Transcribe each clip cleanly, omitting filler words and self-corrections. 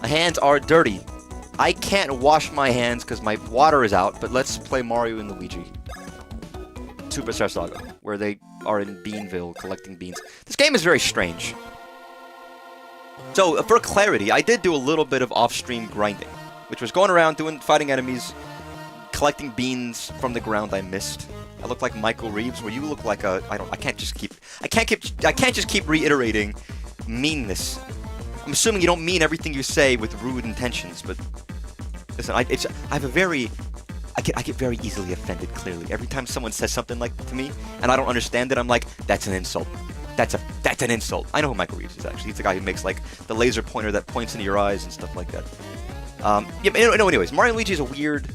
My hands are dirty. I can't wash my hands because my water is out, but let's play Mario and Luigi. Superstar Saga, where they are in Beanville collecting beans. This game is very strange. So, for clarity, I did do a little bit of off-stream grinding, which was going around fighting enemies, collecting beans from the ground I missed. I look like Michael Reeves, where you look like a I can't just keep reiterating meanness. I'm assuming you don't mean everything you say with rude intentions, but listen, I get very easily offended, clearly. Every time someone says something like to me, and I don't understand it, I'm like, that's an insult. That's an insult. I know who Michael Reeves is, actually. He's the guy who makes, like, the laser pointer that points into your eyes and stuff like that. Yeah, but no, anyways, Mario and Luigi is a weird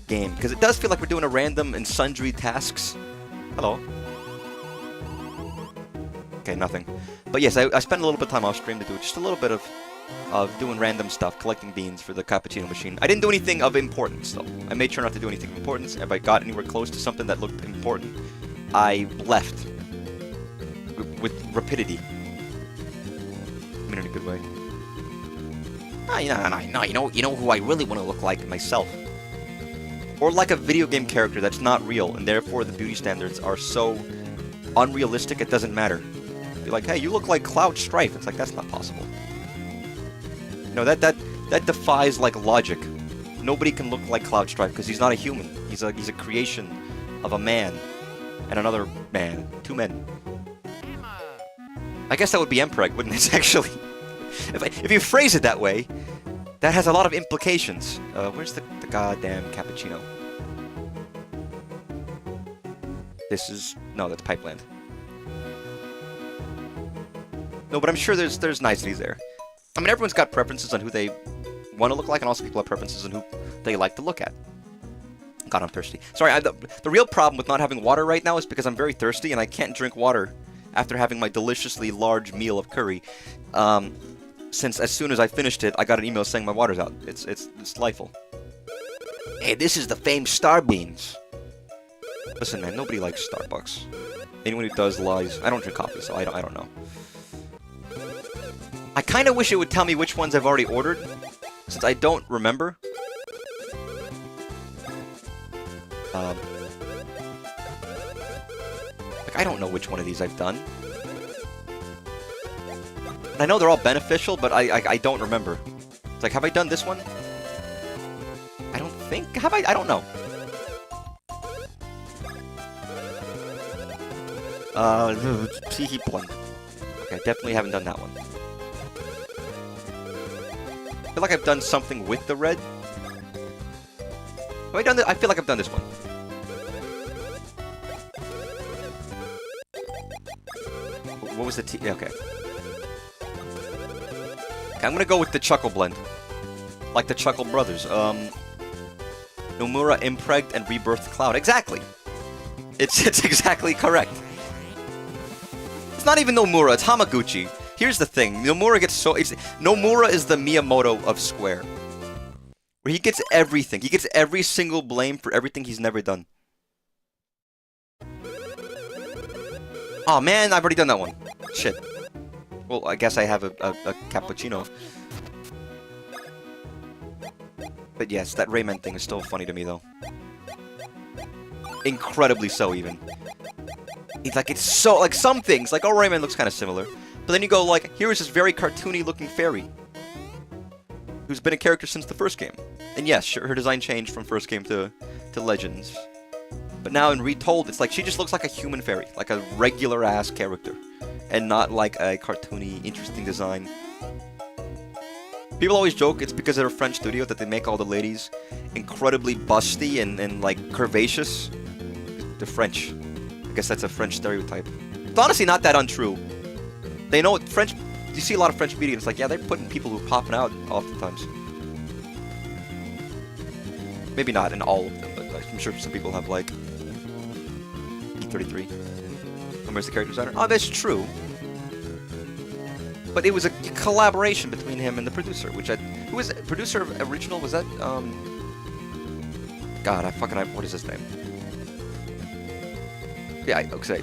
game, because it does feel like we're doing a random and sundry tasks. Hello. Okay, nothing. But yes, I spent a little bit of time off stream to do just a little bit of doing random stuff, collecting beans for the cappuccino machine. I didn't do anything of importance, though. I made sure not to do anything of importance. If I got anywhere close to something that looked important, I left. With rapidity. I mean, in a good way. You know who I really want to look like myself. Or like a video game character that's not real, and therefore the beauty standards are so unrealistic it doesn't matter. Be like, hey, you look like Cloud Strife. It's like, that's not possible. You know, that defies, like, logic. Nobody can look like Cloud Strife because he's not a human. He's a creation of a man and another man. Two men. I guess that would be Emperor, wouldn't it, actually? If you phrase it that way, that has a lot of implications. Where's the goddamn cappuccino? This is... No, that's Pipeland. No, but I'm sure there's niceties there. I mean, everyone's got preferences on who they want to look like, and also people have preferences on who they like to look at. God, I'm thirsty. Sorry, the real problem with not having water right now is because I'm very thirsty, and I can't drink water after having my deliciously large meal of curry. Since as soon as I finished it, I got an email saying my water's out. It's delightful. Hey, this is the famed Star Beans. Listen, man, nobody likes Starbucks. Anyone who does lies. I don't drink coffee, so I don't know. I kind of wish it would tell me which ones I've already ordered, since I don't remember. Like, I don't know which one of these I've done. I know they're all beneficial, but I don't remember. It's like, have I done this one? I don't think. Have I? I don't know. Okay, definitely haven't done that one. I feel like I've done something with the red. Have I done that? I feel like I've done this one. What was the T? Okay. I'm gonna go with the Chuckle Blend. Like the Chuckle Brothers. Nomura Impregged and Rebirthed Cloud. Exactly! It's exactly correct. It's not even Nomura, it's Hamaguchi. Here's the thing, Nomura gets so... Nomura is the Miyamoto of Square. Where he gets everything. He gets every single blame for everything he's never done. Oh man, I've already done that one. Shit. Well, I guess I have a cappuccino. But yes, that Rayman thing is still funny to me, though. Incredibly so, even. It's like, it's so... Like, some things, like, oh, Rayman looks kind of similar. But then you go, like, here is this very cartoony-looking fairy. Who's been a character since the first game. And yes, sure, her design changed from first game to Legends. But now in Retold, it's like, she just looks like a human fairy. Like a regular-ass character. And not like a cartoony, interesting design. People always joke it's because they're a French studio that they make all the ladies incredibly busty and like, curvaceous. They're French. I guess that's a French stereotype. It's honestly not that untrue. They know what French... You see a lot of French media, and it's like, yeah, they're putting people who are popping out oftentimes. Maybe not in all of them, but I'm sure some people have, like... E33. Where's the character designer? Oh, that's true. But it was a collaboration between him and the producer, which I... Who was it? Producer of original? Was that, God, what is his name? Yeah, okay.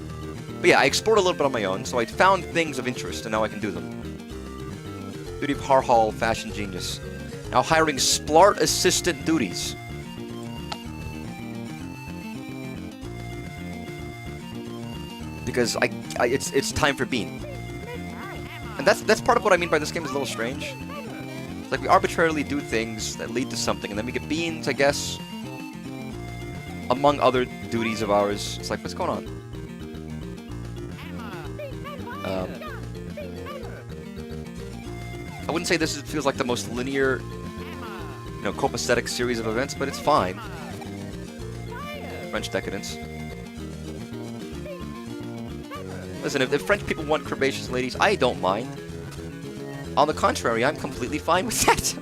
But yeah, I explored a little bit on my own, so I found things of interest, and now I can do them. Duty of Harhal, fashion genius. Now hiring splart assistant duties. Because it's time for Bean. And that's part of what I mean by this game is a little strange. It's like we arbitrarily do things that lead to something, and then we get beans, I guess. Among other duties of ours. It's like, what's going on? I wouldn't say this feels like the most linear, you know, copacetic series of events, but it's fine. French decadence. Listen, if French people want curvaceous ladies, I don't mind. On the contrary, I'm completely fine with that.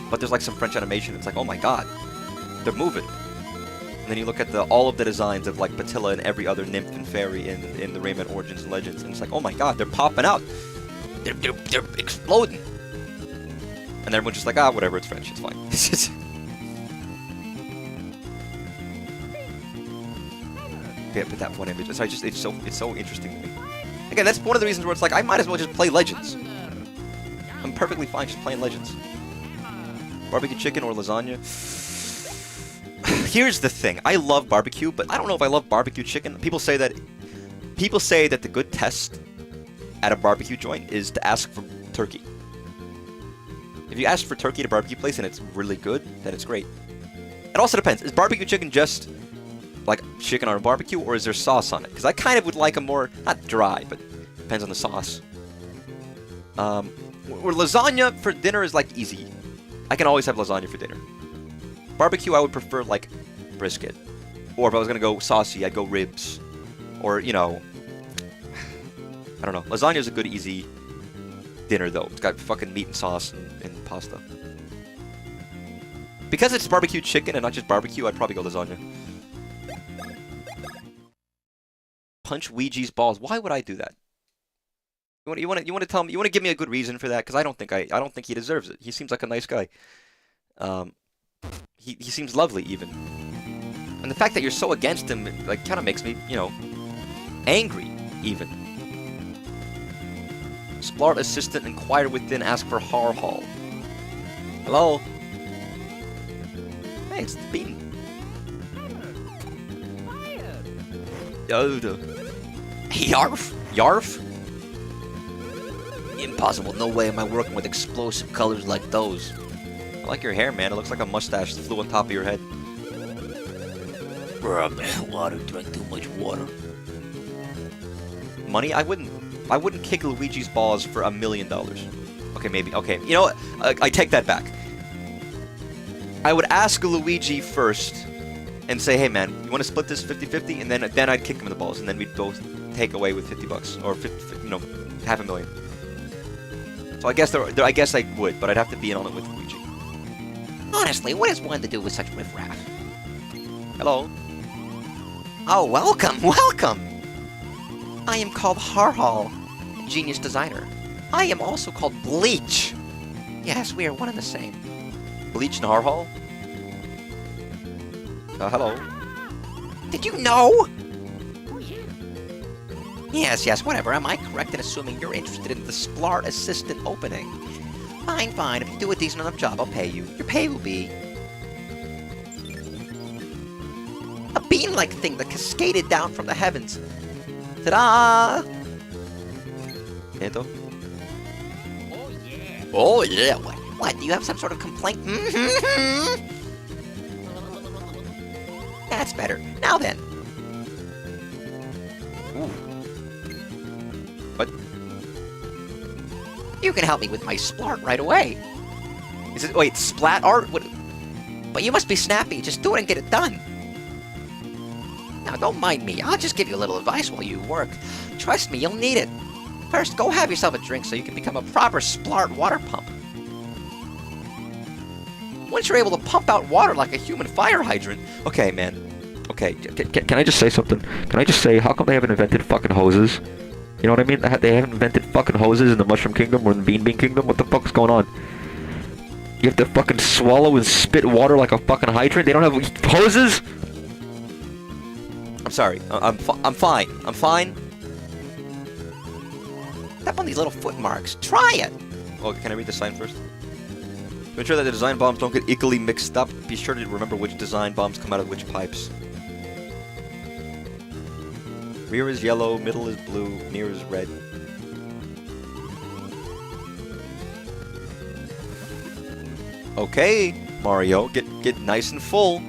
But there's like some French animation. It's like, oh my god, they're moving. And then you look at all of the designs of like Patilla and every other nymph and fairy in the Rayman Origins and Legends, and it's like, oh my god, they're popping out. They're exploding. And everyone's just like, ah, whatever, it's French, it's fine. Yeah, but that one image, it's so interesting to me. Again, that's one of the reasons where it's like, I might as well just play Legends. I'm perfectly fine just playing Legends. Barbecue chicken or lasagna? Here's the thing. I love barbecue, but I don't know if I love barbecue chicken. People say that the good test at a barbecue joint is to ask for turkey. If you ask for turkey at a barbecue place and it's really good, then it's great. It also depends. Is barbecue chicken just like chicken on a barbecue, or is there sauce on it? Because I kind of would like a more, not dry, but depends on the sauce. Or lasagna for dinner is like easy. I can always have lasagna for dinner. Barbecue, I would prefer like brisket. Or if I was going to go saucy, I'd go ribs. Or, you know, I don't know. Lasagna is a good, easy dinner, though. It's got fucking meat and sauce and pasta. Because it's barbecue chicken and not just barbecue, I'd probably go lasagna. Punch Ouija's balls. Why would I do that? You want to tell me? You want to give me a good reason for that? Because I don't think he deserves it. He seems like a nice guy. He seems lovely even. And the fact that you're so against him, like, kind of makes me, you know, angry even. Splart assistant, inquire within, ask for Harhal. Hello. Hey, it's the Bean. Yoda. Yarf? Yarf? Impossible. No way am I working with explosive colors like those. I like your hair, man. It looks like a mustache that flew on top of your head. Bruh, man. Water. Drank too much water. Money? I wouldn't kick Luigi's balls for $1 million. Okay, maybe. Okay. You know what? I take that back. I would ask Luigi first and say, hey, man, you want to split this 50-50? And then I'd kick him in the balls, and then we'd both take away with $50 or 50, you know, $500,000. So I guess I would, but I'd have to be in on it with Luigi. Honestly, what is one to do with such riffraff? Hello. Oh, welcome, welcome. I am called Harhal, genius designer. I am also called Bleach. Yes, we are one and the same. Bleach and Harhal? Hello. Did you know? Yes, whatever. Am I correct in assuming you're interested in the Splart assistant opening? Fine. If you do a decent enough job, I'll pay you. Your pay will be a bean-like thing that cascaded down from the heavens. Ta-da! Kanto? Oh yeah. What? Do you have some sort of complaint? That's better. Now then. Ooh. What? You can help me with my splart right away. Is it? Wait, splat art? What? But you must be snappy. Just do it and get it done. Now, don't mind me. I'll just give you a little advice while you work. Trust me, you'll need it. First, go have yourself a drink so you can become a proper splart water pump. Once you're able to pump out water like a human fire hydrant... Okay, man. Okay, can I just say something? Can I just say, how come they haven't invented fucking hoses? You know what I mean? They haven't invented fucking hoses in the Mushroom Kingdom or in the Bean Kingdom? What the fuck's going on? You have to fucking swallow and spit water like a fucking hydrant? They don't have hoses? I'm sorry. I'm fine. I'm fine. Step on these little foot marks. Try it. Oh, can I read the sign first? To ensure that the design bombs don't get equally mixed up, be sure to remember which design bombs come out of which pipes. Rear is yellow, middle is blue, near is red. Okay, Mario, get nice and full.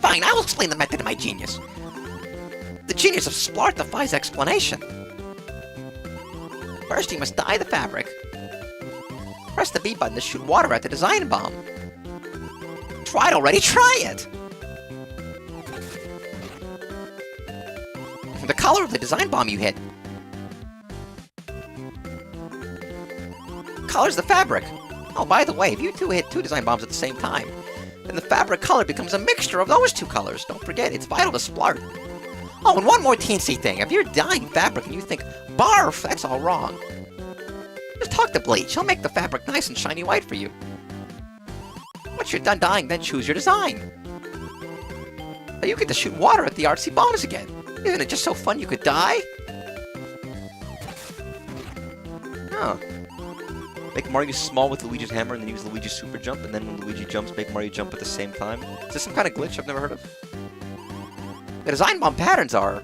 Fine, I will explain the method of my genius. The genius of Splart defies explanation. First, you must dye the fabric. Press the B button to shoot water at the design bomb. Tried already, try it! The color of the design bomb you hit colors the fabric. Oh, by the way, if you two hit 2 design bombs at the same time, then the fabric color becomes a mixture of those 2 colors. Don't forget, it's vital to Splart. Oh, and one more teensy thing. If you're dyeing fabric and you think, barf, that's all wrong. Just talk to Bleach. He'll make the fabric nice and shiny white for you. Once you're done dyeing, then choose your design. Now you get to shoot water at the artsy bombs again. Isn't it just so fun you could dye? Huh. Make Mario small with Luigi's hammer and then use Luigi's super jump, and then when Luigi jumps, make Mario jump at the same time. Is this some kind of glitch I've never heard of? The design bomb patterns are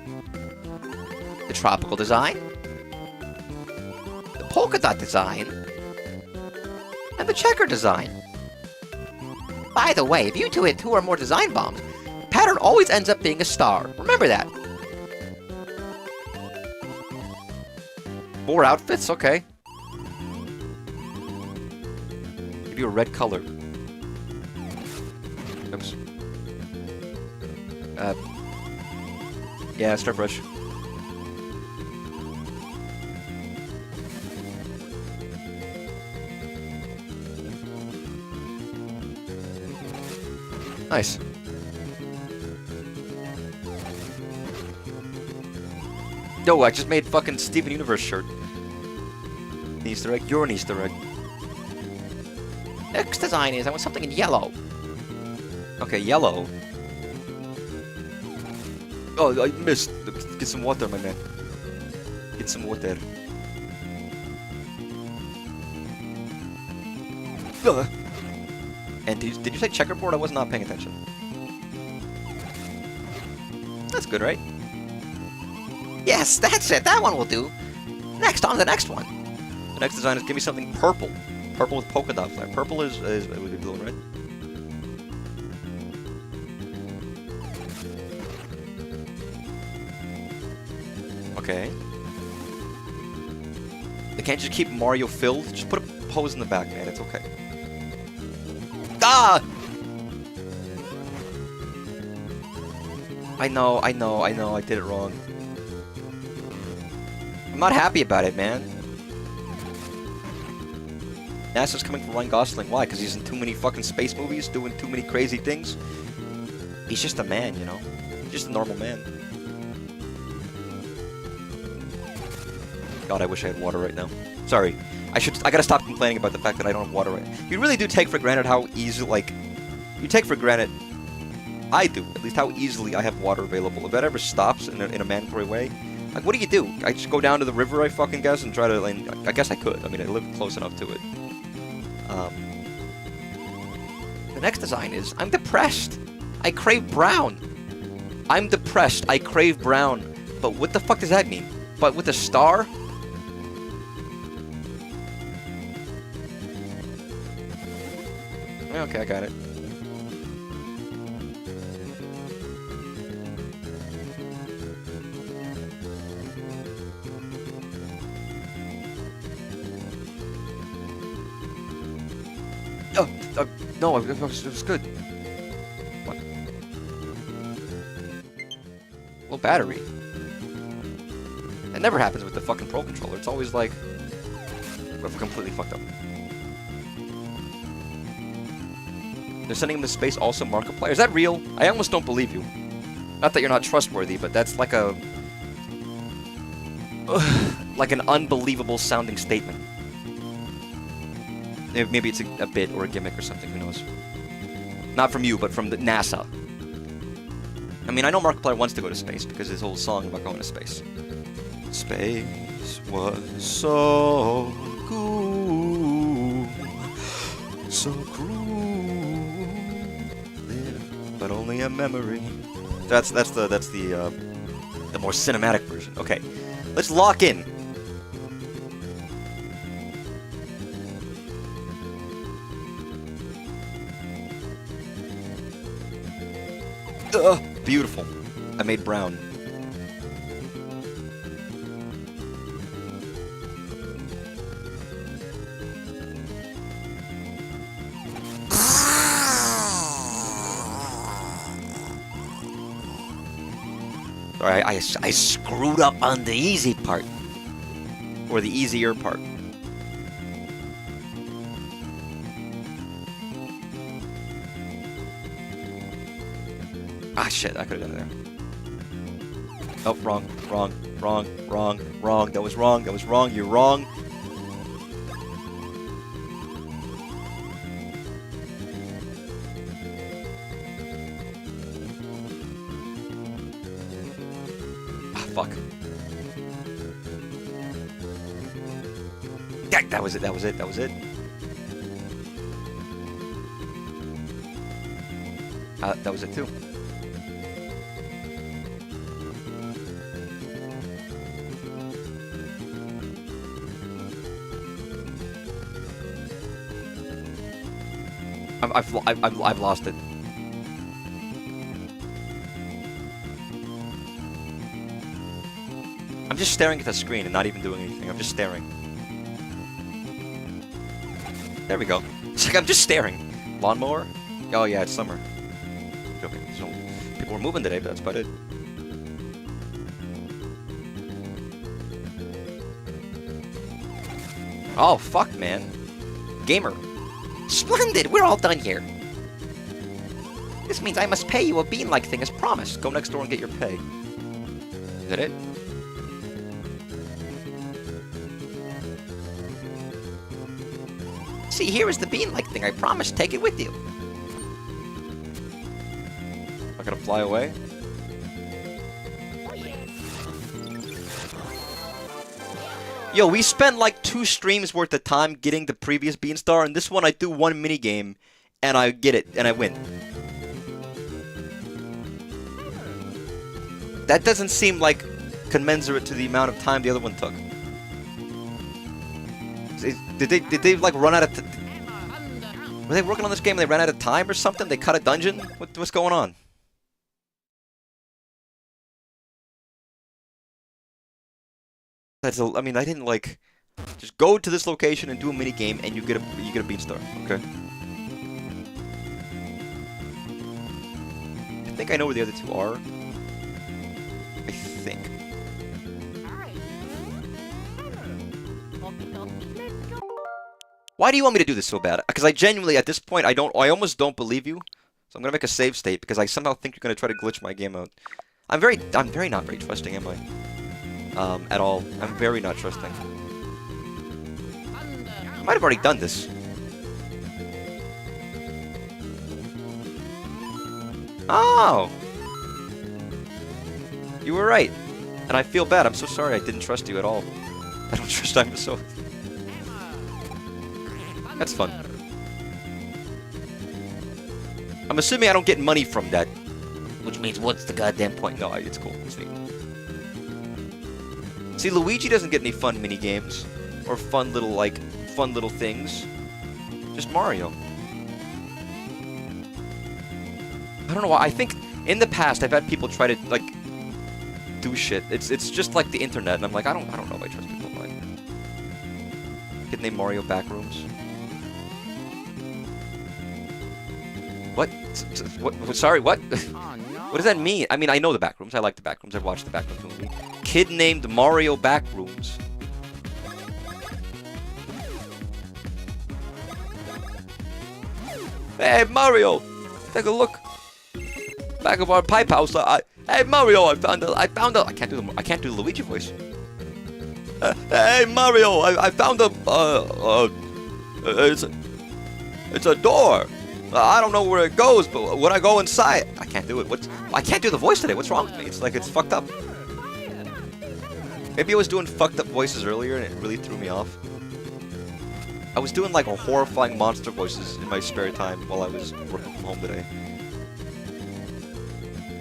the tropical design, the polka dot design, and the checker design. By the way, if you two hit 2 or more design bombs, the pattern always ends up being a star. Remember that. 4 outfits? Okay. Give you a red color. Oops. Yeah, start brush. Nice. Yo, I just made fucking Steven Universe shirt. An Easter egg? You're an Easter egg. Next design is, I want something in yellow. Okay, yellow. Oh, I missed. Get some water, my man. Get some water. And did you say checkerboard? I was not paying attention. That's good, right? Yes, that's it. That one will do. Next, on to the next one. The next design is give me something purple. Purple with polka dot flag. Purple is it would be blue and red. Okay. They can't just keep Mario filled. Just put a pose in the back, man. It's okay. Ah! I know. I did it wrong. I'm not happy about it, man. NASA's coming for Ryan Gosling. Why? Because he's in too many fucking space movies, doing too many crazy things? He's just a man, you know? He's just a normal man. God, I wish I had water right now. Sorry. I gotta stop complaining about the fact that I don't have water right now. You really do take for granted how easy, like... You take for granted... I do, at least how easily I have water available. If that ever stops in a mandatory way... Like, what do? I just go down to the river, I fucking guess, and try to... Like, I guess I could. I mean, I live close enough to it. The next design is, I'm depressed. I crave brown. I'm depressed. I crave brown. But what the fuck does that mean? But with a star? Okay, I got it. No, it was good. What? Well, battery. That never happens with the fucking Pro Controller. It's always like... We're completely fucked up. They're sending him to space also Markiplier. Is that real? I almost don't believe you. Not that you're not trustworthy, but that's like a... like an unbelievable sounding statement. Maybe it's a bit or a gimmick or something, who knows. Not from you, but from the NASA. I mean, I know Markiplier wants to go to space because his whole song about going to space. Space was so cool, so cruel, but only a memory. That's the more cinematic version. Okay, let's lock in. Beautiful. I made brown. Sorry, I screwed up on the easy part. Or the easier part. Ah, shit, I could have done it there. Oh, wrong. That was wrong. You're wrong. Ah, fuck. Yeah, that was it. That was it too. I've lost it. I'm just staring at the screen and not even doing anything. I'm just staring. There we go. It's like I'm just staring. Lawnmower? Oh yeah, it's summer. Okay, so people were moving today, but that's about it. Oh fuck, man. Gamer. Splendid! We're all done here. This means I must pay you a bean-like thing as promised. Go next door and get your pay. Is that it? See, here is the bean-like thing I promised. Take it with you. Am I gonna fly away? Yo, we spent like 2 streams worth of time getting the previous Beanstar, and this one I do 1 minigame, and I get it, and I win. That doesn't seem like commensurate to the amount of time the other one took. Did they like run out of... Were they working on this game and they ran out of time or something? They cut a dungeon? What's going on? I mean, I didn't like just go to this location and do a mini game and you get a Beanstar. Okay. I think I know where the other 2 are. I think. Why do you want me to do this so bad? Because I genuinely, at this point, I almost don't believe you. So I'm gonna make a save state because I somehow think you're gonna try to glitch my game out. I'm very not very trusting, am I? At all. I'm very not trusting. I might have already done this. Oh! You were right. And I feel bad. I'm so sorry I didn't trust you at all. I don't trust I'm so... That's fun. I'm assuming I don't get money from that. Which means what's the goddamn point? No, it's cool. It's neat. See, Luigi doesn't get any fun mini games or fun little things. Just Mario. I don't know why. I think in the past I've had people try to like do shit. It's just like the internet, and I'm like, I don't know if I trust people. Like, kid named Mario Backrooms. What? What? Sorry, what? What does that mean? I mean, I know the Backrooms. I like the Backrooms. I've watched the Backrooms movie. Kid named Mario Backrooms. Hey, Mario! Take a look. Back of our pipe house. Hey, Mario! I found a. I can't do the Luigi voice. Hey, Mario! I found a. It's a door. I don't know where it goes, but when I go inside, I can't do it. I can't do the voice today. What's wrong with me? It's like it's fucked up. Maybe I was doing fucked up voices earlier and it really threw me off. I was doing like a horrifying monster voices in my spare time while I was working from home today.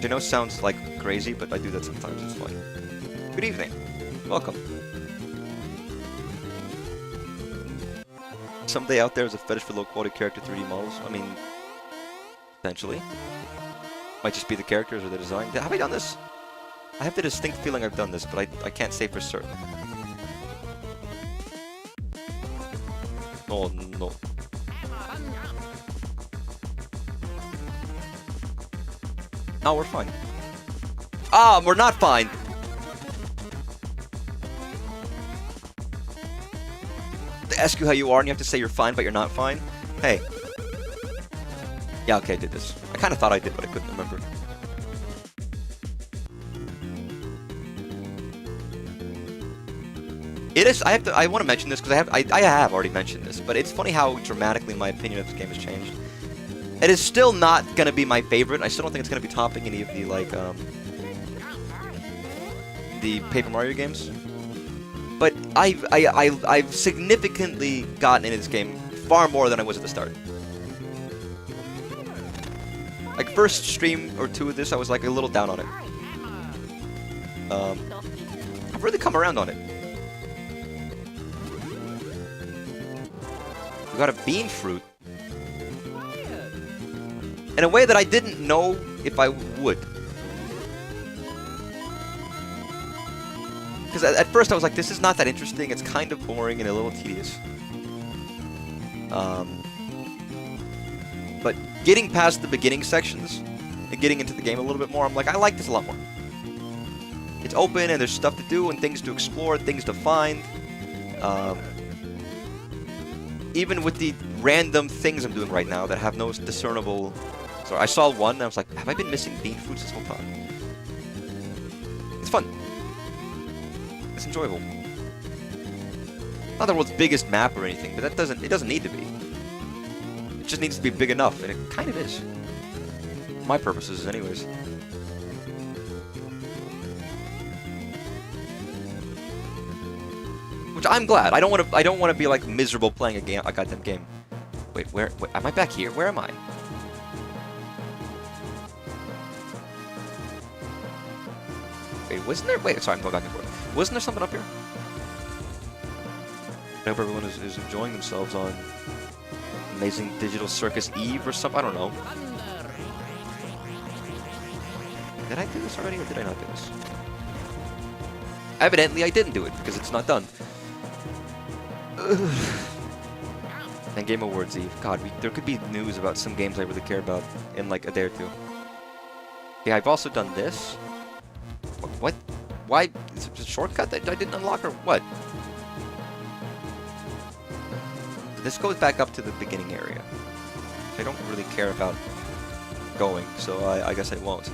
I know it sounds like crazy, but I do that sometimes. It's fun. Good evening. Welcome. Someday out there is a fetish for low-quality character 3D models. I mean, potentially. Might just be the characters or the design. Have I done this? I have the distinct feeling I've done this, but I can't say for certain. Oh, no. No, we're fine. Ah, we're not fine! They ask you how you are and you have to say you're fine, but you're not fine? Hey. Yeah, okay, I did this. I kind of thought I did, but I couldn't remember. It is. I want to mention this because I have already mentioned this, but it's funny how dramatically my opinion of this game has changed. It is still not gonna be my favorite. I still don't think it's gonna be topping any of the like the Paper Mario games. But I've significantly gotten into this game far more than I was at the start. Like first stream or two of this, I was like a little down on it. I've really come around on it. We got a bean fruit. In a way that I didn't know if I would. Because at first I was like, this is not that interesting, it's kind of boring and a little tedious. But getting past the beginning sections and getting into the game a little bit more, I'm like, I like this a lot more. It's open and there's stuff to do and things to explore, things to find. Even with the random things I'm doing right now that have no discernible... So I saw one and I was like, have I been missing bean fruits this whole time? It's fun. It's enjoyable. Not the world's biggest map or anything, but it doesn't need to be. It just needs to be big enough, and it kind of is. For my purposes, anyways. Which I'm glad. I don't want to be like miserable playing a goddamn game. Wait, where am I back here? Where am I? Wait, wasn't there? Wait, sorry, I'm going back and forth. Wasn't there something up here? I hope everyone is enjoying themselves on Amazing Digital Circus Eve or something. I don't know. Did I do this already, or did I not do this? Evidently, I didn't do it because it's not done. Ugh. And Game Awards Eve. God, there could be news about some games I really care about in like a day or two. Yeah, I've also done this. What? Why? Is it a shortcut that I didn't unlock, or what? This goes back up to the beginning area. I don't really care about going, so I guess I won't.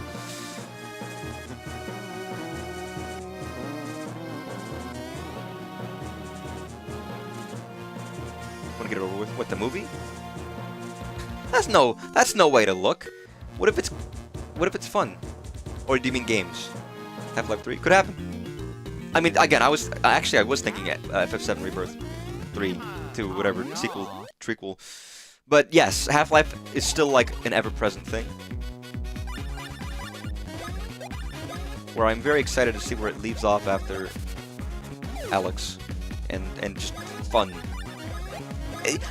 Want to get it over with? What, the movie? That's no way to look. What if it's fun? Or do you mean games? Half-Life 3 could happen. I mean, again, I was thinking at FF7 Rebirth 3, 2, whatever, sequel, trequel. But yes, Half-Life is still like an ever-present thing. Where I'm very excited to see where it leaves off after Alex, and just fun.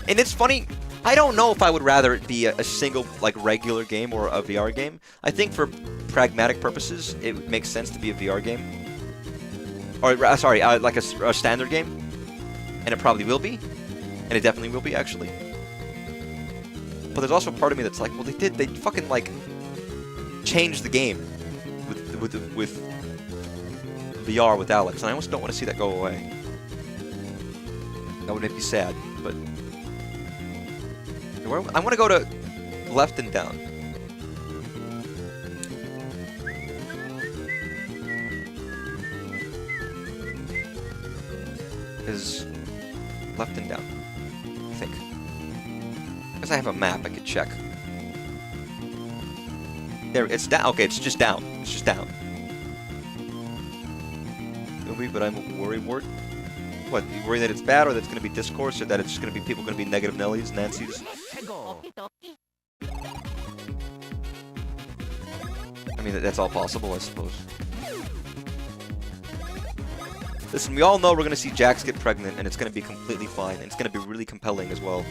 And it's funny. I don't know if I would rather it be a single, like, regular game or a VR game. I think for pragmatic purposes, it makes sense to be a VR game. Or, sorry, like a standard game. And it probably will be. And it definitely will be, actually. But there's also a part of me that's like, well, they fucking, like, changed the game with VR with Alex. And I almost don't want to see that go away. That would make me sad, but... I want to go to left and down. Is left and down, I think. Because I have a map I could check. There, it's down. Okay, it's just down. It's just down. Movie, but I'm worried. What? You worry that it's bad, or that it's going to be discourse, or that it's just going to be people going to be negative Nellies, Nancy's? I mean, that's all possible, I suppose. Listen, we all know we're going to see Jax get pregnant, and it's going to be completely fine, and it's going to be really compelling as well.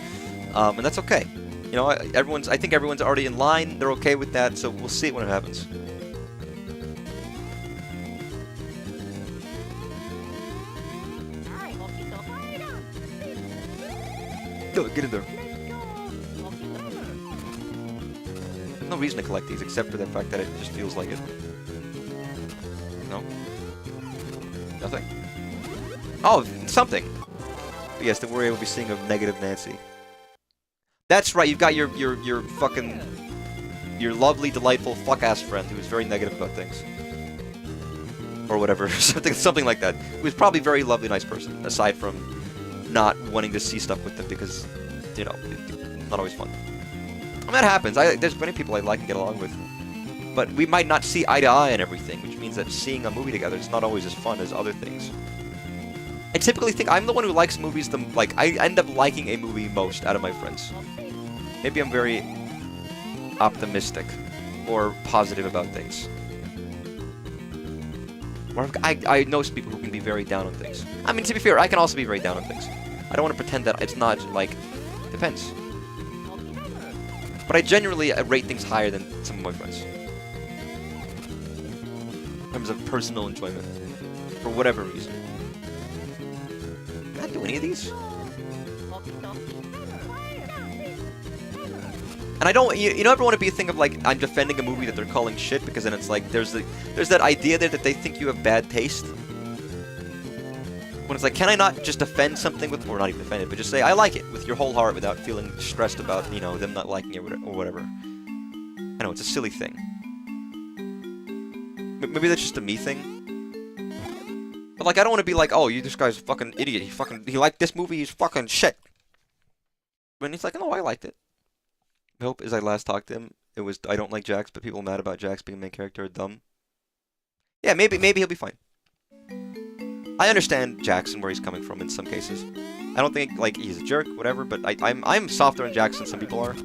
And that's okay. You know, I think everyone's already in line. They're okay with that, so we'll see when it happens. Go, get in there. No reason to collect these except for the fact that it just feels like it. No? Nothing? Oh, something! But yes, don't worry, we'll be seeing a negative Nancy. That's right, you've got your fucking... your lovely, delightful, fuck-ass friend who's very negative about things. Or whatever, something like that. Who's probably a very lovely, nice person, aside from not wanting to see stuff with them because, you know, not always fun. And that happens. There's many people I like and get along with. But we might not see eye to eye on everything, which means that seeing a movie together is not always as fun as other things. I typically think I'm the one who likes movies I end up liking a movie most out of my friends. Maybe I'm very optimistic or positive about things. Or I know some people who can be very down on things. I mean, to be fair, I can also be very down on things. I don't want to pretend that it's not, like, depends. But I genuinely rate things higher than some of my friends. In terms of personal enjoyment. For whatever reason. Can I do any of these? And I don't, you never want to be a thing of, like, I'm defending a movie that they're calling shit, because then it's like, there's that idea there that they think you have bad taste. When it's like, can I not just defend something with, or not even defend it, but just say, I like it, with your whole heart, without feeling stressed about, you know, them not liking it or whatever. I know, it's a silly thing. Maybe that's just a me thing. But, like, I don't want to be like, oh, this guy's a fucking idiot, he liked this movie, he's fucking shit. When he's like, oh, I liked it. I hope, as I last talked to him, it was, I don't like Jax, but people mad about Jax being the main character are dumb. Yeah, maybe he'll be fine. I understand Jackson where he's coming from in some cases. I don't think, like, he's a jerk, whatever, but I'm softer on Jackson than some people are.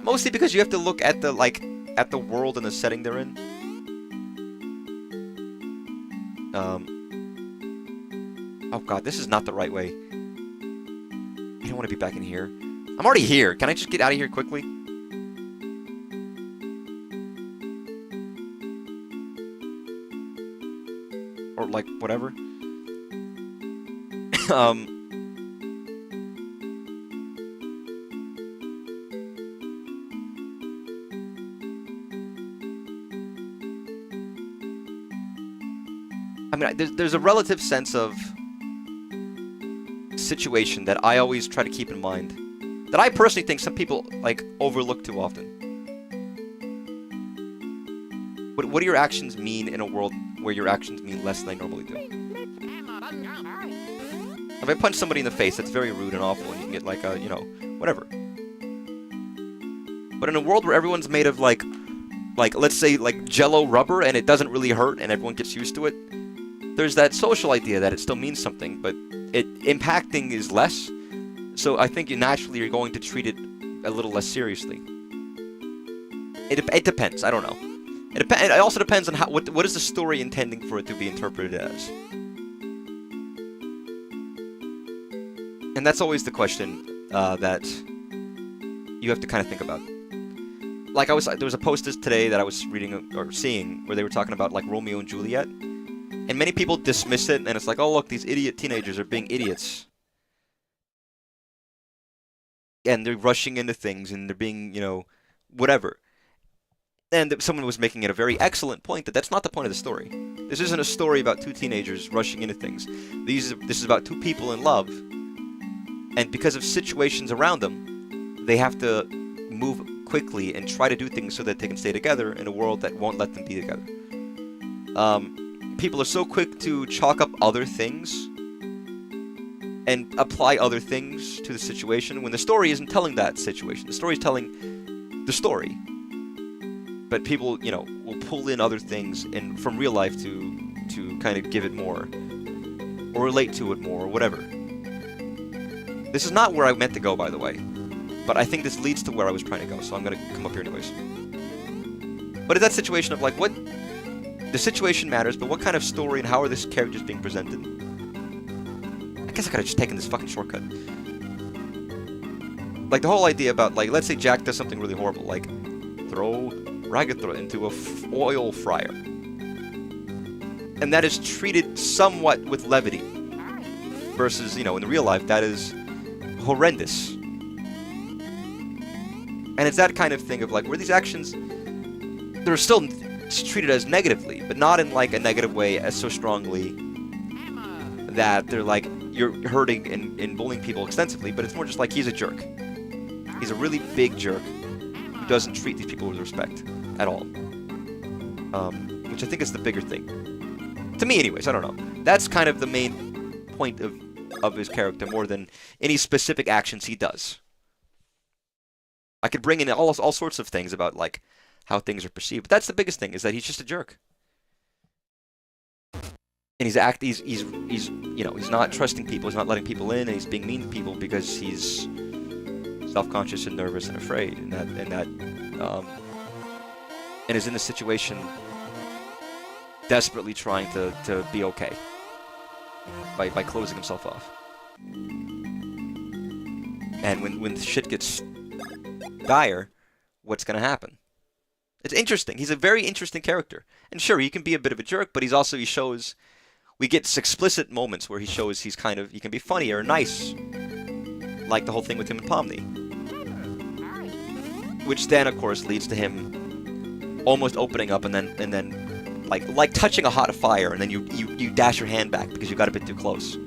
Mostly because you have to look at the, like, at the world and the setting they're in. Oh god, this is not the right way. I don't want to be back in here. I'm already here. Can I just get out of here quickly? Or, like, whatever. I mean, there's a relative sense of situation that I always try to keep in mind. That I personally think some people, like, overlook too often. What do your actions mean in a world where your actions mean less than they normally do? If I punch somebody in the face, that's very rude and awful, and you can get, like, a, you know, whatever. But in a world where everyone's made of, like, let's say, like, Jello rubber, and it doesn't really hurt, and everyone gets used to it, there's that social idea that it still means something, but impacting is less. So I think you're going to treat it a little less seriously. It depends. I don't know. It also depends on what is the story intending for it to be interpreted as. And that's always the question that you have to kind of think about. Like there was a post today that I was reading or seeing where they were talking about, like, Romeo and Juliet, and many people dismiss it, and it's like, oh look, these idiot teenagers are being idiots. And they're rushing into things, and they're being, you know, whatever. And someone was making it a very excellent point that that's not the point of the story. This isn't a story about two teenagers rushing into things. This is about two people in love. And because of situations around them, they have to move quickly and try to do things so that they can stay together in a world that won't let them be together. People are so quick to chalk up other things and apply other things to the situation when the story isn't telling that situation. The story is telling the story. But people, you know, will pull in other things from real life to kind of give it more, or relate to it more, or whatever. This is not where I meant to go, by the way, but I think this leads to where I was trying to go, so I'm gonna come up here anyways. But in that situation of like, what the situation matters, but what kind of story and how are these characters being presented? I guess I could have just taken this fucking shortcut. Like the whole idea about like, let's say Jack does something really horrible, like throw Ragathra into a oil fryer. And that is treated somewhat with levity. Versus, you know, in the real life, that is horrendous. And it's that kind of thing of like, where these actions, they're still treated as negatively, but not in like a negative way as so strongly that they're like, you're hurting and bullying people extensively, but it's more just like, he's a jerk. He's a really big jerk who doesn't treat these people with respect at all. Which I think is the bigger thing. To me, anyways, I don't know. That's kind of the main point of his character, more than any specific actions he does. I could bring in all sorts of things about, like, how things are perceived, but that's the biggest thing, is that he's just a jerk. And he's you know, he's not trusting people, he's not letting people in, and he's being mean to people because he's self-conscious and nervous and afraid, and is in a situation desperately trying to be okay by closing himself off. And when shit gets dire, what's gonna happen? It's interesting. He's a very interesting character. And sure, he can be a bit of a jerk, but he shows, we get explicit moments where he shows he can be funny or nice. Like the whole thing with him and Pomni. Which then, of course, leads to him almost opening up and then like touching a hot fire, and then you dash your hand back because you got a bit too close.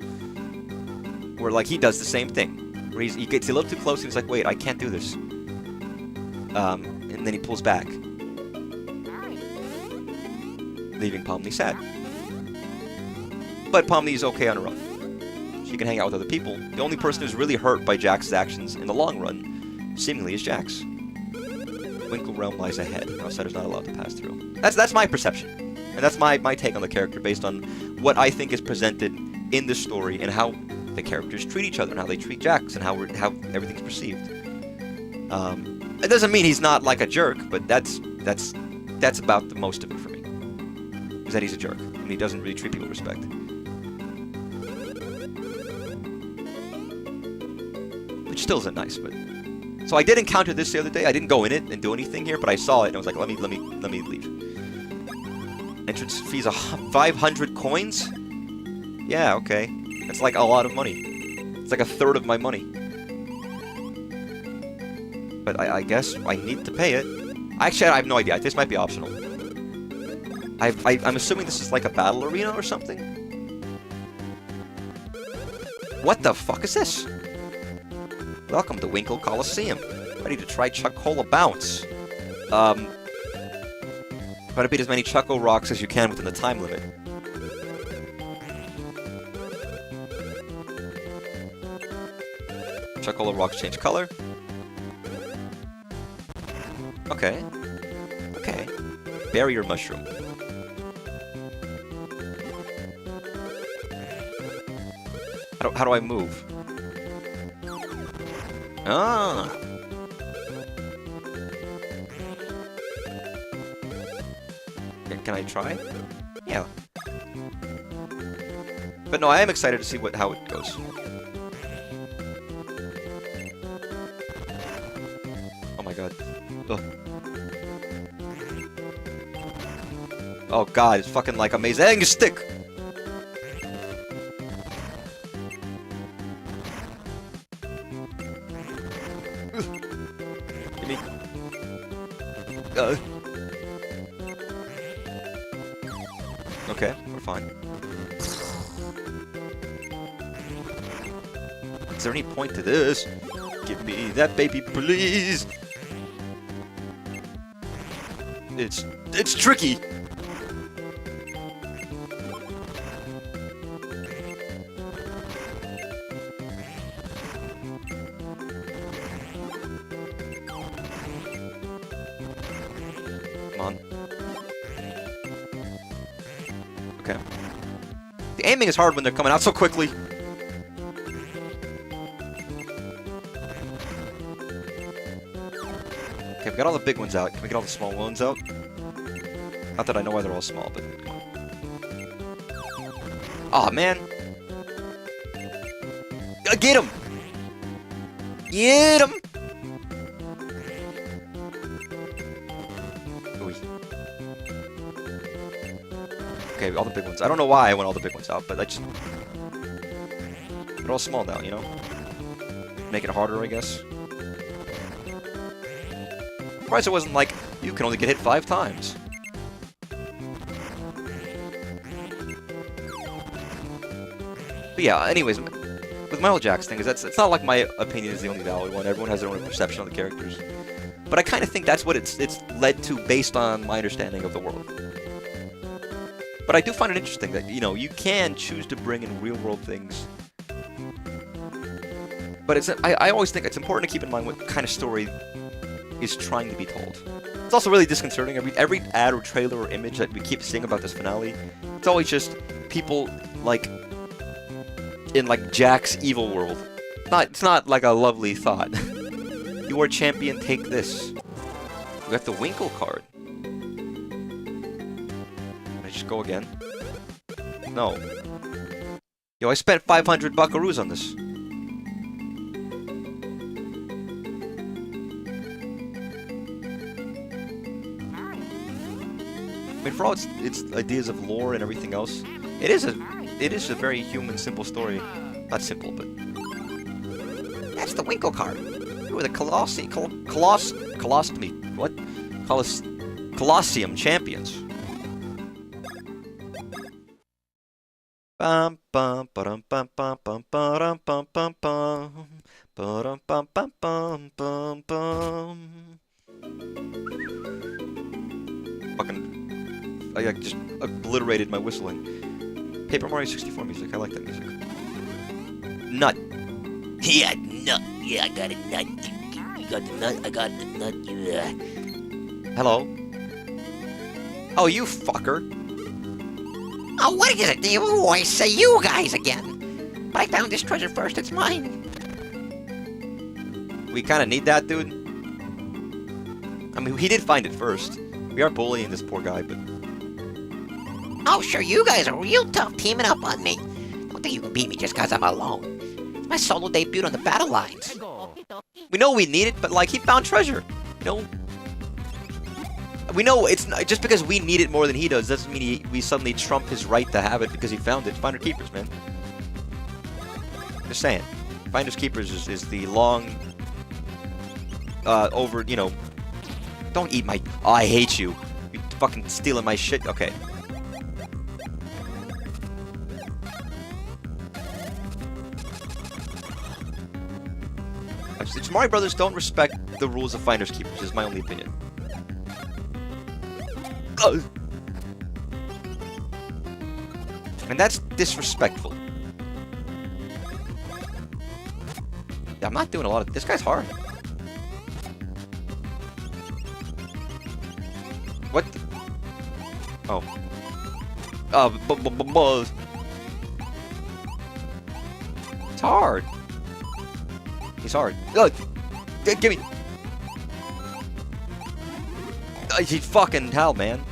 Where like he does the same thing. Where he gets a little too close and he's like, wait, I can't do this. And then he pulls back. Leaving Pomni sad. But Pomni's okay on her own. She can hang out with other people. The only person who's really hurt by Jax's actions in the long run, seemingly, is Jax. Winkle Realm lies ahead. Outsider's not allowed to pass through. That's my perception. And that's my take on the character based on what I think is presented in the story and how the characters treat each other and how they treat Jax and how everything's perceived. It doesn't mean he's not like a jerk, but that's about the most of it for me. Is that he's a jerk and he doesn't really treat people with respect. Which still isn't nice, but... So I did encounter this the other day. I didn't go in it and do anything here, but I saw it and I was like, let me leave. Entrance fees 500 coins? Yeah, okay. That's like a lot of money. It's like a third of my money. But I guess I need to pay it. Actually, I have no idea. This might be optional. I'm assuming this is like a battle arena or something? What the fuck is this? Welcome to Winkle Coliseum. Ready to try Chuck-Cola Bounce. Try to beat as many Chucko Rocks as you can within the time limit. Chuck-Cola Rocks change color. Okay. Okay. Barrier mushroom. How do I move? Ah. Can I try? Yeah. But no, I am excited to see how it goes. Oh my god. Ugh. Oh god, it's fucking like amazing stick! Give me... Okay, we're fine. Is there any point to this? Give me that baby, please! It's tricky! Okay. The aiming is hard when they're coming out so quickly. Okay, we got all the big ones out. Can we get all the small ones out? Not that I know why they're all small, but... Aw, man! Get him! Get him! Ooh. Okay, all the big ones. I don't know why I went all the big ones out, but I just... They're all small now, you know? Make it harder, I guess. Surprised it wasn't like, you can only get hit 5 times. But yeah, anyways, with my whole Jax thing, it's not like my opinion is the only valid one. Everyone has their own perception of the characters. But I kind of think that's what it's led to based on my understanding of the world. But I do find it interesting that, you know, you can choose to bring in real-world things. But I always think it's important to keep in mind what kind of story is trying to be told. It's also really disconcerting. Every ad or trailer or image that we keep seeing about this finale, it's always just people, like, in, like, Jack's evil world. It's not like a lovely thought. You are champion, take this. We got the Winkle card. Can I just go again? No. Yo, I spent 500 buckaroos on this. I mean, for all its ideas of lore and everything else, it is a very human, simple story. Not simple, but That's the Winkle card. You were the Colosseum champions. Bum bum ba-dum bum bum bum ba-dum bum bum bum ba-dum bum bum bum bum bum. Fucking, I just obliterated my whistling. Paper Mario 64 music. I like that music. Nut. Yeah, nut. Yeah, I got a nut. You got the nut. I got the nut. Yeah. Hello. Oh, you fucker. Oh, what is it? You always say you guys again. But I found this treasure first. It's mine. We kind of need that, dude. I mean, he did find it first. We are bullying this poor guy, but... Oh, sure, you guys are real tough teaming up on me. Don't think you can beat me just because I'm alone. It's my solo debut on the battle lines. We know we need it, but, like, he found treasure. You know? We know it's not, just because we need it more than he does doesn't mean we suddenly trump his right to have it because he found it. Finder Keepers, man. Just saying. Finders Keepers is the long... over, you know... Don't eat my... Oh, I hate you. You're fucking stealing my shit. Okay. It's Mario Brothers don't respect the rules of Finders Keepers, is my only opinion. And that's disrespectful. Yeah, I'm not doing a lot of... This guy's hard. What? Oh. Buzz. It's hard. He's hard. Give me. He fucking hell, man.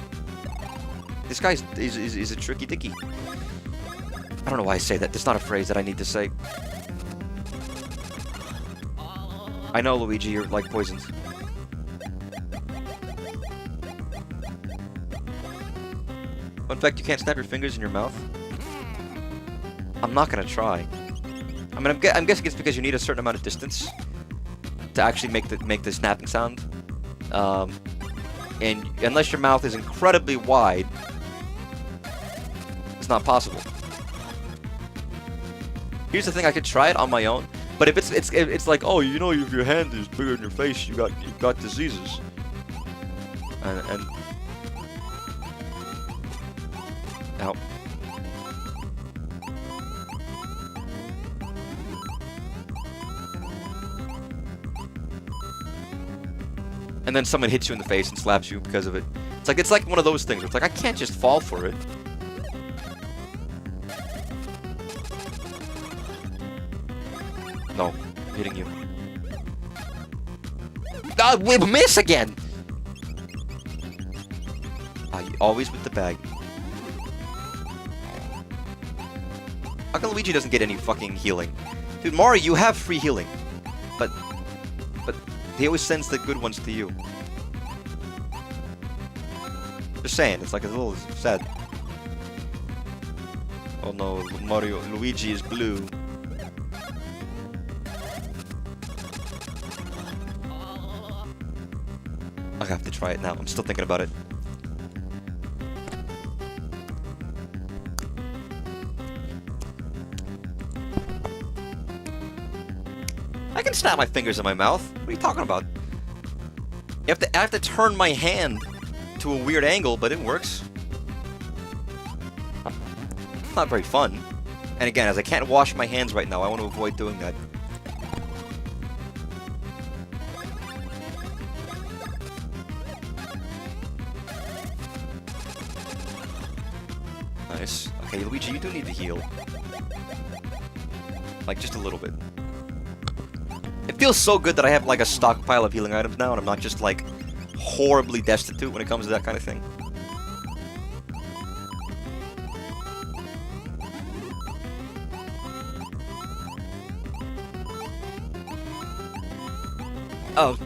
This guy's is a tricky dicky. I don't know why I say that. That's not a phrase that I need to say. I know, Luigi, you're like poisoned. In fact, you can't snap your fingers in your mouth. I'm not gonna try. I mean, I'm guessing it's because you need a certain amount of distance to actually make the snapping sound. And unless your mouth is incredibly wide, it's not possible. Here's the thing: I could try it on my own, but if it's like, oh, you know, if your hand is bigger than your face, you got diseases. And ow. And then someone hits you in the face and slaps you because of it. It's like one of those things where it's like, I can't just fall for it. no. I'm hitting you. Ah, we miss again! Always with the bag. How come Luigi doesn't get any fucking healing? Dude, Mario, you have free healing. But he always sends the good ones to you. Just saying, it's like a little sad. Oh no, Luigi is blue. I have to try it now. I'm still thinking about it. I can snap my fingers in my mouth. What are you talking about? I have to turn my hand to a weird angle, but it works. Not very fun. And again, as I can't wash my hands right now, I want to avoid doing that. Nice. Okay, Luigi, you do need to heal. Like, just a little bit. It feels so good that I have, like, a stockpile of healing items now, and I'm not just, like, horribly destitute when it comes to that kind of thing. Oh.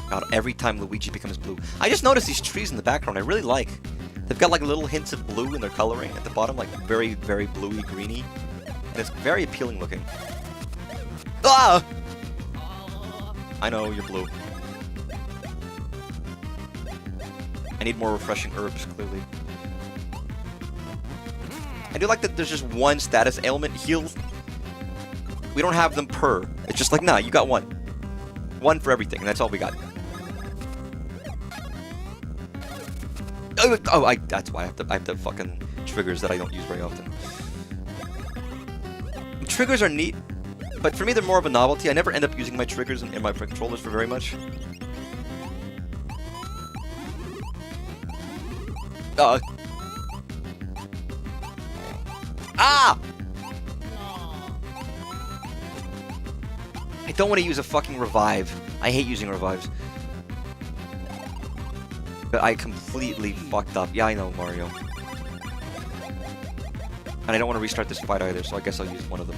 God, every time Luigi becomes blue. I just noticed these trees in the background I really like. They've got like little hints of blue in their coloring at the bottom, like very, very bluey, greeny. And it's very appealing looking. Ah! I know, you're blue. I need more refreshing herbs, clearly. I do like that there's just one status ailment heal. We don't have them per. It's just like, nah, you got one. One for everything, and that's all we got. Oh, that's why I have the fucking triggers that I don't use very often. Triggers are neat, but for me they're more of a novelty. I never end up using my triggers in my controllers for very much. Ah! I don't want to use a fucking revive. I hate using revives. But I completely fucked up. Yeah, I know, Mario. And I don't want to restart this fight either, so I guess I'll use one of them.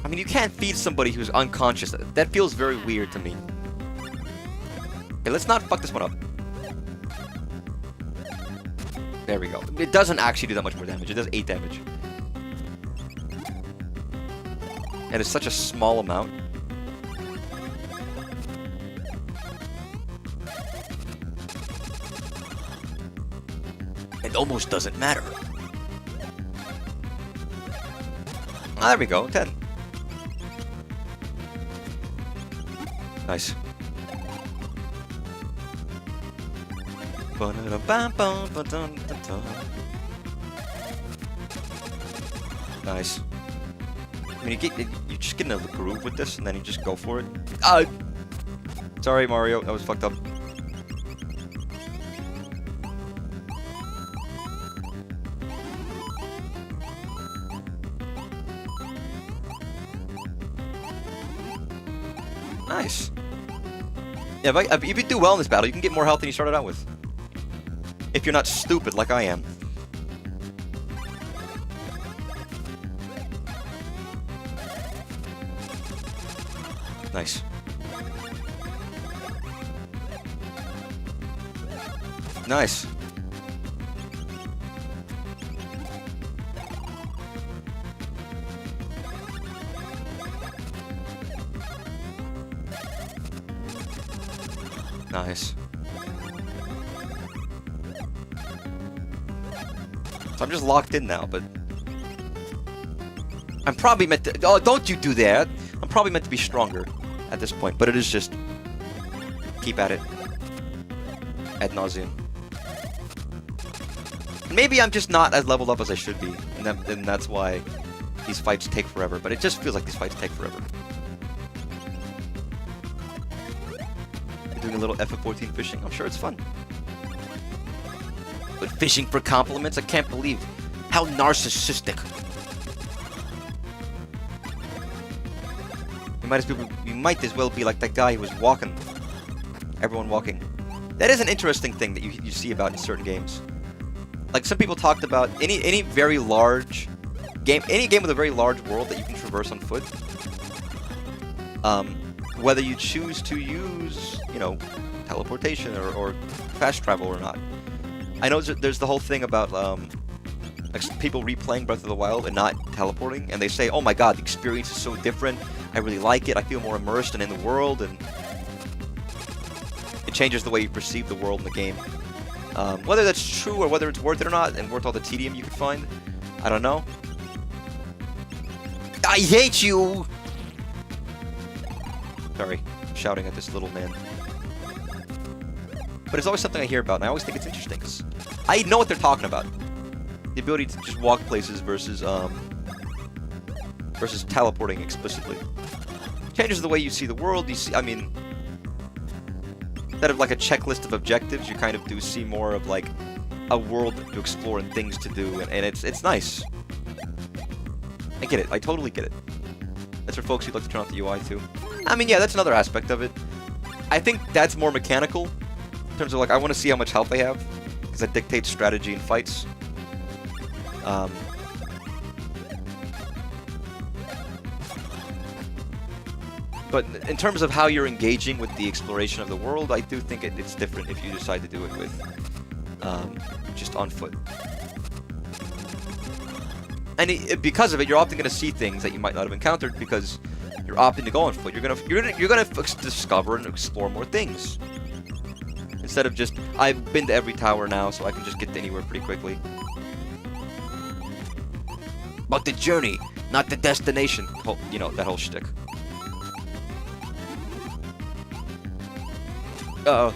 I mean, you can't feed somebody who's unconscious. That feels very weird to me. Okay, let's not fuck this one up. There we go. It doesn't actually do that much more damage. It does 8 damage. And it's such a small amount. It almost doesn't matter. Ah, there we go. 10. Nice. Nice. I mean, you just get in a groove with this, and then you just go for it. Sorry, Mario. That was fucked up. Nice. Yeah, if you do well in this battle, you can get more health than you started out with. If you're not stupid like I am. Nice. Nice. Nice. So I'm just locked in now, but I'm probably meant to... Oh, don't you do that! I'm probably meant to be stronger at this point, but it is just... Keep at it. Ad nauseum. Maybe I'm just not as leveled up as I should be, and that's why these fights take forever, but it just feels like these fights take forever. Doing a little FF14 fishing. I'm sure it's fun. But fishing for compliments? I can't believe How narcissistic. You might as well be like that guy who was walking. Everyone walking. That is an interesting thing that you see about in certain games. Like some people talked about any very large game, any game with a very large world that you can traverse on foot. Whether you choose to use, you know, teleportation or fast travel or not. I know there's the whole thing about like people replaying Breath of the Wild and not teleporting, and they say, "Oh my God, the experience is so different. I really like it. I feel more immersed and in the world, and it changes the way you perceive the world in the game." Whether that's true or whether it's worth it or not, and worth all the tedium you could find, I don't know. I hate you! Sorry, I'm shouting at this little man. But it's always something I hear about, and I always think it's interesting, because I know what they're talking about. The ability to just walk places versus teleporting explicitly. Changes the way you see the world. You see, I mean, instead of like a checklist of objectives, you kind of do see more of like a world to explore and things to do, and it's nice. I get it. I totally get it. That's for folks who'd like to turn off the UI too. I mean, yeah, that's another aspect of it. I think that's more mechanical in terms of like I want to see how much health they have, because that dictates strategy in fights. But in terms of how you're engaging with the exploration of the world, I do think it's different if you decide to do it with just on foot. And because of it, you're often going to see things that you might not have encountered because you're opting to go on foot. You're gonna discover and explore more things instead of just I've been to every tower now, so I can just get to anywhere pretty quickly. But the journey, not the destination. You know, that whole shtick. Uh-oh.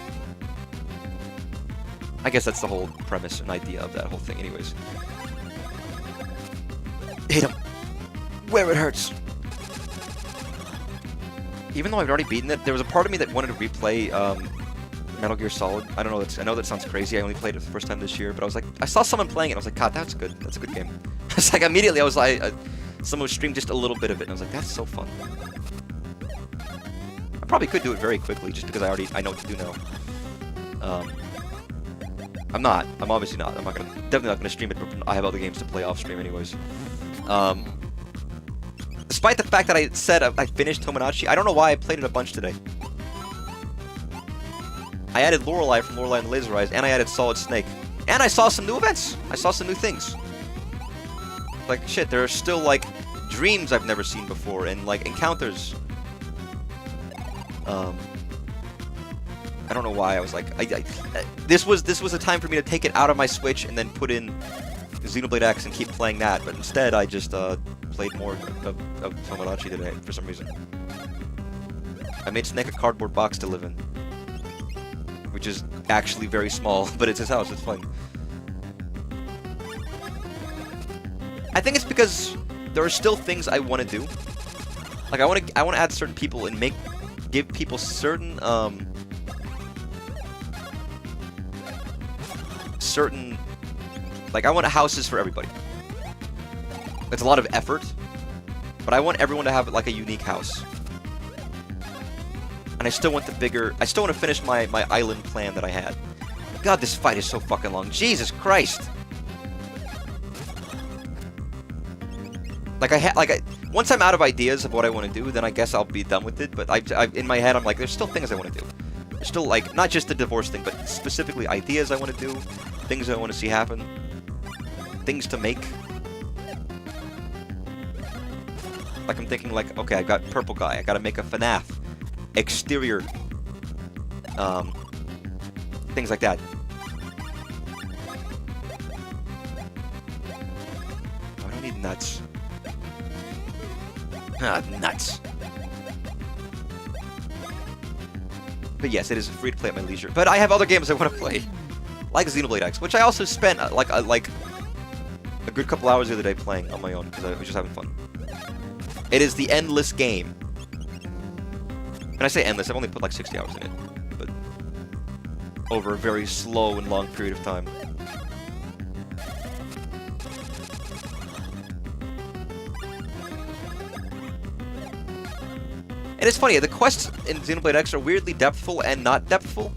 I guess that's the whole premise and idea of that whole thing anyways. Hit him! Where it hurts! Even though I've already beaten it, there was a part of me that wanted to replay Metal Gear Solid. I don't know, I know that sounds crazy, I only played it the first time this year, but I was like, I saw someone playing it, I was like, God, that's good game. It's like, immediately I was like, someone streamed just a little bit of it, and I was like, that's so fun. I probably could do it very quickly, just because I know what to do now. I'm obviously not. Definitely not gonna stream it, but I have other games to play off stream anyways. Despite the fact that I said I finished Tomodachi, I don't know why I played it a bunch today. I added Lorelei from Lorelei and the Laser Eyes, and I added Solid Snake. And I saw some new events! I saw some new things. Like, shit, there are still, like, dreams I've never seen before, and, like, encounters. I don't know why I was like, this was a time for me to take it out of my Switch and then put in Xenoblade X and keep playing that, but instead I just played more of Tomodachi today for some reason. I made Snake a cardboard box to live in, which is actually very small, but it's his house. It's fine. I think it's because there are still things I want to do. Like I want to add certain people and give people certain like I want houses for everybody. It's a lot of effort, but I want everyone to have like a unique house. And I still want to finish my island plan that I had. God, this fight is so fucking long. Jesus Christ. Once I'm out of ideas of what I want to do, then I guess I'll be done with it, but in my head I'm like, there's still things I want to do. There's still, like, not just the divorce thing, but specifically ideas I want to do, things I want to see happen, things to make. Like, I'm thinking, like, okay, I got Purple Guy, I gotta make a FNAF, exterior, things like that. Oh, I don't need nuts. Ah, nuts. But yes, it is free to play at my leisure. But I have other games I want to play, like Xenoblade X, which I also spent like a good couple hours the other day playing on my own because I was just having fun. It is the endless game. When I say endless, I've only put like 60 hours in it, but over a very slow and long period of time. And it's funny, the quests in Xenoblade X are weirdly depthful and not depthful.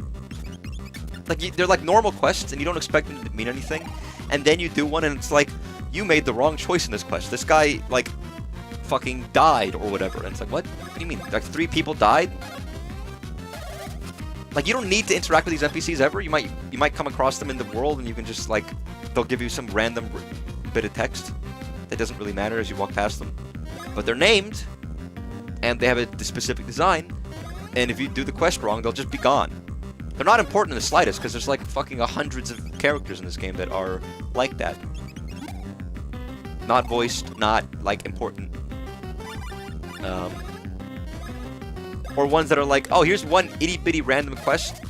Like, they're like normal quests, and you don't expect them to mean anything. And then you do one, and it's like, you made the wrong choice in this quest. This guy, like, fucking died or whatever. And it's like, what? What do you mean? Like, 3 people died? Like, you don't need to interact with these NPCs ever. You might come across them in the world, and you can just, like, they'll give you some random bit of text that doesn't really matter as you walk past them. But they're named, and they have a specific design, and if you do the quest wrong, they'll just be gone. They're not important in the slightest, because there's like fucking hundreds of characters in this game that are like that. Not voiced, not, like, important. Or ones that are like, oh, here's one itty-bitty random quest,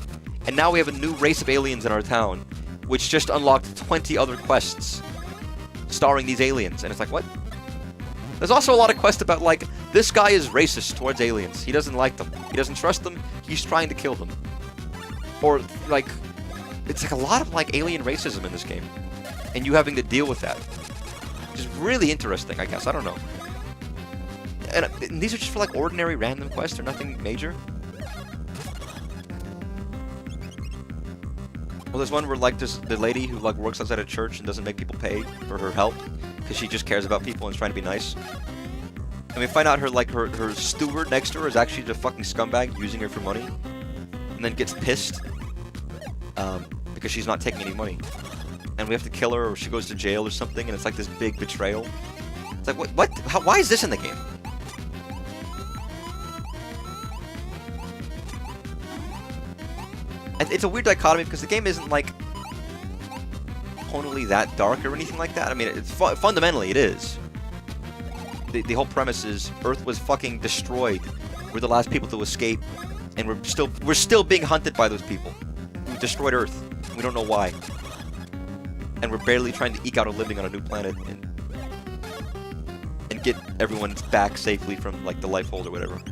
and now we have a new race of aliens in our town, which just unlocked 20 other quests starring these aliens. And it's like, what? There's also a lot of quests about, like, this guy is racist towards aliens. He doesn't like them. He doesn't trust them. He's trying to kill them. Or, like, it's like a lot of, like, alien racism in this game. And you having to deal with that. Which is really interesting, I guess. I don't know. And these are just for, like, ordinary random quests. They're nothing major. Well, there's one where, like, there's the lady who, like, works outside a church and doesn't make people pay for her help because she just cares about people and is trying to be nice. And we find out her, like, her steward next to her is actually the fucking scumbag using her for money, and then gets pissed because she's not taking any money. And we have to kill her, or she goes to jail or something, and it's like this big betrayal. It's like, what? How, why is this in the game? It's a weird dichotomy because the game isn't, like, totally that dark or anything like that. I mean, it's fundamentally it is. The whole premise is Earth was fucking destroyed. We're the last people to escape, and we're still being hunted by those people who destroyed Earth. We don't know why, and we're barely trying to eke out a living on a new planet and get everyone back safely from, like, the life hold or whatever.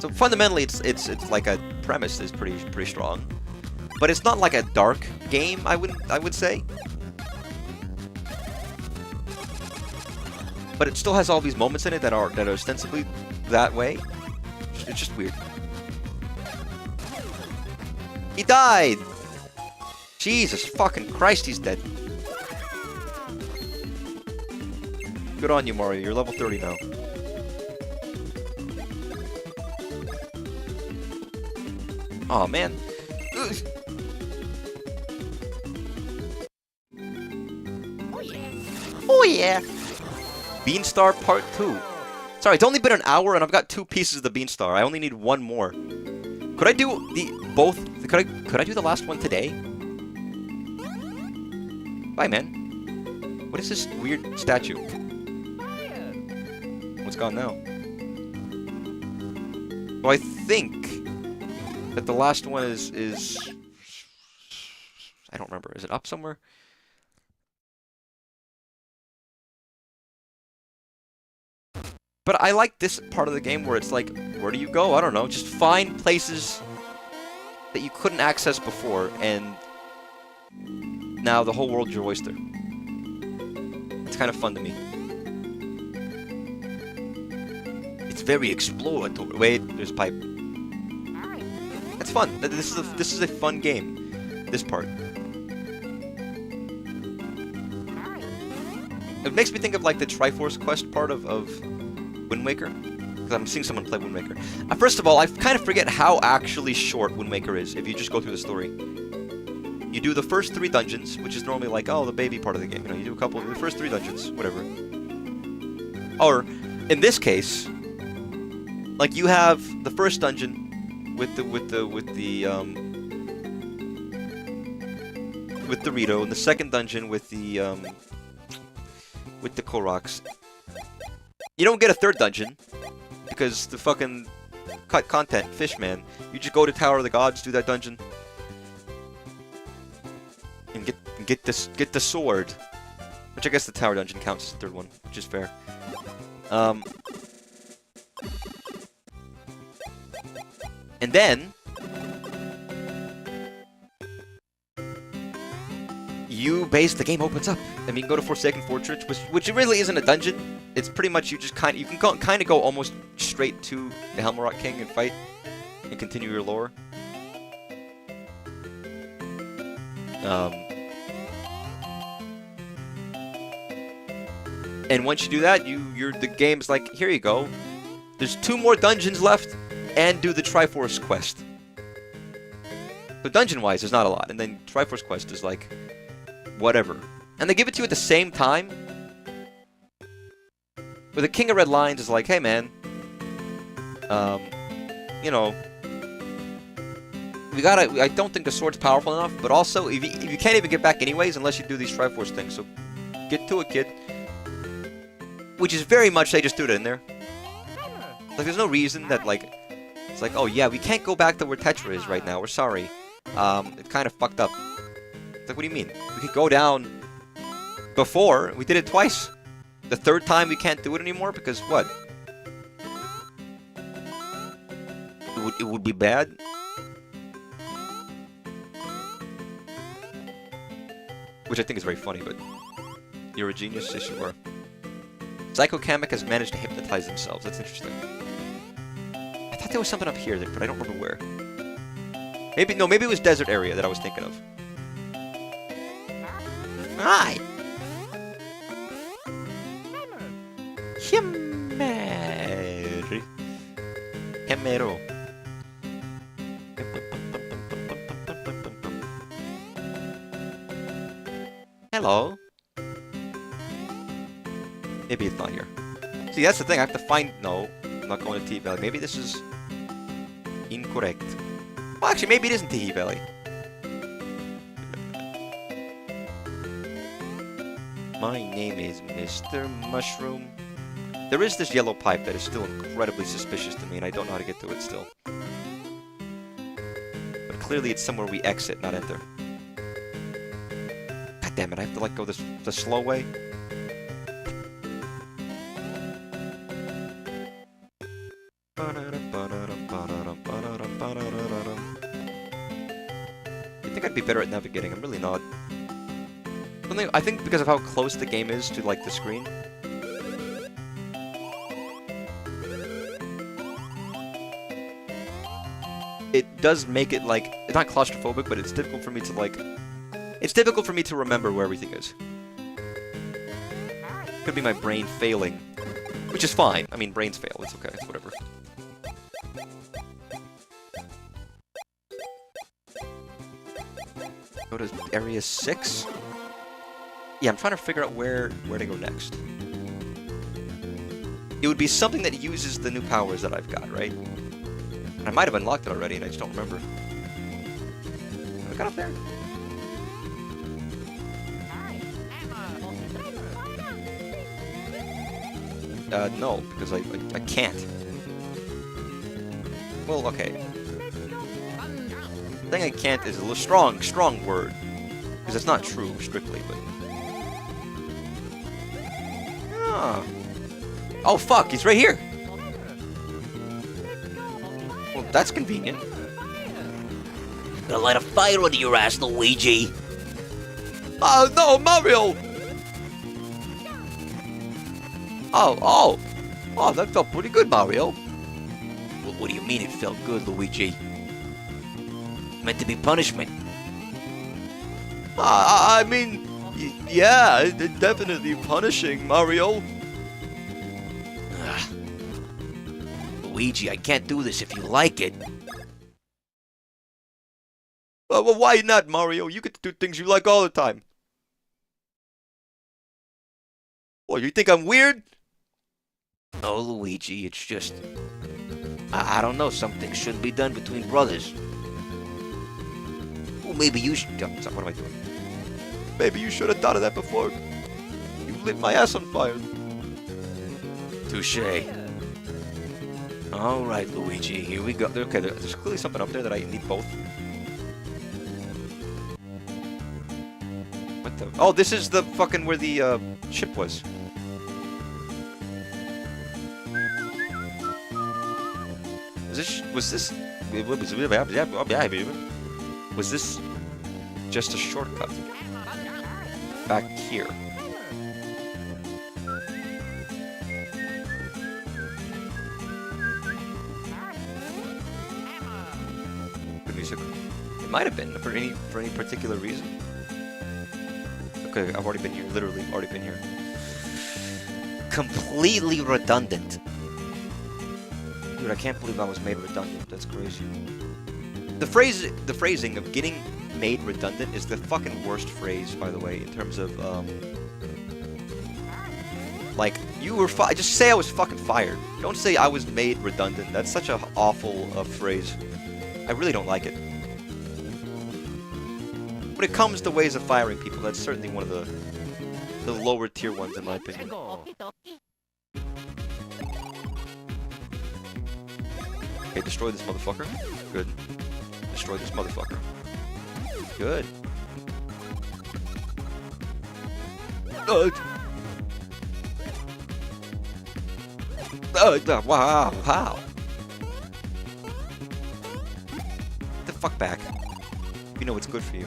So fundamentally, it's like a premise is pretty strong, but it's not like a dark game. I would say, but it still has all these moments in it that are ostensibly that way. It's just weird. He died. Jesus fucking Christ, he's dead. Good on you, Mario. You're level 30 now. Oh man. Ugh. Oh yeah. Beanstar Part 2. Sorry, it's only been an hour and I've got 2 pieces of the Beanstar. I only need 1 more. Could I do could I do the last one today? Bye, man. What is this weird statue? What's gone now? So I think that the last one is I don't remember. Is it up somewhere? But I like this part of the game where it's like, where do you go? I don't know. Just find places that you couldn't access before, and now the whole world's your oyster. It's kind of fun to me. It's very exploratory. Wait, there's a pipe. It's fun. This is a fun game. This part. It makes me think of, like, the Triforce Quest part of Wind Waker, because I'm seeing someone play Wind Waker. First of all, I kind of forget how actually short Wind Waker is if you just go through the story. You do the first 3 dungeons, which is normally like, oh, the baby part of the game. You know, you do a couple of the first 3 dungeons, whatever. Or, in this case, like, you have the first dungeon with Rito, and the second dungeon with the Koroks. You don't get a third dungeon because the fucking cut content, Fishman. You just go to Tower of the Gods, do that dungeon, and get the sword, which I guess the Tower dungeon counts as the third one, which is fair. And then the game opens up. I mean, go to Forsaken Fortress, which really isn't a dungeon. It's pretty much you can kind of go almost straight to the Helmarot King and fight and continue your lore. And once you do that, the game's like, here you go. There's 2 more dungeons left, and do the Triforce quest. So dungeon-wise, there's not a lot, and then Triforce quest is like, whatever. And they give it to you at the same time. But the King of Red Lions is like, hey man, you know, I don't think the sword's powerful enough, but also, if you can't even get back anyways unless you do these Triforce things, so get to it, kid. Which is very much, they just threw it in there. Like, there's no reason that, like, it's like, oh yeah, we can't go back to where Tetra is right now, we're sorry. It's kind of fucked up. It's like, what do you mean? We could go down before, we did it twice. The 3rd time we can't do it anymore, because what? It would be bad? Which I think is very funny, but you're a genius, yes you are. Psycho Kamek has managed to hypnotize themselves. That's interesting. I thought there was something up here, but I don't remember where. Maybe it was desert area that I was thinking of. Hi. Hemero. Hello. Maybe it's not here. See, that's the thing. I have to find... No, I'm not going to Tea Valley. Maybe this is incorrect. Well, actually, maybe it isn't Tea Valley. My name is Mr. Mushroom. There is this yellow pipe that is still incredibly suspicious to me, and I don't know how to get to it still. But clearly it's somewhere we exit, not enter. God damn it, I have to like go the slow way. I think I'd be better at navigating. I'm really not. I think because of how close the game is to like the screen. It does make it like, it's not claustrophobic, but it's difficult for me to like, it's difficult for me to remember where everything is. Could be my brain failing, which is fine. I mean, brains fail, it's okay, it's whatever. Go to area 6? Yeah, I'm trying to figure out where to go next. It would be something that uses the new powers that I've got, right? I might have unlocked it already, and I just don't remember. Have I got up there? No, because I can't. Well, okay. The thing I can't is a little strong word. Because it's not true, strictly, but... Ah. Oh, fuck, he's right here! Well, that's convenient. Gonna light a fire under your ass, Luigi. Oh, no, Mario! Oh, that felt pretty good, Mario. Well, what do you mean it felt good, Luigi? Meant to be punishment. I mean, yeah, it's definitely punishing, Mario. Ugh. Luigi, I can't do this if you like it. Well, why not, Mario? You get to do things you like all the time. What, you think I'm weird? No, Luigi, it's just... I don't know, some things shouldn't be done between brothers. Well, maybe you should... What am I doing? Maybe you should have thought of that before. You lit my ass on fire. Touché. Alright, Luigi, here we go. Okay, there's clearly something up there that I need both. What the... Oh, this is the fucking where the ship was. Was this just a shortcut? back here. Good music. It might have been for any particular reason. Okay, I've already been here. Literally, already been here. Completely redundant. Dude, I can't believe I was made redundant. That's crazy. The phrasing of getting made redundant is the fucking worst phrase, by the way, in terms of, like, you were just say I was fucking fired. Don't say I was made redundant. That's such an awful phrase. I really don't like it. When it comes to ways of firing people, that's certainly one of the lower tier ones, in my opinion. Okay, destroy this motherfucker. Good. Destroy this motherfucker. Good. Wow, wow. Get the fuck back. You know what's good for you.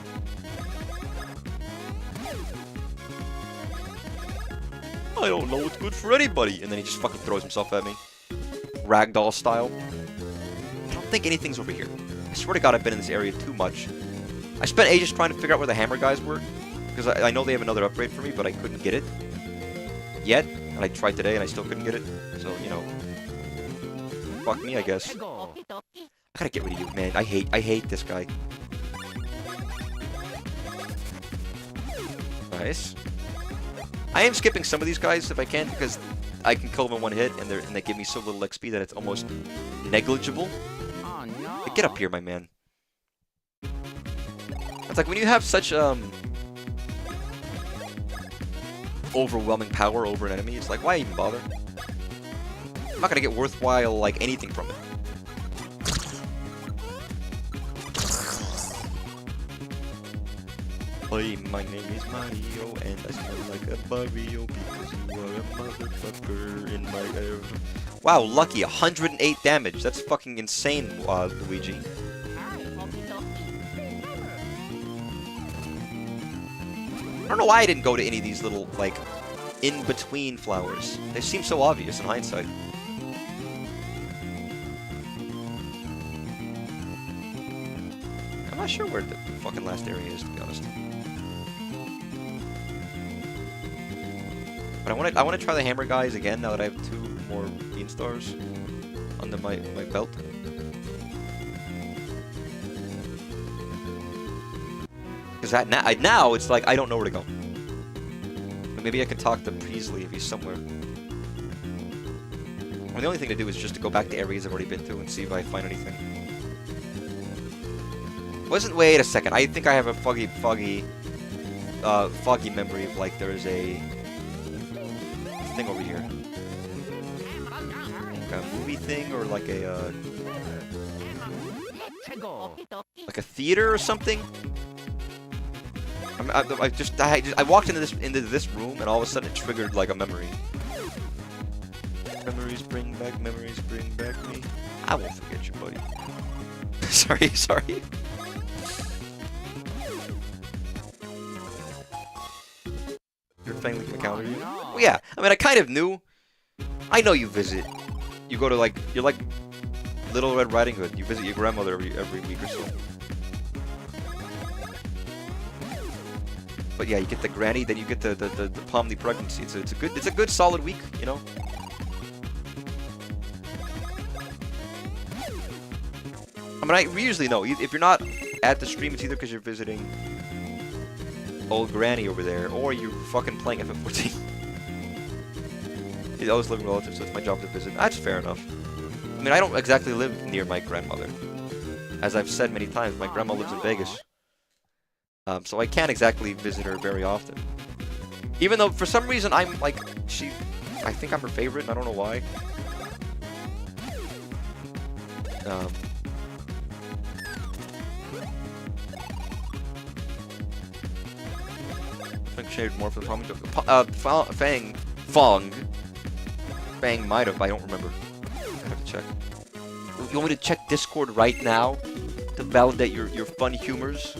I don't know what's good for anybody. And then he just fucking throws himself at me. Ragdoll style. I don't think anything's over here. I swear to God, I've been in this area too much. I spent ages trying to figure out where the hammer guys were. Because I know they have another upgrade for me, but I couldn't get it. Yet. And I tried today and I still couldn't get it. So, you know. Fuck me, I guess. I gotta get rid of you, man. I hate this guy. Nice. I am skipping some of these guys if I can, because I can kill them in one hit, and they give me so little XP that it's almost negligible. Oh, no. Get up here, my man. It's like when you have such overwhelming power over an enemy, it's like, why even bother? I'm not gonna get worthwhile, like, anything from it. Hi, my name is Mario, and I smell like a Mario because you are a motherfucker in my area. Wow, lucky, 108 damage. That's fucking insane, Luigi. I don't know why I didn't go to any of these little, like, in-between flowers. They seem so obvious in hindsight. I'm not sure where the fucking last area is, to be honest. But I want to try the hammer guys again now that I have 2 more bean stars under my belt. Because now it's like I don't know where to go. But maybe I can talk to Peasley if he's somewhere. Well, the only thing to do is just to go back to areas I've already been to and see if I find anything. Wait a second. I think I have a foggy memory of, like, there's a thing over here. Like a movie thing, or like a theater or something. I walked into this room, and all of a sudden it triggered like a memory. Memories bring back me. I won't forget you, buddy. sorry. Your family can encounter you. Well, yeah, I mean, I kind of knew. I know you visit. You go to, like, you're like Little Red Riding Hood. You visit your grandmother every week or so. But yeah, you get the granny, then you get the Pomni pregnancy. It's a good solid week, you know. I mean, we usually know if you're not at the stream, it's either because you're visiting old granny over there, or you're fucking playing FF14. I always live with relatives, so it's my job to visit. That's fair enough. I mean, I don't exactly live near my grandmother. As I've said many times, my grandma lives in Vegas. So I can't exactly visit her very often. Even though, for some reason, I'm, like, I think I'm her favorite, and I don't know why. I think shaded more for the comic book. Fang might have, I don't remember. I have to check. You want me to check Discord right now to validate your fun humors?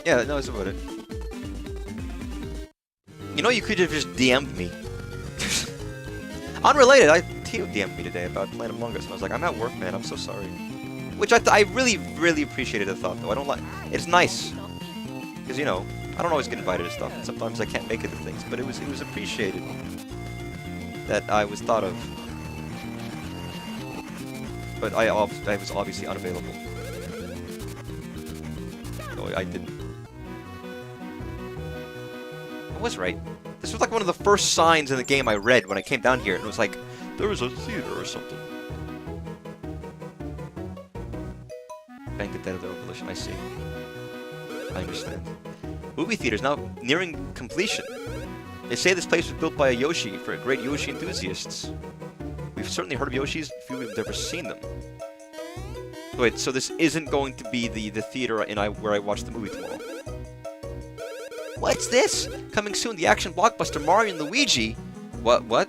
Yeah, no, that's about it. You know, you could have just DM'd me. Unrelated, Tio DM'd me today about playing Among Us, and I was like, I'm at work, man, I'm so sorry. Which I really, really appreciated the thought, though. I don't like... It's nice. Because, you know, I don't always get invited to stuff, and sometimes I can't make it to things, but it was appreciated that I was thought of. But I was obviously unavailable. So I didn't. I was right. This was like one of the first signs in the game I read when I came down here, and it was like, there was a theater or something. Bank the Dead of the Revolution, I see. I understand. Movie theaters now nearing completion. They say this place was built by a Yoshi for great Yoshi enthusiasts. We've certainly heard of Yoshis, few have never seen them. Wait, so this isn't going to be the theater where I watch the movie tomorrow. What's this? Coming soon, the action blockbuster Mario and Luigi. What?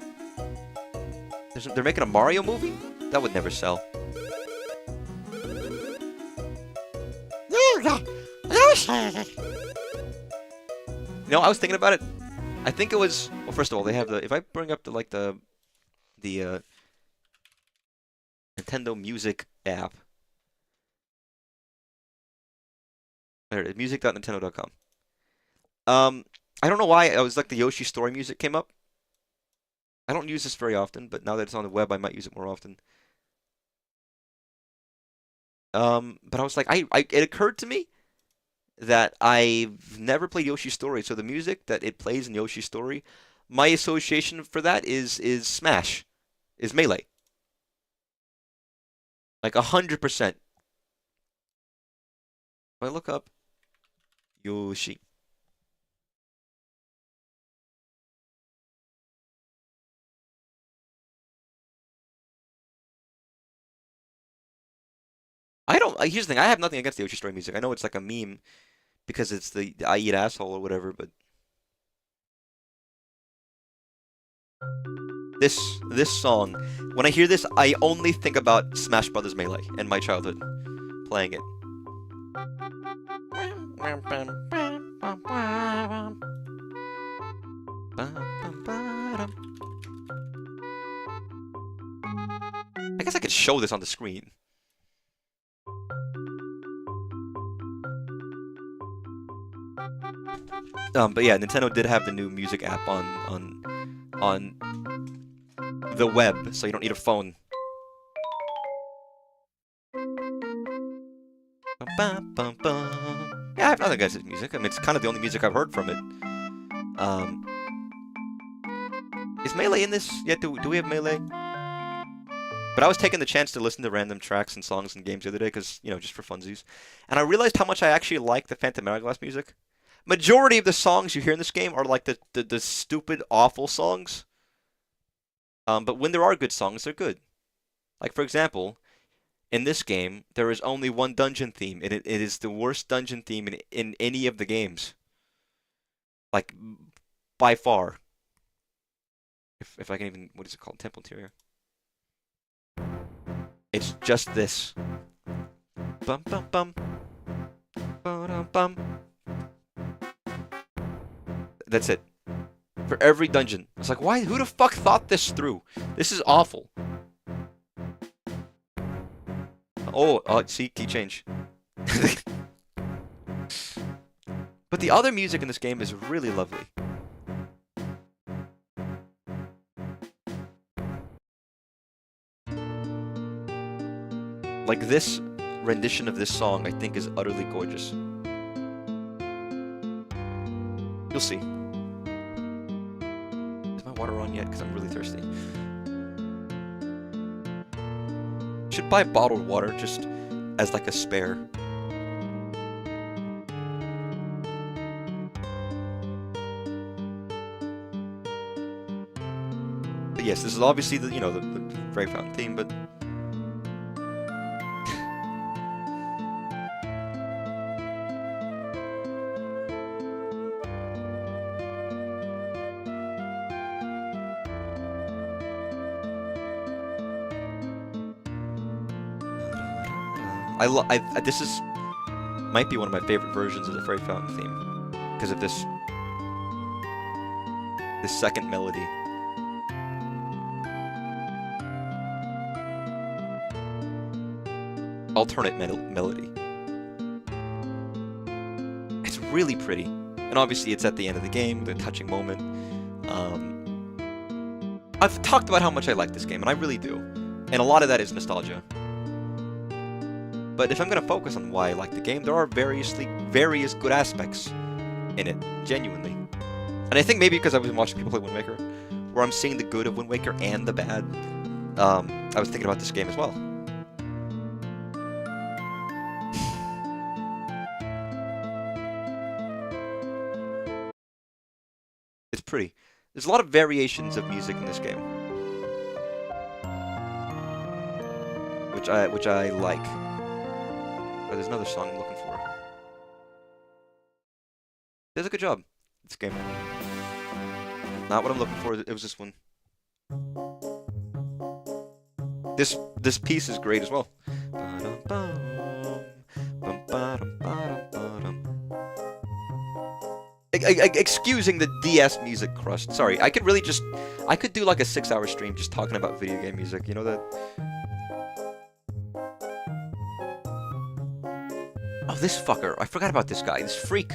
They're making a Mario movie? That would never sell. You know, I was thinking about it. I think it was... Well, first of all, they have the... If I bring up the Nintendo Music app. There it is, music.nintendo.com. I don't know why I was like the Yoshi story music came up. I don't use this very often, but now that it's on the web, I might use it more often. But I was like, it occurred to me that I've never played Yoshi's Story, so the music that it plays in Yoshi's Story, my association for that is Smash, is Melee. Like 100%. If I look up Yoshi. Here's the thing, I have nothing against the Yoshi Story music. I know it's like a meme because it's the I eat asshole or whatever, but this song, when I hear this, I only think about Smash Brothers Melee and my childhood playing it. I guess I could show this on the screen. But yeah, Nintendo did have the new music app on the web, so you don't need a phone. Yeah, I have nothing against this music. I mean, it's kind of the only music I've heard from it. Is Melee in this? Yeah, do we have Melee? But I was taking the chance to listen to random tracks and songs and games the other day, because, you know, just for funsies. And I realized how much I actually like the Phantom Hourglass music. Majority of the songs you hear in this game are like the stupid, awful songs. But when there are good songs, they're good. Like, for example, in this game, there is only one dungeon theme, and it is the worst dungeon theme in any of the games. Like, by far. If I can even... What is it called? Temple Interior. It's just this. Bum bum bum. Ba-dum bum. That's it. For every dungeon. It's like, why? Who the fuck thought this through? This is awful. Oh, see, key change. But the other music in this game is really lovely. Like, this rendition of this song, I think, is utterly gorgeous. You'll see. Is my water on yet? Because I'm really thirsty. Should buy bottled water just as like a spare. But yes, this is obviously the the Fairy Fountain theme, but this is might be one of my favorite versions of the Fairy Fountain theme because of this second melody. Alternate melody. It's really pretty, and obviously it's at the end of the game, the touching moment. I've talked about how much I like this game, and I really do, and a lot of that is nostalgia. But if I'm going to focus on why I like the game, there are various good aspects in it, genuinely. And I think maybe because I was watching people play Wind Waker, where I'm seeing the good of Wind Waker and the bad, I was thinking about this game as well. It's pretty. There's a lot of variations of music in this game, which I like. Oh, there's another song I'm looking for. Does a good job. This game. Not what I'm looking for. It was this one. This piece is great as well. Excusing the DS music crust. Sorry, I could do like a 6-hour stream just talking about video game music. You know that? Oh, this fucker. I forgot about this guy. This freak.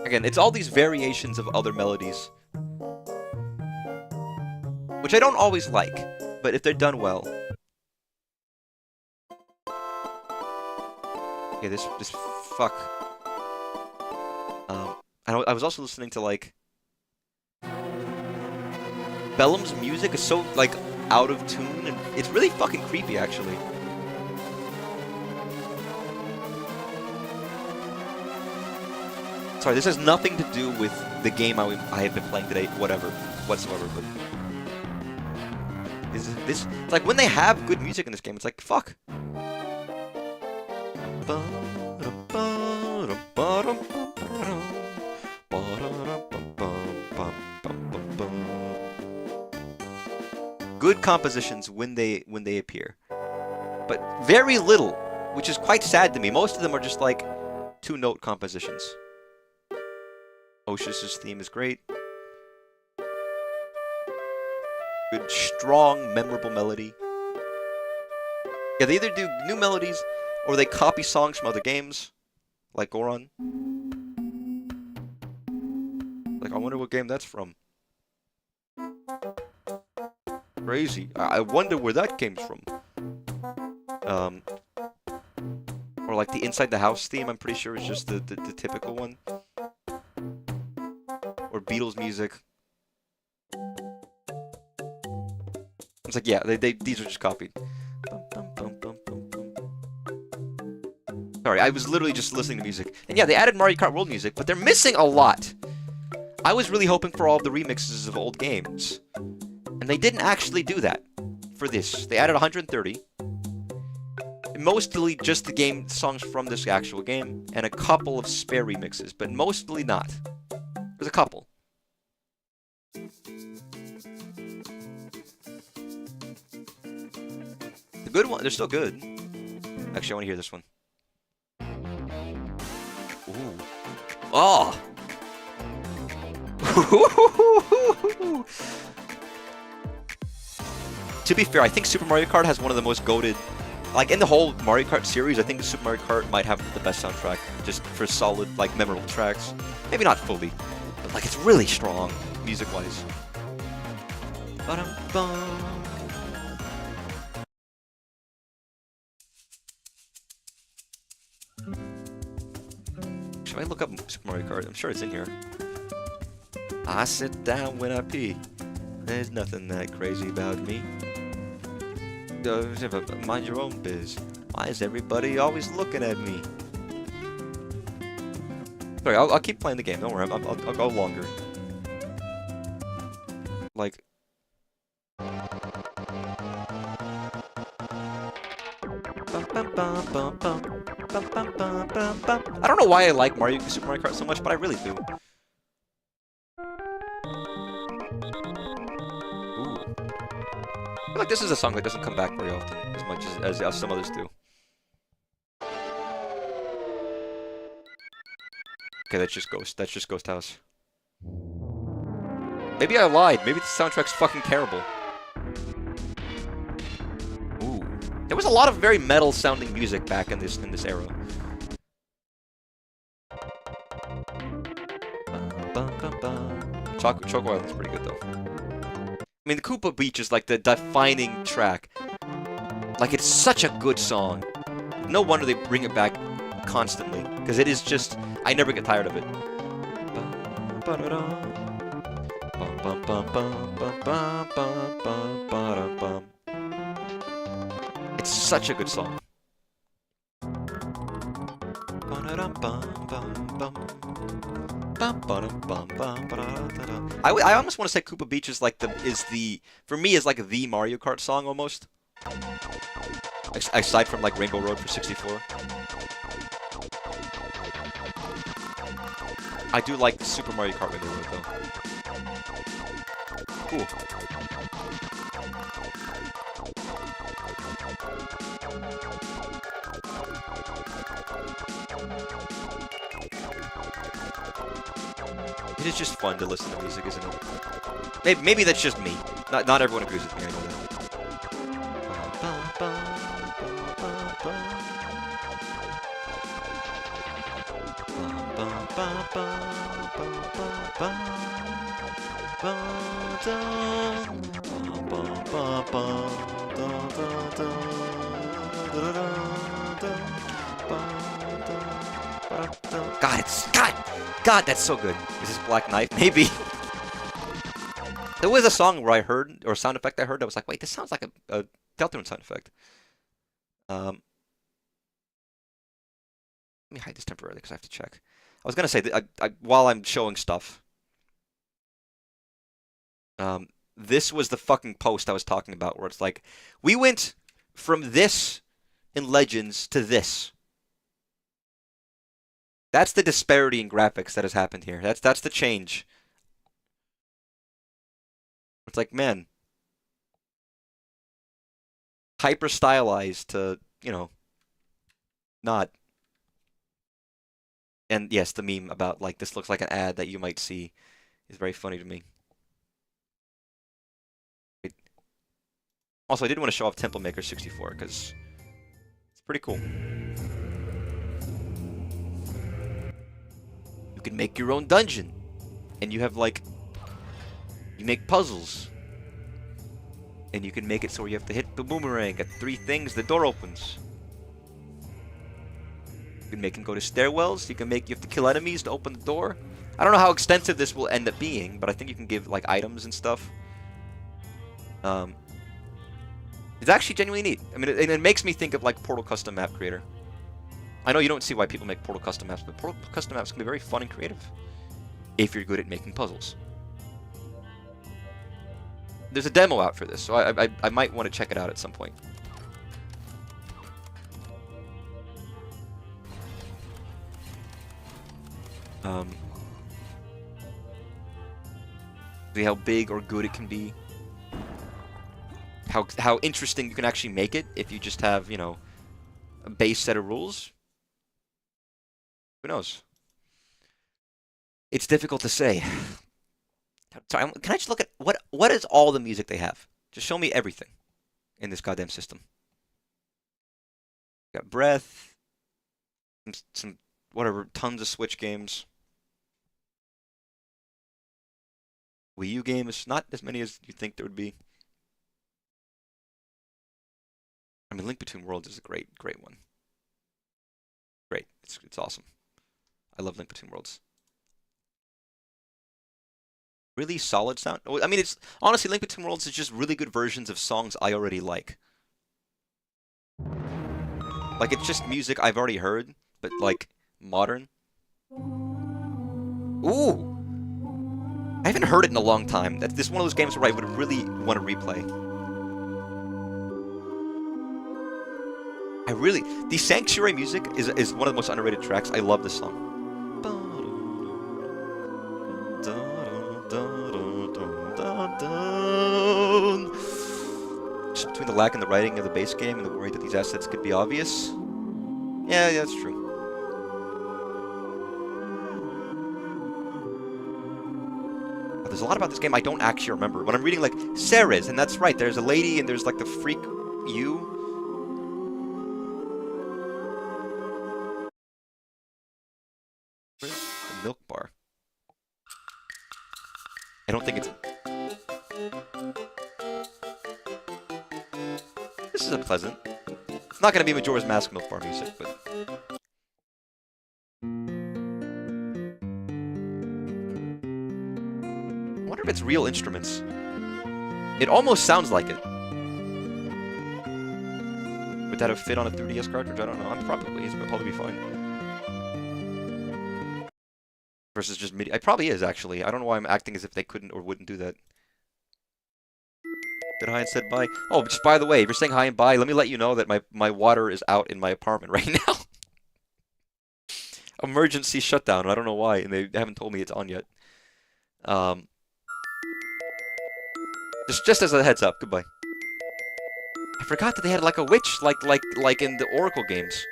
Again, it's all these variations of other melodies, which I don't always like, but if they're done well. Okay, this fuck. I was also listening to like Bellum's music is so like out of tune, and it's really fucking creepy actually. Sorry, this has nothing to do with the game I have been playing today, whatsoever, but this it's like when they have good music in this game, it's like, fuck. Good compositions when they appear, but very little, which is quite sad to me. Most of them are just like 2-note compositions. Oshus' theme is great. Good, strong, memorable melody. Yeah, they either do new melodies or they copy songs from other games, like Goron. Like, I wonder what game that's from. Crazy. I wonder where that came from. Or like the Inside the House theme, I'm pretty sure is just the typical one. Or Beatles music. It's like, yeah, these are just copied. Sorry, I was literally just listening to music. And yeah, they added Mario Kart World music, but they're missing a lot. I was really hoping for all of the remixes of old games. And they didn't actually do that for this. They added 130. Mostly just the game songs from this actual game, and a couple of spare remixes, but mostly not. There's a couple. The good one, they're still good. Actually, I want to hear this one. Ooh. Oh! To be fair, I think Super Mario Kart has one of the most goated... Like, in the whole Mario Kart series, I think Super Mario Kart might have the best soundtrack, just for solid, like, memorable tracks. Maybe not fully, but, like, it's really strong, music-wise. Ba-dum-bum. Should I look up Super Mario Kart? I'm sure it's in here. I sit down when I pee. There's nothing that crazy about me. Mind your own biz. Why is everybody always looking at me? Sorry, I'll keep playing the game. Don't worry, I'll go longer. Like... I don't know why I like Super Mario Kart so much, but I really do. feel like this is a song that doesn't come back very often, as much as some others do. Okay, that's just Ghost. That's just Ghost House. Maybe I lied. Maybe the soundtrack's fucking terrible. Ooh. There was a lot of very metal-sounding music back in this era. Choco Island's pretty good, though. I mean, the Koopa Beach is like the defining track. Like, it's such a good song. No wonder they bring it back constantly. Because it is just... I never get tired of it. It's such a good song. I almost want to say Koopa Beach is like for me is like the Mario Kart song almost. Aside from like Rainbow Road for 64. I do like the Super Mario Kart Rainbow Road though. Cool. It is just fun to listen to music, isn't it? Maybe that's just me. Not everyone agrees with me, I know that. God, that's so good. Is this Black Knight? Maybe. There was a song where I heard, or a sound effect I heard that was like, wait, this sounds like a Deltarune sound effect. Let me hide this temporarily because I have to check. I was gonna say that while I'm showing stuff, this was the fucking post I was talking about, where it's like, we went from this in Legends to this. That's the disparity in graphics that has happened here. That's the change. It's like, man, hyper stylized to, you know, not. And yes, the meme about like this looks like an ad that you might see is very funny to me. Also, I did want to show off Temple Maker 64 because it's pretty cool. You can make your own dungeon, and you have like, you make puzzles, and you can make it so you have to hit the boomerang at 3 things, the door opens. You can make him go to stairwells. You have to kill enemies to open the door. I don't know how extensive this will end up being, but I think you can give like items and stuff. It's actually genuinely neat. I mean, it makes me think of like Portal Custom Map Creator. I know you don't see why people make Portal Custom Maps, but Portal Custom Maps can be very fun and creative if you're good at making puzzles. There's a demo out for this, so I might want to check it out at some point. See how big or good it can be. How interesting you can actually make it if you just have, you know, a base set of rules. Who knows? It's difficult to say. Sorry, can I just look at what is all the music they have? Just show me everything in this goddamn system. Got Breath, some whatever, tons of Switch games. Wii U games, not as many as you think there would be. I mean, Link Between Worlds is a great one. Great, it's awesome. I love Link Between Worlds. Really solid sound. I mean, it's honestly, Link Between Worlds is just really good versions of songs I already like. Like, it's just music I've already heard, but like modern. Ooh, I haven't heard it in a long time. That's this one of those games where I would really want to replay. The Sanctuary music is one of the most underrated tracks. I love this song. Just between the lack and the writing of the base game and the worry that these assets could be obvious. Yeah, that's true. But there's a lot about this game I don't actually remember. When I'm reading, like, Ceres, and that's right, there's a lady and there's, like, the freak you. Where's the milk bar? I don't think it's... This is a pleasant. It's not going to be Majora's Mask milk bar music, but... I wonder if it's real instruments. It almost sounds like it. Would that have fit on a 3DS cartridge? I don't know. It's probably be fine. Versus just MIDI. It probably is, actually. I don't know why I'm acting as if they couldn't or wouldn't do that. Did hi and said bye. Oh, just by the way, if you're saying hi and bye, let me let you know that my water is out in my apartment right now. Emergency shutdown. I don't know why, and they haven't told me it's on yet. Just as a heads up. Goodbye. I forgot that they had like a witch, like in the Oracle games.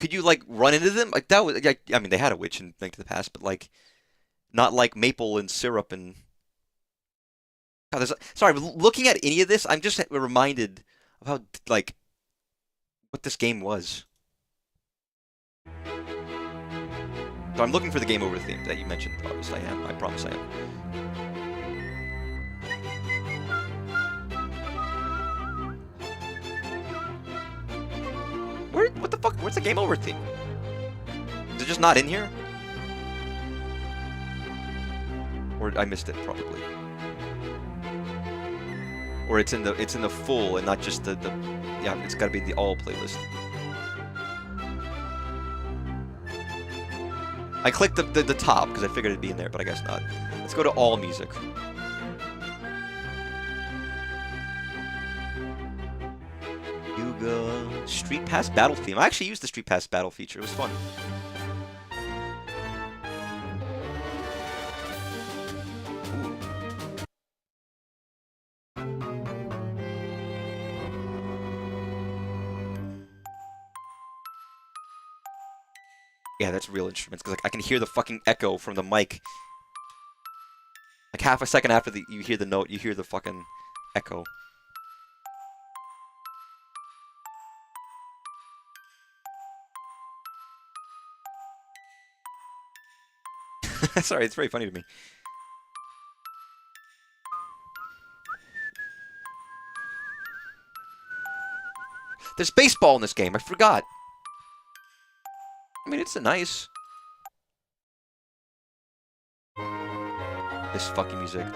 Could you like run into them? Like that was. I mean, they had a witch in Link to the Past, but like. Not like maple and syrup and... God, sorry, looking at any of this, I'm just reminded of how, like, what this game was. So I'm looking for the game over theme that you mentioned. Obviously, I am. I promise I am. What the fuck? Where's the game over theme? Is it just not in here? Or I missed it, probably. Or it's in the full and not just the yeah, it's gotta be in the all playlist. I clicked the top because I figured it'd be in there, but I guess not. Let's go to all music. Yuga Street Pass Battle theme. I actually used the Street Pass Battle feature. It was fun. Yeah, that's real instruments, because like, I can hear the fucking echo from the mic. Like half a second after you hear the note, you hear the fucking echo. Sorry, it's very funny to me. There's baseball in this game, I forgot. I mean, it's a nice... This fucking music.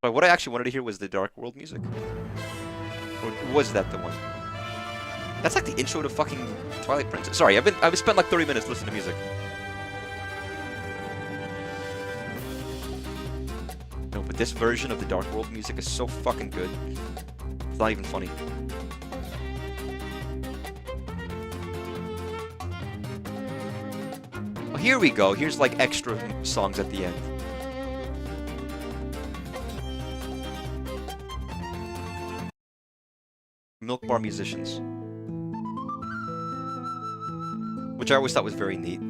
But what I actually wanted to hear was the Dark World music. Or was that the one? That's like the intro to fucking Twilight Princess. Sorry, I've spent like 30 minutes listening to music. No, but this version of the Dark World music is so fucking good. It's not even funny. Oh, here we go. Here's like extra songs at the end. Milk Bar musicians. Which I always thought was very neat.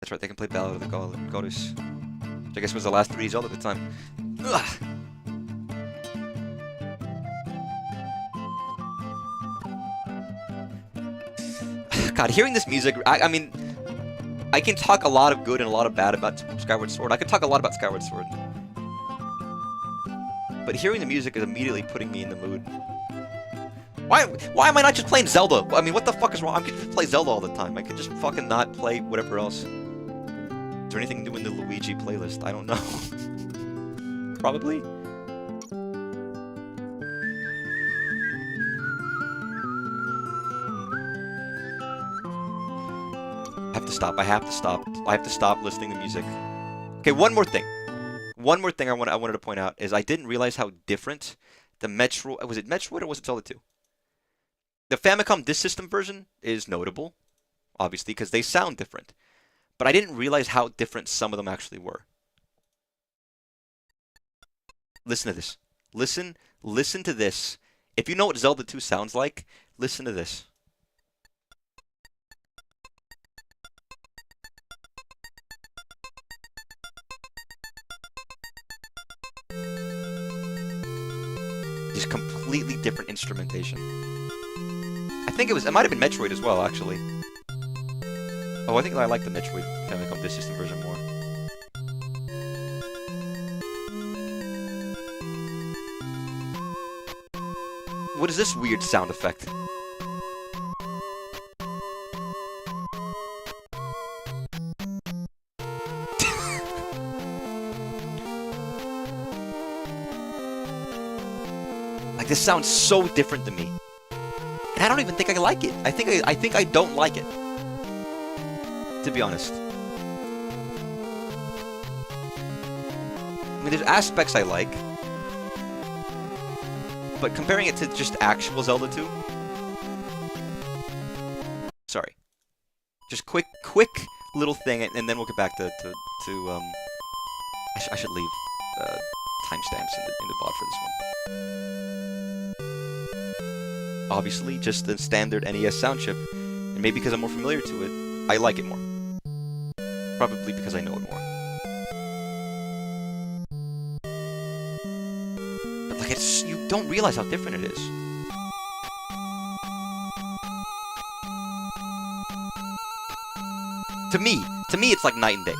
That's right, they can play Ballad of the Goddess. Which I guess was the last 3D Zelda at the time. Ugh. God, hearing this music, I mean, I can talk a lot of good and a lot of bad about Skyward Sword. I could talk a lot about Skyward Sword. But hearing the music is immediately putting me in the mood. Why am I not just playing Zelda? I mean, what the fuck is wrong? I could just play Zelda all the time. I could just fucking not play whatever else. Is there anything new in the Luigi playlist? I don't know. Probably? I have to stop. I have to stop listening to music. Okay, one more thing. One more thing I wanted to point out is I didn't realize how different the Metroid was it Metroid or was it Zelda 2? The Famicom Disk System version is notable, obviously, because they sound different. But I didn't realize how different some of them actually were. Listen to this. Listen to this. If you know what Zelda 2 sounds like, listen to this. Just completely different instrumentation. I think it might have been Metroid as well, actually. Oh, I think I like the Metroid Famicom Disk System version more. What is this weird sound effect? Like, this sounds so different to me. And I don't even think I like it. I think I don't like it. To be honest. I mean, there's aspects I like. But comparing it to just actual Zelda 2? Sorry. Just quick little thing, and then we'll get back to I should leave timestamps in the VOD for this one. Obviously, just the standard NES sound chip, and maybe because I'm more familiar to it, I like it more. Probably because I know it more. But like, you don't realize how different it is. To me, it's like night and day.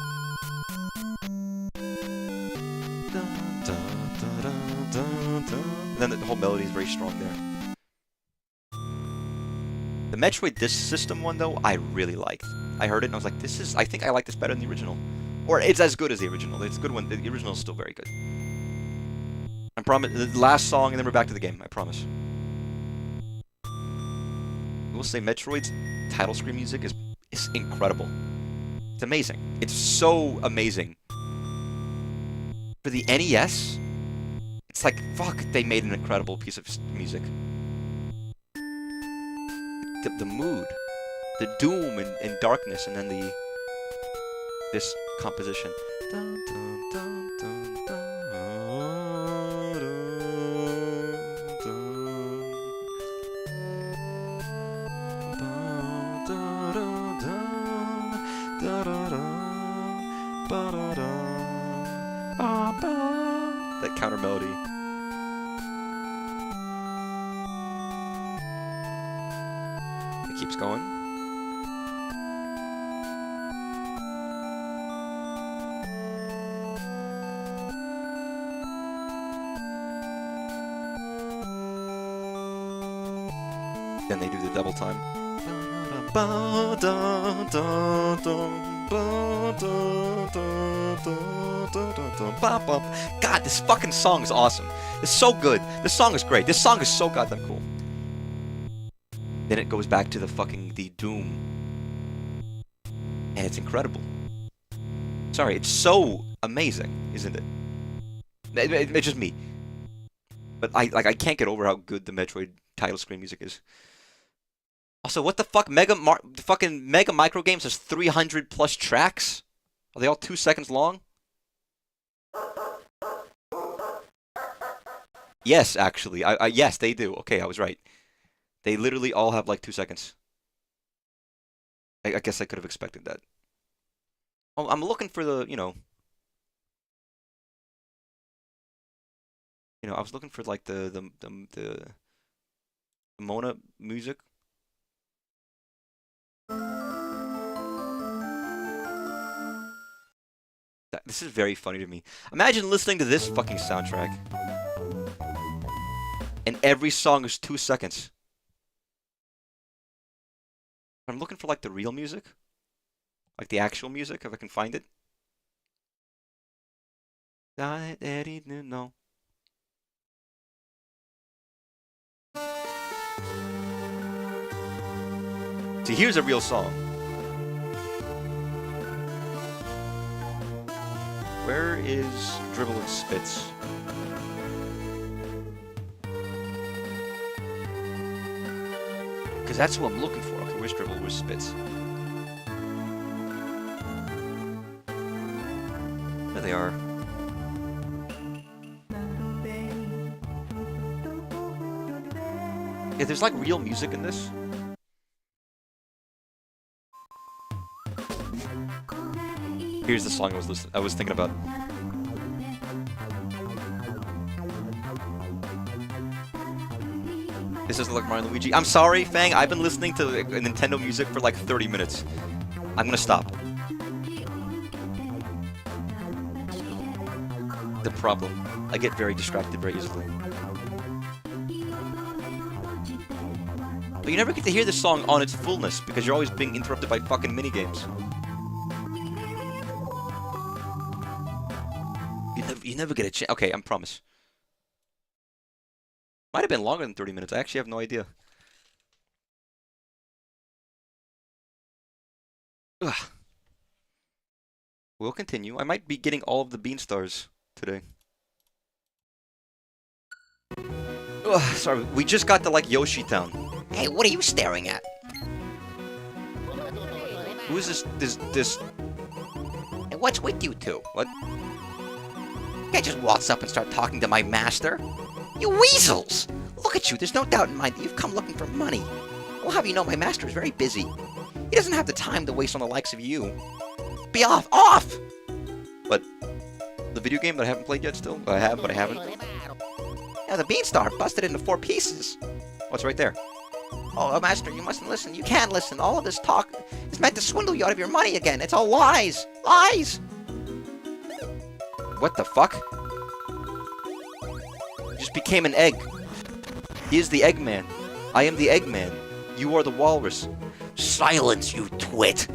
And then the whole melody is very strong there. The Metroid Disk System one, though, I really liked. I heard it and I was like, I think I like this better than the original. Or it's as good as the original. It's a good one. The original is still very good. I promise. The last song, and then we're back to the game. I promise. I will say Metroid's title screen music is incredible. It's amazing. It's so amazing. For the NES, it's like, fuck, they made an incredible piece of music. The mood, the doom and darkness, and then this composition. Dun, dun, dun, dun, that counter melody. Keeps going. Then they do the double time. God, this fucking song is awesome. It's so good. This song is great. This song is so goddamn cool. Then it goes back to the doom. And it's incredible. Sorry, it's so amazing, isn't it? It's just me. But I can't get over how good the Metroid title screen music is. Also, what the fuck? The fucking Mega Micro Games has 300 plus tracks? Are they all 2 seconds long? Yes, actually. Yes, they do. Okay, I was right. They literally all have like 2 seconds. I guess I could have expected that. Oh, I'm looking for the, I was looking for like the Mona music. This is very funny to me. Imagine listening to this fucking soundtrack. And every song is 2 seconds. I'm looking for like the real music. Like the actual music, if I can find it. No. See, here's a real song. Where is Dribble and Spitz? Because that's who I'm looking for. Okay, where's Dribble? Where's Spitz? There they are. Yeah, there's like real music in this. Here's the song I was thinking about. This doesn't look Mario and Luigi. I'm sorry, Fang. I've been listening to Nintendo music for like 30 minutes. I'm gonna stop. The problem. I get very distracted very easily. But you never get to hear this song on its fullness because you're always being interrupted by fucking minigames. You never get a chance. Okay, I promise. Might have been longer than 30 minutes. I actually have no idea. Ugh. We'll continue. I might be getting all of the Bean Stars today. Ugh, sorry, we just got to like Yoshi Town. Hey, what are you staring at? Who is this? Hey, what's with you two? What? You can't just waltz up and start talking to my master. You weasels! Look at you, there's no doubt in mind that you've come looking for money. I'll have you know my master is very busy. He doesn't have the time to waste on the likes of you. Be off! Off! What? The video game that I haven't played yet still? I have, but I haven't. Yeah, the Beanstar busted into 4 pieces. What's right there? Oh, master, you mustn't listen. You can't listen. All of this talk is meant to swindle you out of your money again. It's all lies! Lies! What the fuck? Just became an egg. He is the Eggman. I am the Eggman. You are the walrus. Silence, you twit!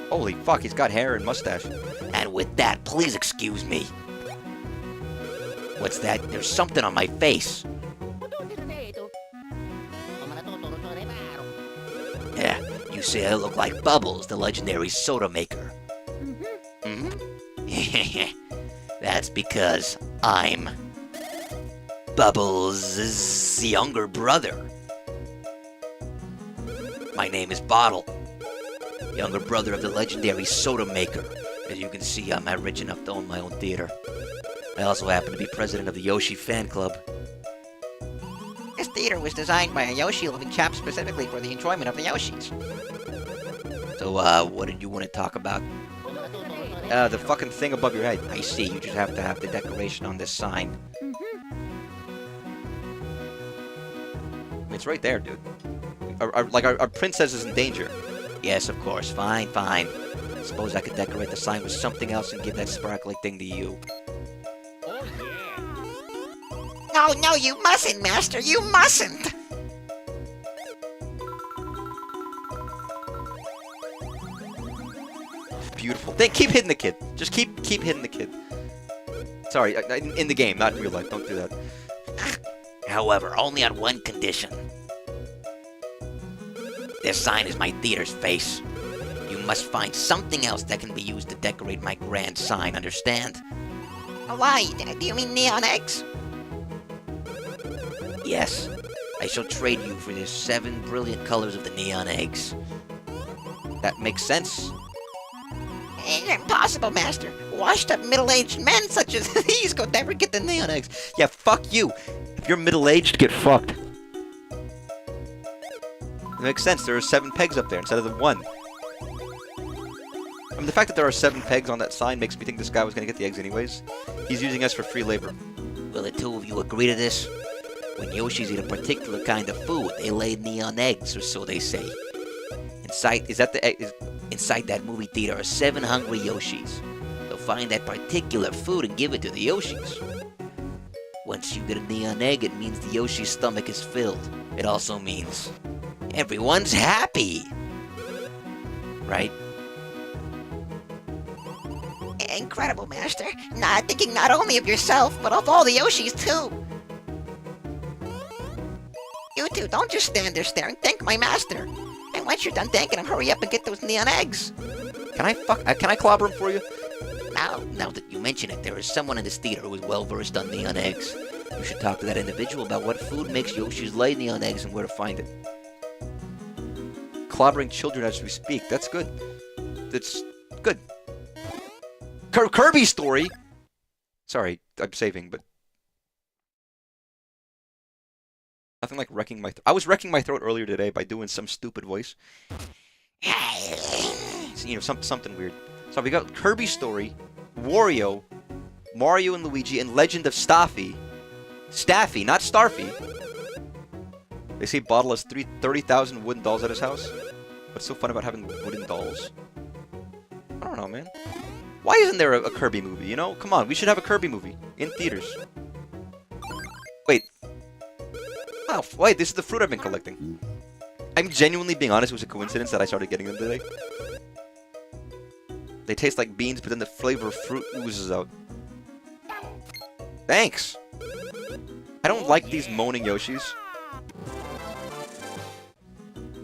Holy fuck, he's got hair and mustache. And with that, please excuse me. What's that? There's something on my face. Yeah, you say I look like Bubbles, the legendary soda maker. That's because I'm Bubbles' younger brother. My name is Bottle, younger brother of the legendary soda maker. As you can see, I'm rich enough to own my own theater. I also happen to be president of the Yoshi fan club. This theater was designed by a Yoshi-loving chap specifically for the enjoyment of the Yoshis. So, what did you want to talk about? The fucking thing above your head. I see, you just have to have the decoration on this sign. It's right there, dude. Our princess is in danger. Yes, of course. Fine, fine. Suppose I could decorate the sign with something else and give that sparkly thing to you. No, no, you mustn't, Master. You mustn't. Beautiful. Keep hitting the kid. Just keep hitting the kid. Sorry, in the game, not in real life. Don't do that. However, only on one condition. This sign is my theater's face. You must find something else that can be used to decorate my grand sign, understand? Why? Do you mean neon eggs? Yes. I shall trade you for the 7 brilliant colors of the neon eggs. That makes sense. Impossible, Master. Washed-up middle-aged men such as these could never get the neon eggs. Yeah, fuck you. If you're middle-aged, get fucked. It makes sense. There are 7 pegs up there instead of the 1. I mean, the fact that there are 7 pegs on that sign makes me think this guy was going to get the eggs anyways. He's using us for free labor. Will the two of you agree to this? When Yoshis eat a particular kind of food, they lay neon eggs, or so they say. Inside that movie theater are 7 hungry Yoshis. They'll find that particular food and give it to the Yoshis. Once you get a neon egg, it means the Yoshi's stomach is filled. It also means everyone's happy. Right? Incredible, Master. Thinking not only of yourself, but of all the Yoshis, too. You two, don't just stand there staring. Thank my master. And once you're done thanking him, hurry up and get those neon eggs. Can I clobber him for you? Now that you mention it, there is someone in this theater who is well versed on neon eggs. You should talk to that individual about what food makes Yoshi's lay neon eggs and where to find it. Clobbering children as we speak. That's good. That's good. Kirby story. Sorry, I'm saving, but nothing like wrecking my. I was wrecking my throat earlier today by doing some stupid voice. You know, something weird. So we got Kirby story, Wario, Mario and Luigi, and Legend of Staffy. Staffy, not Starfy. They say Bottle has 30,000 wooden dolls at his house. What's so fun about having wooden dolls? I don't know, man. Why isn't there a Kirby movie, you know? Come on, we should have a Kirby movie in theaters. Wait. Oh, wait, this is the fruit I've been collecting. I'm genuinely being honest, it was a coincidence that I started getting them today. They taste like beans, but then the flavor of fruit oozes out. Thanks! I don't like these moaning Yoshis.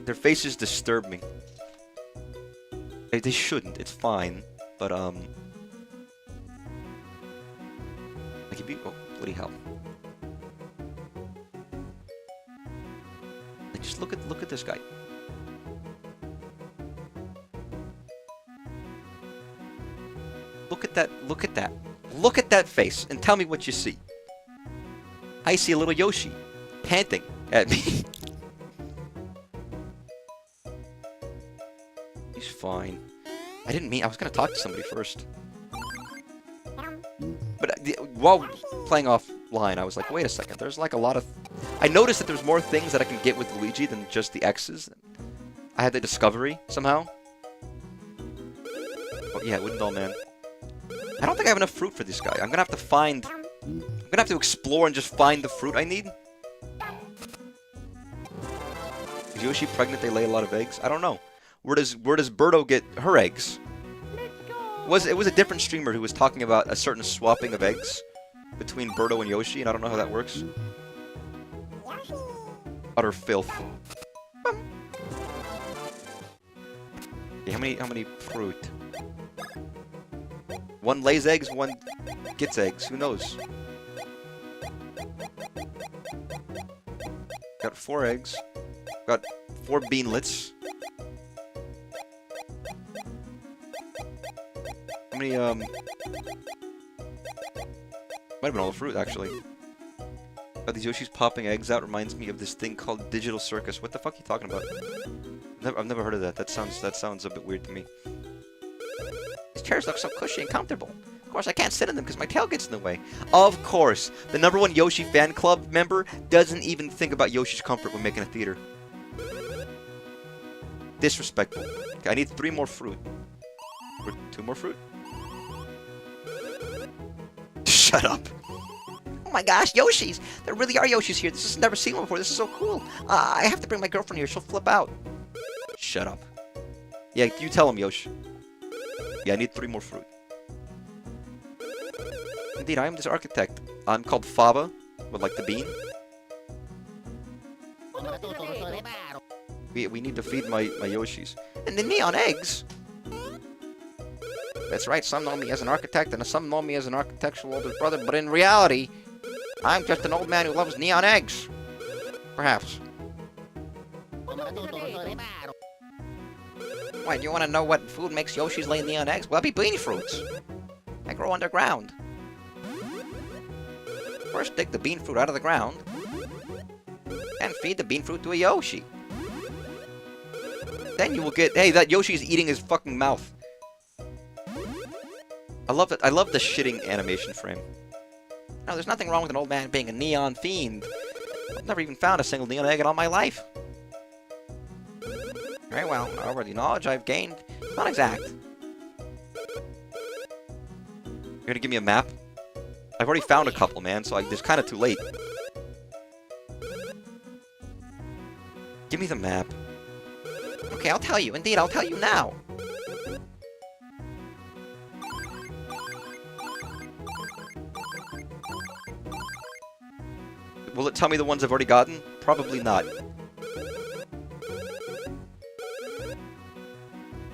Their faces disturb me. They shouldn't, it's fine. But, like if you... Oh, bloody hell. Like, just look at this guy. Look at that, look at that. Look at that face, and tell me what you see. I see a little Yoshi, panting at me. He's fine. I didn't mean... I was going to talk to somebody first. But while playing offline, I was like, wait a second. There's like a lot of... I noticed that there's more things that I can get with Luigi than just the X's. I had the discovery, somehow. Oh, yeah, Wooden Doll Man. I don't think I have enough fruit for this guy. I'm going to have to find... I'm going to have to explore and just find the fruit I need. Is Yoshi pregnant? They lay a lot of eggs? I don't know. Where does Birdo get her eggs? It was a different streamer who was talking about a certain swapping of eggs between Birdo and Yoshi, and I don't know how that works. Utter filth. Okay, how many fruit? One lays eggs, one gets eggs. Who knows? Got 4 eggs. Got 4 beanlets. How many, might have been all the fruit, actually. These Yoshis popping eggs out reminds me of this thing called Digital Circus. What the fuck are you talking about? I've never heard of that. That sounds a bit weird to me. These chairs look so cushy and comfortable. Of course, I can't sit in them because my tail gets in the way. Of course. The #1 Yoshi fan club member doesn't even think about Yoshi's comfort when making a theater. Disrespectful. Okay, I need 3 more fruit. Or 2 more fruit? Shut up. Oh my gosh, Yoshis! There really are Yoshis here. This has never seen one before. This is so cool. I have to bring my girlfriend here. She'll flip out. Shut up. Yeah, you tell him, Yoshi. Yeah, I need 3 more fruit. Indeed, I am this architect. I'm called Faba, with like the bean. We need to feed my Yoshis. And the neon eggs. That's right, some know me as an architect, and some know me as an architectural older brother, but in reality, I'm just an old man who loves neon eggs. Perhaps. Why, do you want to know what food makes Yoshis lay neon eggs? Well, that'd be bean fruits. They grow underground. First, dig the bean fruit out of the ground, and feed the bean fruit to a Yoshi. Then you will get... Hey, that Yoshi is eating his fucking mouth. I love it. I love the shitting animation frame. Now, there's nothing wrong with an old man being a neon fiend. I've never even found a single neon egg in all my life. Very well, however, the knowledge I've gained is not exact. You're gonna give me a map? I've already found a couple, man, so it's kind of too late. Give me the map. Okay, I'll tell you. Indeed, I'll tell you now. Will it tell me the ones I've already gotten? Probably not.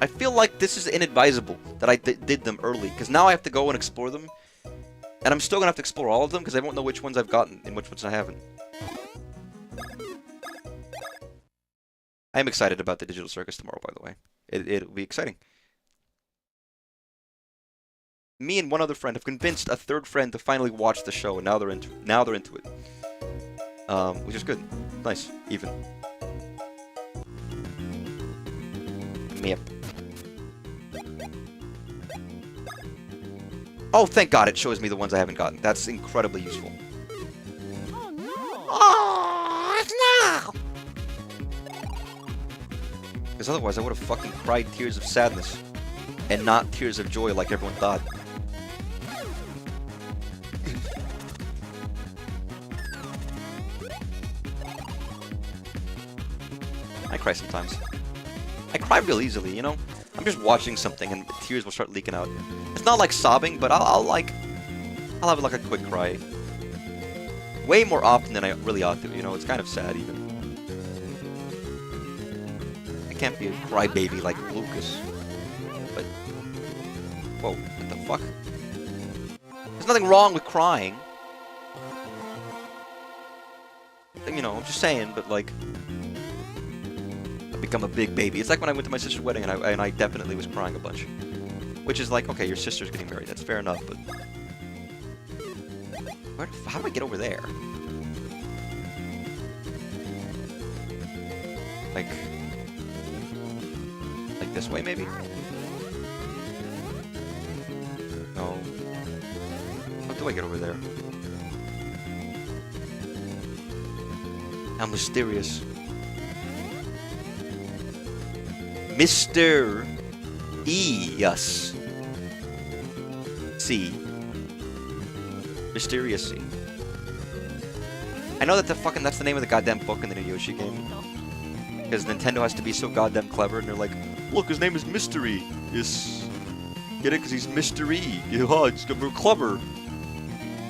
I feel like this is inadvisable that I did them early, because now I have to go and explore them. And I'm still going to have to explore all of them, because I won't know which ones I've gotten and which ones I haven't. I am excited about the Digital Circus tomorrow, by the way. It'll be exciting. Me and one other friend have convinced a third friend to finally watch the show, and now they're into it. Which is good. Nice. Even. Yep. Oh, thank God it shows me the ones I haven't gotten. That's incredibly useful. Oh no! Oh, no! Because otherwise I would have fucking cried tears of sadness. And not tears of joy like everyone thought. I cry sometimes. I cry real easily, you know? I'm just watching something and tears will start leaking out. It's not like sobbing, but I'll have like a quick cry. Way more often than I really ought to, you know? It's kind of sad even. I can't be a crybaby like Lucas. But whoa, what the fuck? There's nothing wrong with crying. You know, I'm just saying, but like become a big baby. It's like when I went to my sister's wedding and I definitely was crying a bunch. Which is like, okay, your sister's getting married. That's fair enough, but how do I get over there? Like this way, maybe? No. How do I get over there? How mysterious. Mr. E-us. C. Mysterious C. I know that that's the name of the goddamn book in the new Yoshi game. Because Nintendo has to be so goddamn clever, and they're like, look, his name is Mystery. Yes. Get it? Because he's Mystery. Oh, it's real clever.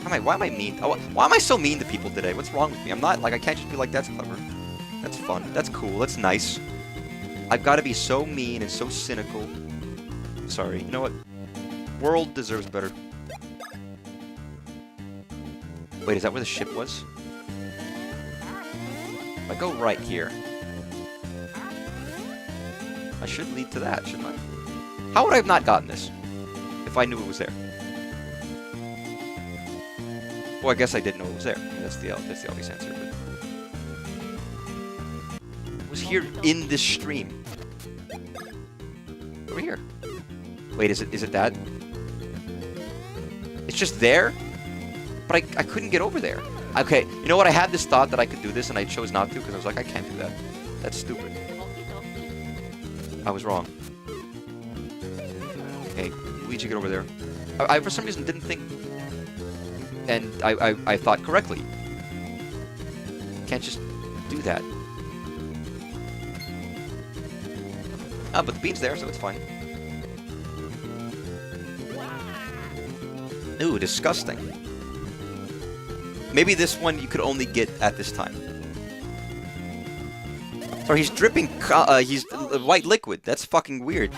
Why am I mean? Oh, why am I so mean to people today? What's wrong with me? I'm not, like, I can't just be like, that's clever. That's fun. That's cool. That's nice. I've got to be so mean and so cynical. Sorry. You know what? World deserves better. Wait, is that where the ship was? If I go right here, I should lead to that, shouldn't I? How would I have not gotten this if I knew it was there? Well, I guess I didn't know it was there. I mean, that's the obvious answer. But it was here in this stream. Over here. Wait, is it that? It's just there? But I couldn't get over there. Okay, you know what? I had this thought that I could do this, and I chose not to because I was like, I can't do that. That's stupid. I was wrong. Okay, Luigi, get over there. I for some reason didn't think, and I thought correctly. Can't just do that. Ah, but the beam's there, so it's fine. Ooh, disgusting. Maybe this one you could only get at this time. Sorry, he's dripping. He's white liquid. That's fucking weird.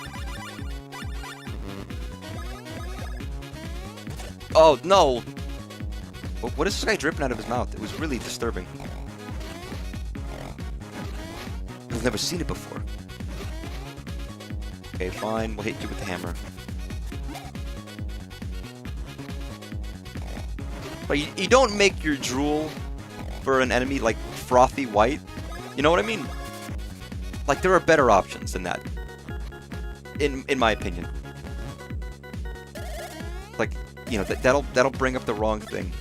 Oh no! What is this guy dripping out of his mouth? It was really disturbing. I've never seen it before. Okay, fine. We'll hit you with the hammer. But you don't make your drool for an enemy like frothy white. You know what I mean? Like there are better options than that. In my opinion. Like, you know, that'll bring up the wrong thing.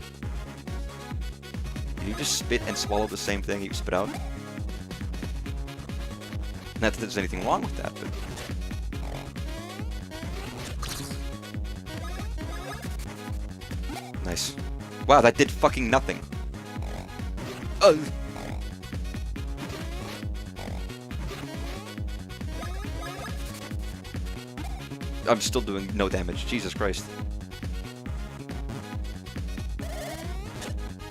Did you just spit and swallow the same thing you spit out? Not that there's anything wrong with that, but nice. Wow, that did fucking nothing. I'm still doing no damage. Jesus Christ.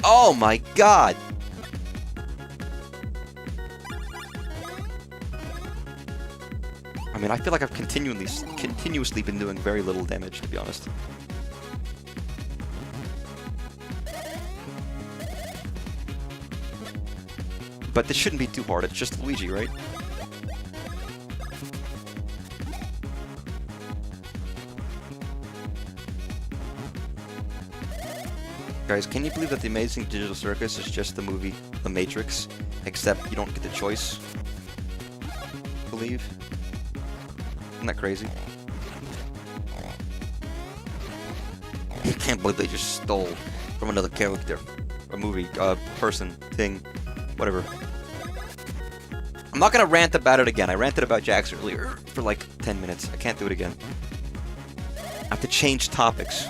Oh my god! mean, I feel like I've continuously been doing very little damage, to be honest. But this shouldn't be too hard. It's just Luigi, right? Guys, can you believe that The Amazing Digital Circus is just the movie The Matrix, except you don't get the choice? Believe? Isn't that crazy? I can't believe they just stole from another character, a movie, person, thing, whatever. I'm not gonna rant about it again. I ranted about Jax earlier for like 10 minutes. I can't do it again. I have to change topics.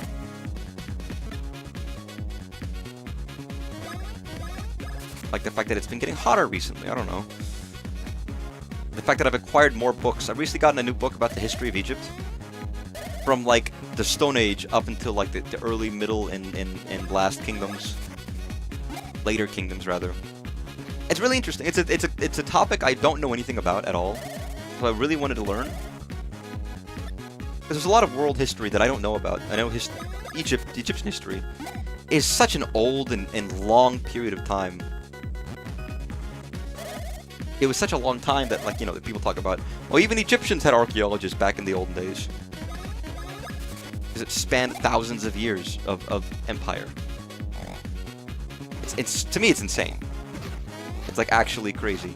Like the fact that it's been getting hotter recently, I don't know. The fact that I've acquired more books. I've recently gotten a new book about the history of Egypt. From like the Stone Age up until like the early, middle, and last kingdoms. Later kingdoms, rather. It's really interesting. It's a topic I don't know anything about at all. So I really wanted to learn. Because there's a lot of world history that I don't know about. I know Egyptian history is such an old and long period of time. It was such a long time that, like, you know, people talk about, well, even Egyptians had archaeologists back in the olden days. Because it spanned thousands of years of empire. It's to me, it's insane. It's, like, actually crazy.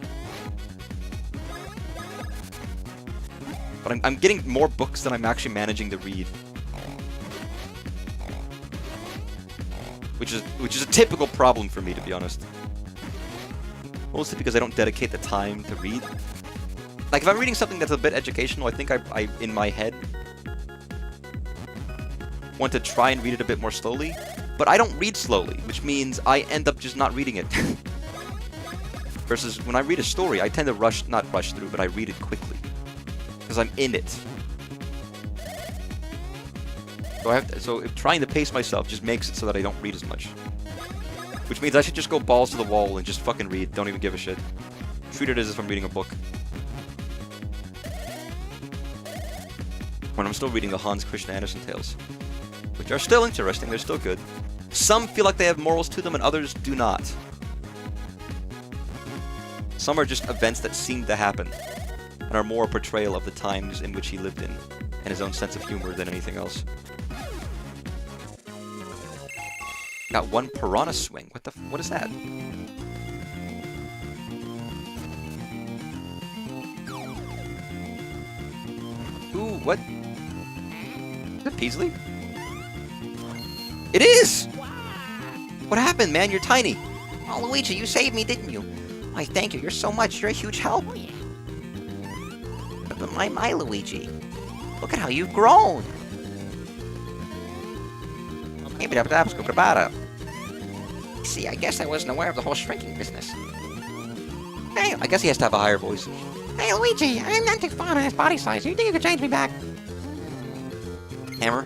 But I'm getting more books than I'm actually managing to read. Which is a typical problem for me, to be honest. Mostly because I don't dedicate the time to read. Like, if I'm reading something that's a bit educational, I think I in my head, want to try and read it a bit more slowly. But I don't read slowly, which means I end up just not reading it. Versus when I read a story, I tend to not rush through, but I read it quickly. Because I'm in it. So trying to pace myself just makes it so that I don't read as much. Which means I should just go balls to the wall and just fucking read. Don't even give a shit. Treat it as if I'm reading a book. When I'm still reading the Hans Christian Andersen tales. Which are still interesting, they're still good. Some feel like they have morals to them and others do not. Some are just events that seem to happen. And are more a portrayal of the times in which he lived in. And his own sense of humor than anything else. Got one piranha swing. What is that? Ooh, what? Is it Peasley? It is! What happened, man? You're tiny. Oh, Luigi, you saved me, didn't you? Why, thank you. You're so much. You're a huge help. But my Luigi. Look at how you've grown. See, I guess I wasn't aware of the whole shrinking business. Hey, I guess he has to have a higher voice. Hey, Luigi, I'm not too fond of his body size. You think you could change me back? Hammer?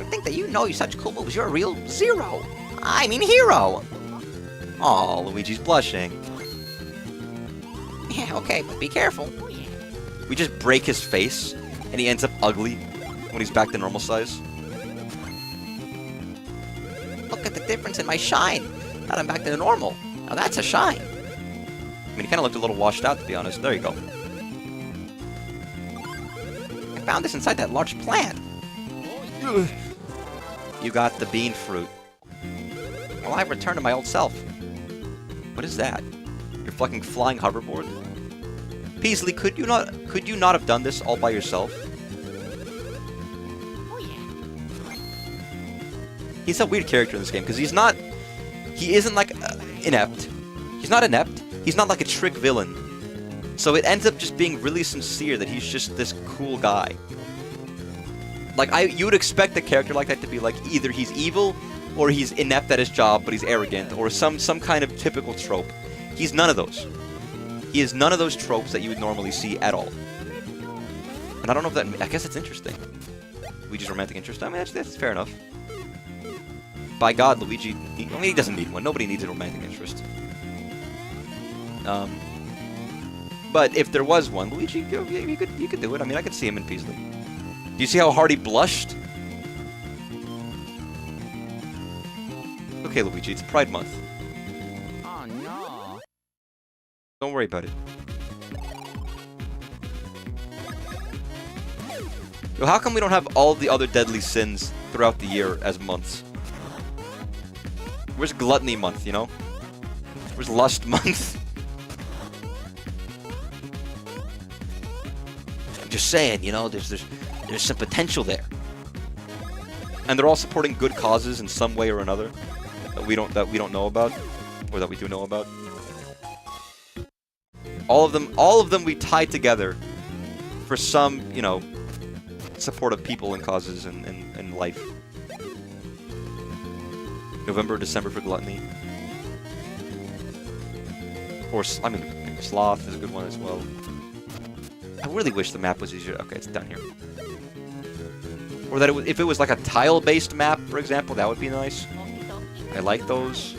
I think that you know you're such cool moves. You're a real zero. I mean hero. Aw, Luigi's blushing. Yeah, okay, but be careful. We just break his face, and he ends up ugly when he's back to normal size. Look at the difference in my shine. Now I'm back to the normal. Now that's a shine. I mean, he kind of looked a little washed out, to be honest. There you go. I found this inside that large plant. You got the bean fruit. Well, I've returned to my old self. What is that? Your fucking flying hoverboard? Peasley, could you not have done this all by yourself? He's a weird character in this game because he isn't like inept. He's not inept. He's not like a trick villain. So it ends up just being really sincere that he's just this cool guy. Like you would expect a character like that to be like either he's evil or he's inept at his job but he's arrogant or some kind of typical trope. He's none of those. He is none of those tropes that you would normally see at all. And I don't know if that... I guess it's interesting. Luigi's romantic interest. I mean, that's fair enough. By God, Luigi... he doesn't need one. Nobody needs a romantic interest. But if there was one, Luigi, you could do it. I mean, I could see him in Peasley. Do you see how hard he blushed? Okay, Luigi, it's Pride Month. Oh no. Don't worry about it. Yo, how come we don't have all the other deadly sins throughout the year as months? Where's Gluttony Month, you know? Where's Lust Month? I'm just saying, you know, there's some potential there. And they're all supporting good causes in some way or another that we don't know about, or that we do know about. All of them we tie together for some, you know, support of people and causes and life. November, December for Gluttony. Or, I mean, Sloth is a good one as well. I really wish the map was easier. Okay, it's down here. Or that if it was like a tile-based map, for example, that would be nice. I like those.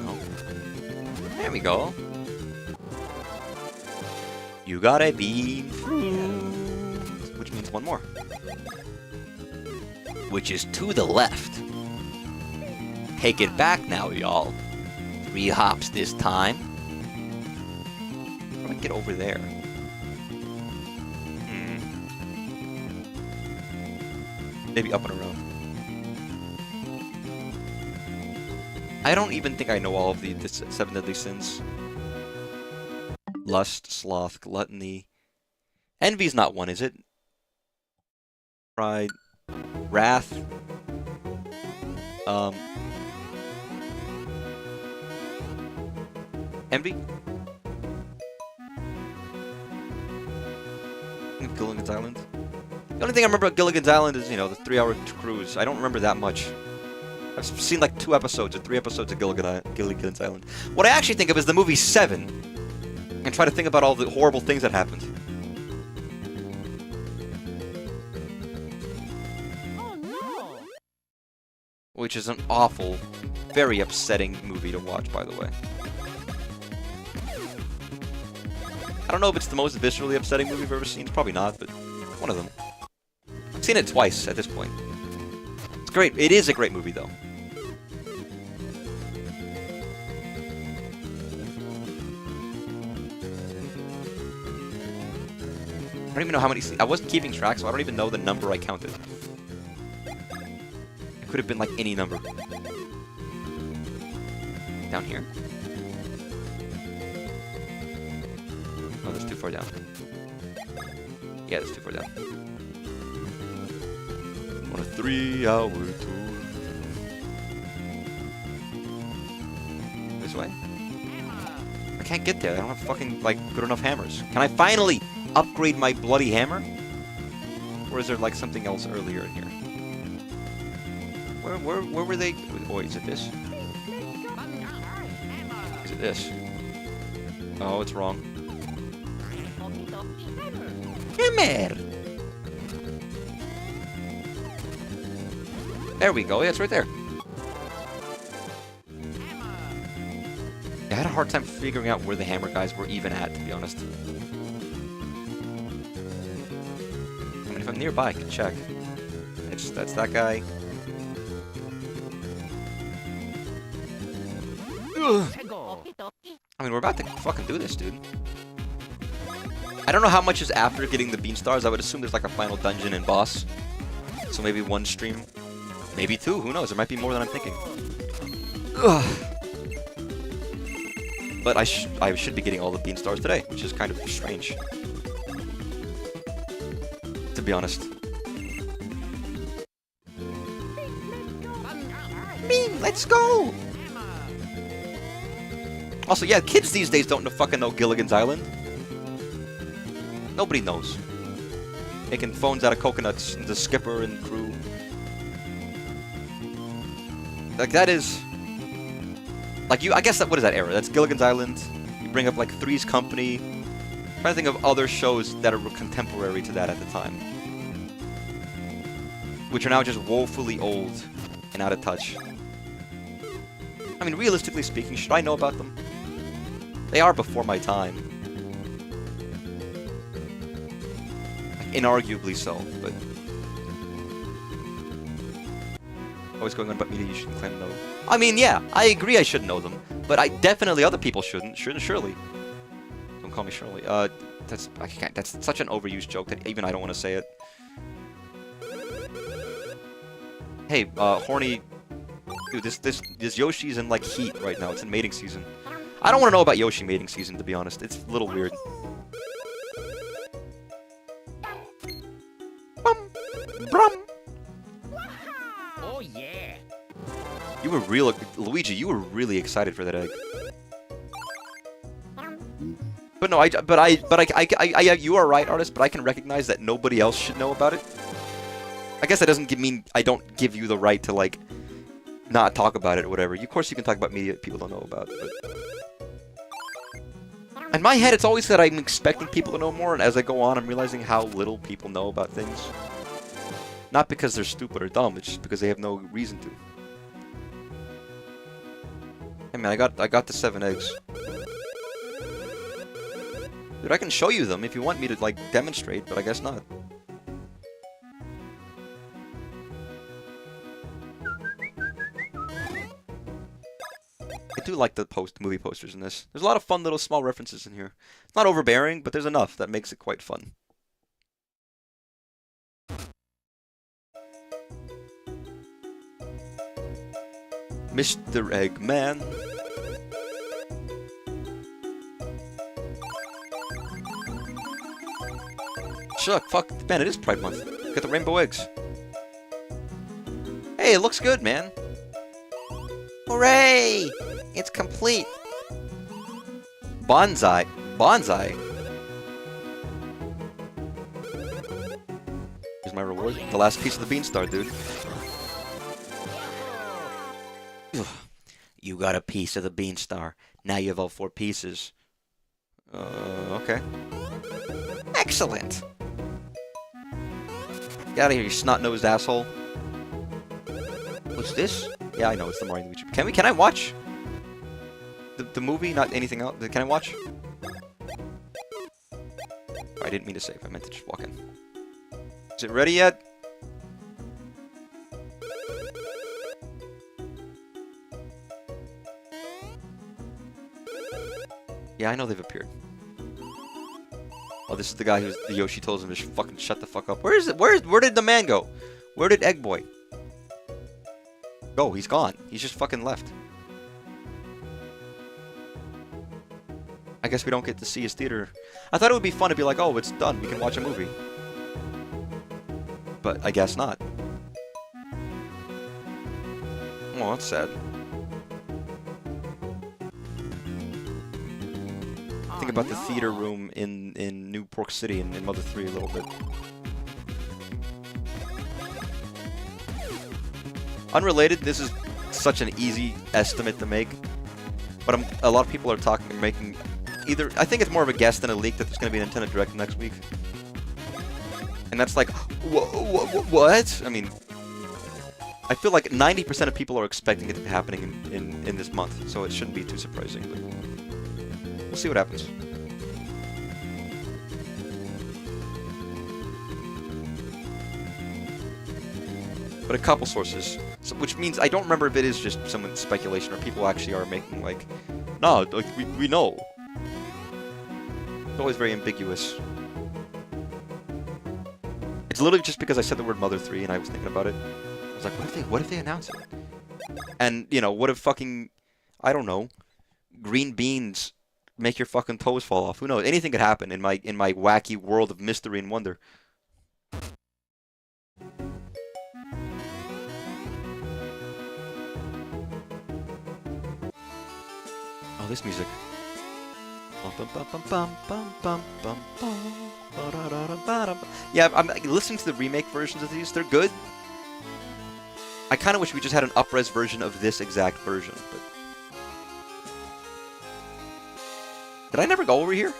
Oh. There we go. You got a bean fruit, which means one more. Which is to the left. Take it back now, y'all. 3 hops this time. How do I get over there? Maybe up and around. I don't even think I know all of the 7 deadly sins. Lust, sloth, gluttony. Envy's not one, is it? Pride. Wrath. Envy? Gilligan's Island? The only thing I remember about Gilligan's Island is, you know, the 3-hour cruise. I don't remember that much. I've seen like 2 episodes or 3 episodes of Gilligan's Island. What I actually think of is the movie 7, and try to think about all the horrible things that happened. Oh no. Which is an awful, very upsetting movie to watch, by the way. I don't know if it's the most viscerally upsetting movie I've ever seen. It's probably not, but one of them. I've seen it twice at this point. It's great. It is a great movie, though. I don't even know how many... I wasn't keeping track, so I don't even know the number I counted. It could have been like any number. Down here? Oh, that's too far down. Yeah, that's too far down. On a 3-hour tour. This way? I can't get there. I don't have fucking, like, good enough hammers. Can I finally upgrade my bloody hammer? Or is there, like, something else earlier in here? Where were they? Oh, is it this? Is it this? Oh, it's wrong. Hammer! There we go. Yeah, it's right there. I had a hard time figuring out where the hammer guys were even at, to be honest. I mean, if I'm nearby, I can check. That's that guy. Ugh. I mean, we're about to fucking do this, dude. I don't know how much is after getting the bean stars. I would assume there's like a final dungeon and boss. So maybe 1 stream. Maybe 2, who knows? There might be more than I'm thinking. Ugh. But I should be getting all the bean stars today, which is kind of strange. To be honest. Bean, let's go! Also, yeah, kids these days don't fucking know Gilligan's Island. Nobody knows. Making phones out of coconuts, and the skipper and crew. Like, that is... Like, I guess what is that era? That's Gilligan's Island. You bring up, like, Three's Company. I'm trying to think of other shows that are contemporary to that at the time. which are now just woefully old and out of touch. I mean, realistically speaking, should I know about them? They are before my time. Like, inarguably so, but... Always going on about media you shouldn't claim to know. I mean, yeah, I agree I should know them, but definitely other people shouldn't. Surely. Don't call me Shirley. I can't. That's such an overused joke that even I don't want to say it. Hey, horny... Dude, this Yoshi's in, like, heat right now. It's in mating season. I don't want to know about Yoshi mating season, to be honest. It's a little weird. Bum! Brum! Oh yeah. You were Luigi, you were really excited for that egg. But no, you are right, artist, but I can recognize that nobody else should know about it. I guess that doesn't mean I don't give you the right to, like, not talk about it or whatever. Of course you can talk about media that people don't know about, but... In my head, it's always that I'm expecting people to know more, and as I go on, I'm realizing how little people know about things. Not because they're stupid or dumb, it's just because they have no reason to. Hey man, I got the 7 eggs. Dude, I can show you them if you want me to, like, demonstrate, but I guess not. I do like the movie posters in this. There's a lot of fun little small references in here. It's not overbearing, but there's enough that makes it quite fun. Mr. Eggman. Shuck, fuck, man, it is Pride Month. Got the rainbow eggs. Hey, it looks good, man. Hooray! It's complete. Bonsai. Bonsai? Here's my reward. The last piece of the bean star, dude. You got a piece of the bean star. Now you have all 4 pieces. Okay. Excellent. Get out of here, you snot-nosed asshole. What's this? Yeah, I know, it's the Mario and Luigi. Can I watch? The movie, not anything else? Can I watch? I didn't mean to save, I meant to just walk in. Is it ready yet? Yeah, I know they've appeared. Oh, this is the guy who's the Yoshi tells him to fucking shut the fuck up. Where is it? Where did the man go? Where did Egg Boy go? He's gone. He's just fucking left. I guess we don't get to see his theater. I thought it would be fun to be like, oh, it's done. We can watch a movie. But I guess not. Oh, that's sad. Think about the theater room in New Pork City in Mother 3 a little bit. Unrelated, this is such an easy estimate to make, but a lot of people are making either. I think it's more of a guess than a leak that there's going to be a Nintendo Direct next week, and that's like, what? I mean, I feel like 90% of people are expecting it to be happening in this month, so it shouldn't be too surprising. But we'll see what happens. But a couple sources, which means I don't remember if it is just someone's speculation or people actually are making like, no, like we know. It's always very ambiguous. It's literally just because I said the word Mother 3 and I was thinking about it. I was like, what if they announce it? And you know, what if fucking, I don't know, green beans make your fucking toes fall off? Who knows? Anything could happen in my wacky world of mystery and wonder. Oh, this music. Yeah, I'm listening to the remake versions of these. They're good. I kind of wish we just had an up-res version of this exact version. But did I never go over here?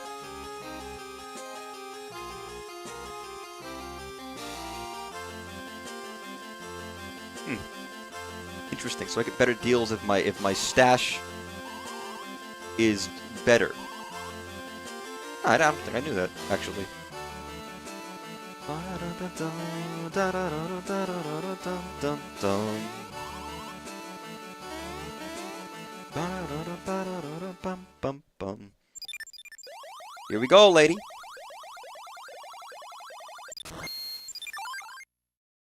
interesting, so I get better deals if my stash is better. I don't think I knew that, actually. Here we go, lady.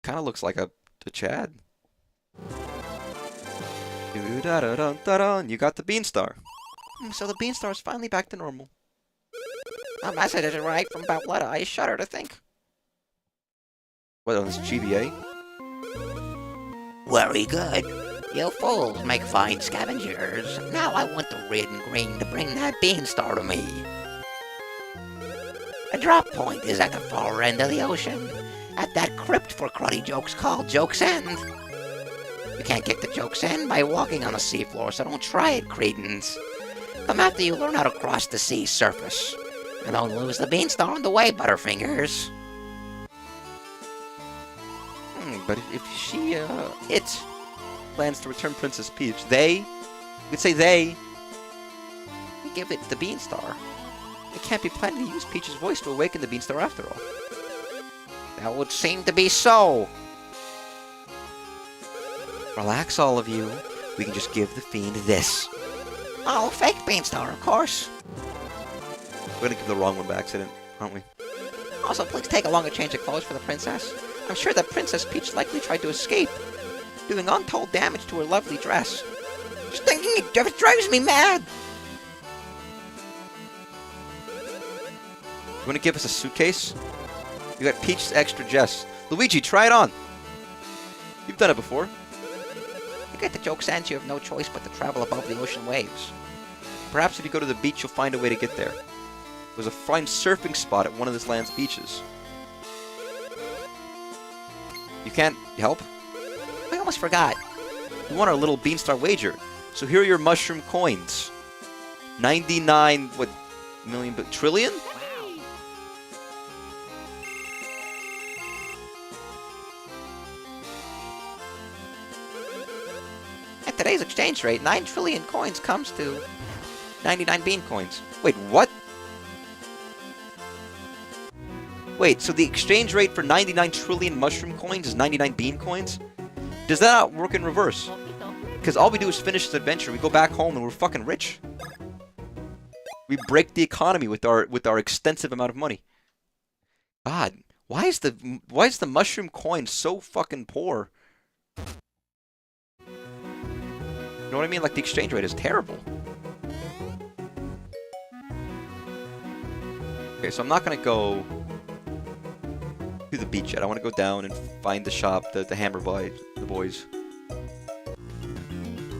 Kind of looks like a Chad. You got the Beanstar. So the Beanstar's finally back to normal. A message is right from Bowletta. I shudder to think. What, on this GBA? Very good. You fools make fine scavengers. Now I want the red and green to bring that Beanstar to me. A drop point is at the far end of the ocean, at that crypt for cruddy jokes called Joke's End. You can't get to Joke's End by walking on the seafloor, so don't try it, cretins. Come after you learn how to cross the sea's surface. And don't lose the Beanstar on the way, Butterfingers. But if she, it plans to return Princess Peach, we could say they give it the Beanstar. It can't be planning to use Peach's voice to awaken the Beanstar after all. That would seem to be so. Relax, all of you. We can just give the fiend this. Oh, fake Beanstar, of course. We're gonna give the wrong one by accident, aren't we? Also, please take along a change of clothes for the princess. I'm sure that Princess Peach likely tried to escape, doing untold damage to her lovely dress. Just thinking it drives me mad. You wanna give us a suitcase? You got Peach's extra dress. Luigi, try it on! You've done it before. To get to Joke's End, you have no choice but to travel above the ocean waves. Perhaps if you go to the beach, you'll find a way to get there. There's a fine surfing spot at one of this land's beaches. You can't help? I almost forgot. You want our little Beanstar wager. So here are your mushroom coins. 99, what, million, but trillion? At today's exchange rate, 9 trillion coins comes to 99 bean coins. Wait, what? Wait, so the exchange rate for 99 trillion mushroom coins is 99 bean coins? Does that not work in reverse? Because all we do is finish this adventure, we go back home and we're fucking rich. We break the economy with our extensive amount of money. God, why is the mushroom coin so fucking poor? You know what I mean? Like, the exchange rate is terrible. Okay, so I'm not gonna go to the beach yet. I want to go down and find the shop, the Hammer Boys.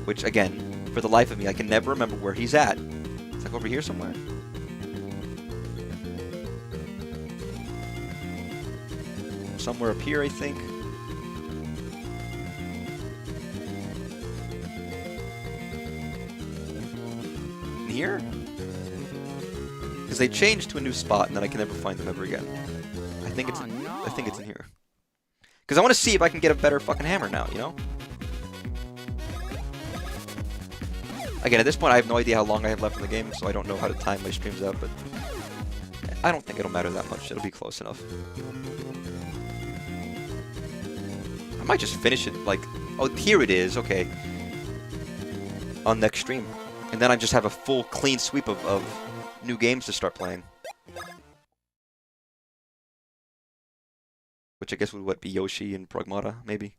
Which, again, for the life of me, I can never remember where he's at. It's like over here somewhere. Somewhere up here, I think. In here? Because they changed to a new spot, and then I can never find them ever again. I think it's in here. Because I want to see if I can get a better fucking hammer now, you know? Again, at this point, I have no idea how long I have left in the game, so I don't know how to time my streams out, but I don't think it'll matter that much. It'll be close enough. I might just finish it, like... Oh, here it is, okay. On next stream. And then I just have a full, clean sweep of new games to start playing. Which I guess would, be Yoshi and Pragmata, maybe?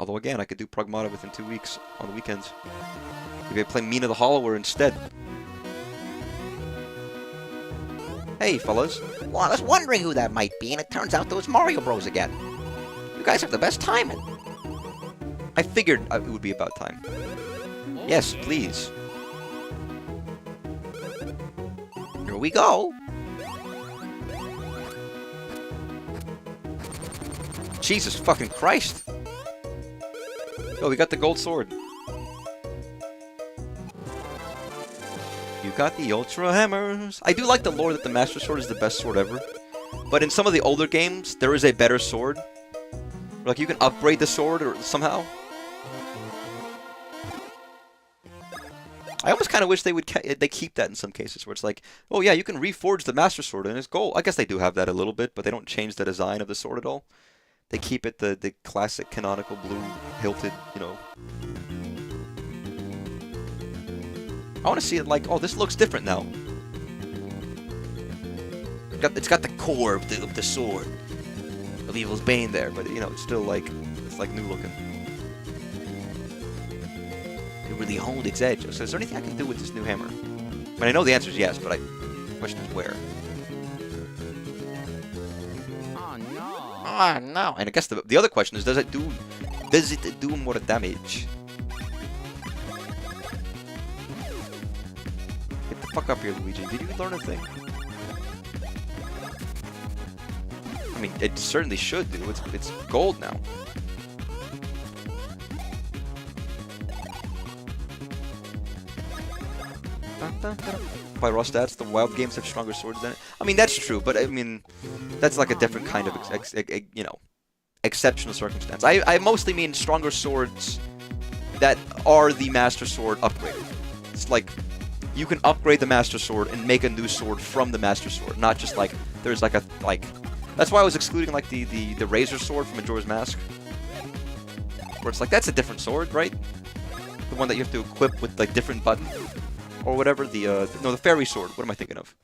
Although, again, I could do Pragmata within 2 weeks, on the weekends. Maybe I play Mina the Hollower instead. Hey, fellas. Well, I was wondering who that might be, and it turns out those Mario Bros again. You guys have the best timing. I figured it would be about time. Yes, please. Here we go. Jesus fucking Christ. Oh, we got the gold sword. You got the Ultra Hammers. I do like the lore that the Master Sword is the best sword ever. But in some of the older games, there is a better sword. Like, you can upgrade the sword or somehow. I almost kind of wish they would they keep that in some cases, where it's like, oh yeah, you can reforge the Master Sword and it's gold. I guess they do have that a little bit, but they don't change the design of the sword at all. They keep it the classic canonical blue hilted, you know. I want to see it like, oh, this looks different now. It's got the core of the sword of Evil's Bane there, but you know, it's still like, it's like new looking. It really honed its edge. So is there anything I can do with this new hammer? I mean, I know the answer is yes, but the question is where. Oh no. Oh, no. And I guess the other question is, does it do more damage? Get the fuck up here, Luigi. Did you learn a thing? I mean, it certainly should do. It's gold now. By raw stats, the wild games have stronger swords than it. I mean, that's true, but I mean, that's like a different kind of, you know, exceptional circumstance. I mostly mean stronger swords that are the Master Sword upgraded. It's like, you can upgrade the Master Sword and make a new sword from the Master Sword, not just like, there's like a, like, that's why I was excluding like the Razor Sword from Majora's Mask. Where it's like, that's a different sword, right? The one that you have to equip with like different buttons. Or whatever, the Fairy Sword. What am I thinking of?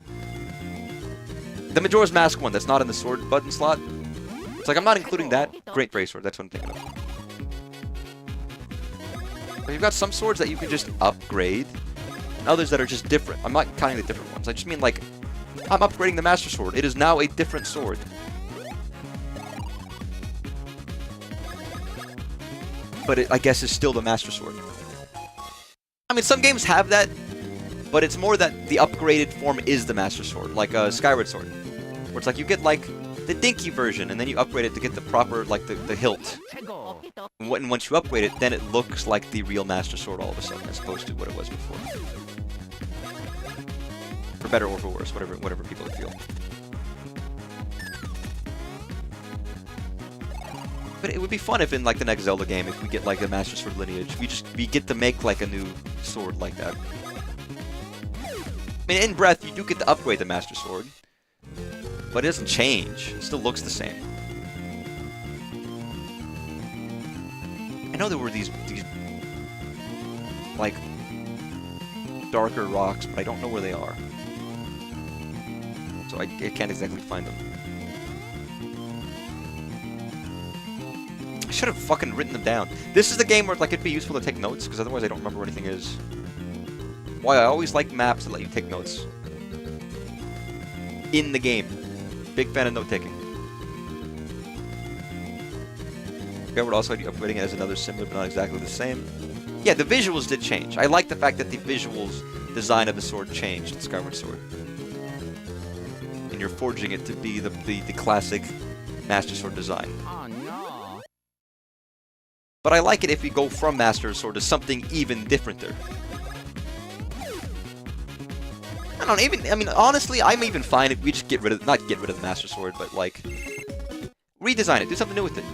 The Majora's Mask one that's not in the sword button slot. It's like, I'm not including that. Great Fairy Sword, that's what I'm thinking of. But you've got some swords that you can just upgrade, and others that are just different. I'm not counting the different ones. I just mean, like, I'm upgrading the Master Sword. It is now a different sword. But it, I guess, is still the Master Sword. I mean, some games have that, but it's more that the upgraded form is the Master Sword, like a Skyward Sword, where it's like you get like the dinky version, and then you upgrade it to get the proper, like the hilt. And once you upgrade it, then it looks like the real Master Sword all of a sudden, as opposed to what it was before. For better or for worse, whatever people feel. But it would be fun if in like the next Zelda game, if we get like a Master Sword lineage, we get to make like a new sword like that. I mean, in Breath, you do get to upgrade the Master Sword, but it doesn't change. It still looks the same. I know there were these like darker rocks, but I don't know where they are, so I can't exactly find them. I should have fucking written them down. This is the game where like it'd be useful to take notes, because otherwise I don't remember where anything is. Why I always like maps that let you take notes in the game. Big fan of note taking. Skyward also had you upgrading it as another similar but not exactly the same. Yeah, the visuals did change. I like the fact that the visuals design of the sword changed in Skyward Sword. And you're forging it to be the classic Master Sword design. Oh no. But I like it if we go from Master Sword to something even differenter. I don't even, I mean, honestly, I'm even fine if we just get rid of, not get rid of the Master Sword, but like, redesign it, do something new with it.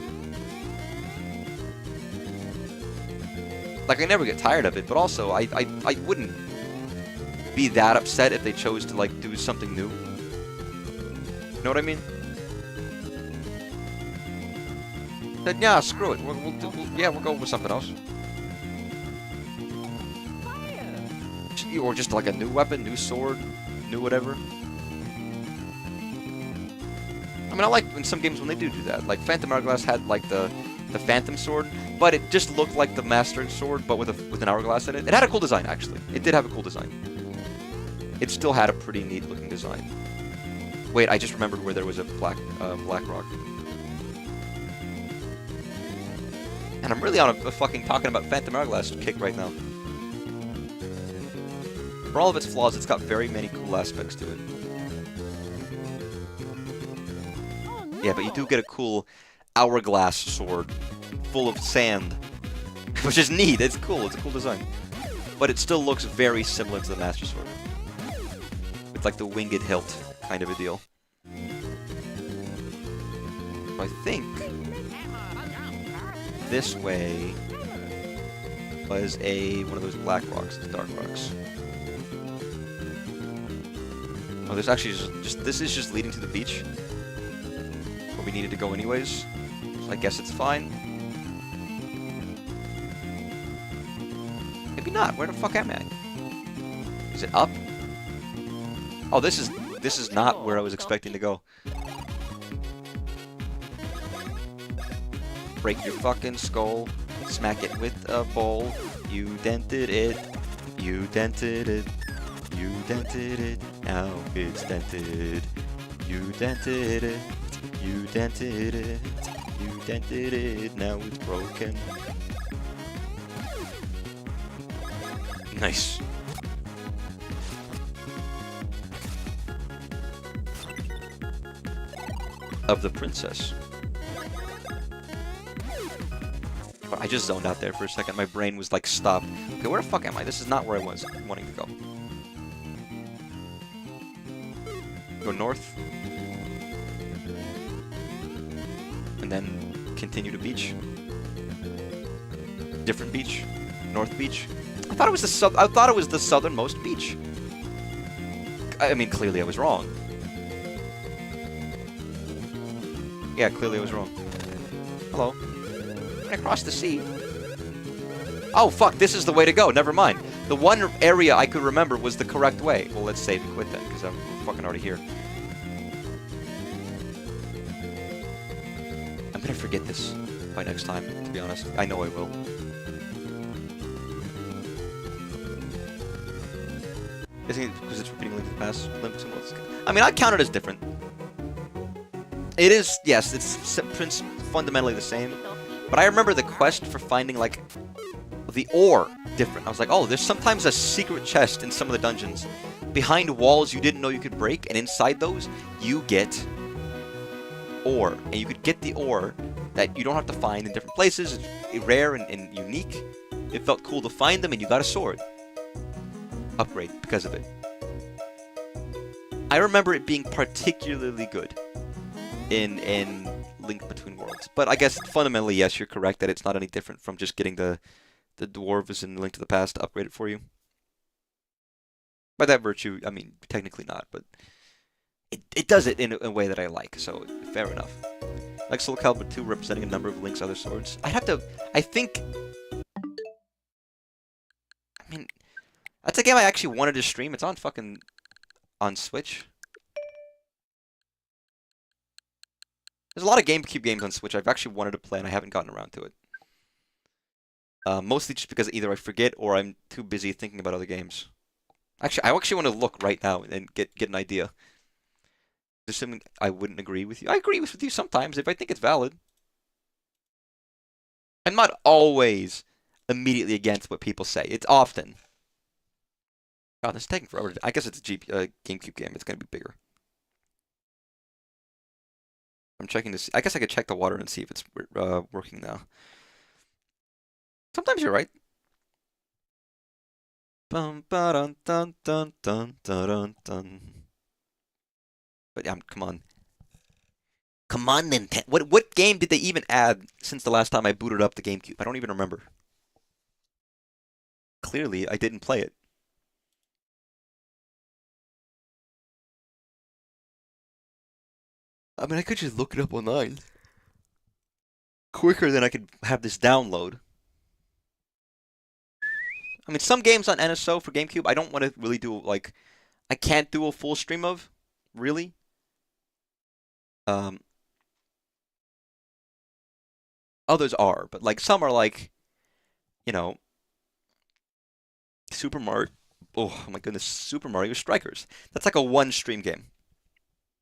Like, I never get tired of it, but also, I wouldn't be that upset if they chose to, like, do something new. You know what I mean? Then, yeah, screw it, we'll go with something else. Or just like a new weapon, new sword, new whatever. I mean, I like in some games when they do that. Like Phantom Hourglass had like the Phantom Sword, but it just looked like the Master Sword, but with an hourglass in it. It had a cool design, actually. It did have a cool design. It still had a pretty neat looking design. Wait, I just remembered where there was a black rock. And I'm really on a fucking talking about Phantom Hourglass kick right now. For all of its flaws, it's got very many cool aspects to it. Yeah, but you do get a cool hourglass sword full of sand, which is neat. It's cool. It's a cool design. But it still looks very similar to the Master Sword. It's like the winged hilt kind of a deal. I think this way was one of those black rocks, the dark rocks. Oh, there's actually this is just leading to the beach. Where we needed to go anyways. So I guess it's fine. Maybe not. Where the fuck am I? Is it up? Oh, this is not where I was expecting to go. Break your fucking skull. Smack it with a bowl. You dented it. You dented it. You dented it. Now it's dented. You dented it. You dented it. You dented it. Now it's broken. Nice. Of the princess. I just zoned out there for a second. My brain was like, stop. Okay, where the fuck am I? This is not where I was wanting to go. Go north. And then continue to beach. Different beach. North beach. I thought it was the southernmost beach. I mean, clearly I was wrong. Yeah, clearly I was wrong. Hello. When I crossed the sea. Oh, fuck, this is the way to go. Never mind. The one area I could remember was the correct way. Well, let's save and quit then, because I'm fucking already here. I'm gonna forget this by next time, to be honest. I know I will. Isn't it because it's repeating Link to the Past? I mean, I count it as different. It is, yes, it's fundamentally the same. But I remember the quest for finding, like, the ore different. I was like, oh, there's sometimes a secret chest in some of the dungeons behind walls you didn't know you could break, and inside those, you get ore. And you could get the ore that you don't have to find in different places. It's rare and unique. It felt cool to find them, and you got a sword. Upgrade because of it. I remember it being particularly good in Link Between Worlds. But I guess fundamentally, yes, you're correct that it's not any different from just getting the dwarves in Link to the Past to upgrade it for you. By that virtue, I mean, technically not, but it does it in a way that I like, so fair enough. Like Soul Calibur 2 representing a number of Link's other swords. I think... I mean, that's a game I actually wanted to stream. It's on on Switch. There's a lot of GameCube games on Switch I've actually wanted to play, and I haven't gotten around to it. Mostly just because either I forget or I'm too busy thinking about other games. Actually, I actually want to look right now and get an idea. There's something I wouldn't agree with you. I agree with you sometimes if I think it's valid. I'm not always immediately against what people say. It's often. God, this is taking forever. I guess it's a GameCube game. It's going to be bigger. I'm checking to see. I guess I could check the water and see if it's working now. Sometimes you're right. Bum ba dun dun dun dun dun dun. But yeah, come on. Come on, Nintendo. What game did they even add since the last time I booted up the GameCube? I don't even remember. Clearly, I didn't play it. I mean, I could just look it up online. Quicker than I could have this download. I mean, some games on NSO for GameCube, I don't want to really do, like... I can't do a full stream of. Really. Others are, but, like, some are, like... You know... Super Mario... Oh, my goodness. Super Mario Strikers. That's like a one-stream game.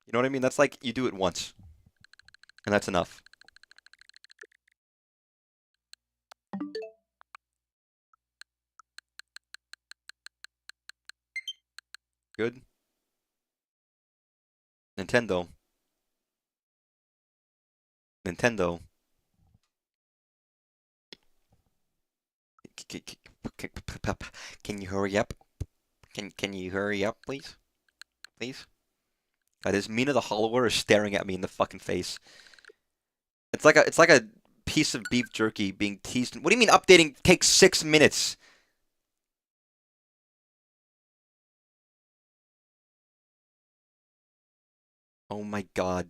You know what I mean? That's like, you do it once. And that's enough. Good. Nintendo. Nintendo. Can you hurry up? Can you hurry up, please? Please? God, this Mina the Hollower is staring at me in the fucking face. It's like a piece of beef jerky being teased. What do you mean updating takes 6 minutes? Oh my god.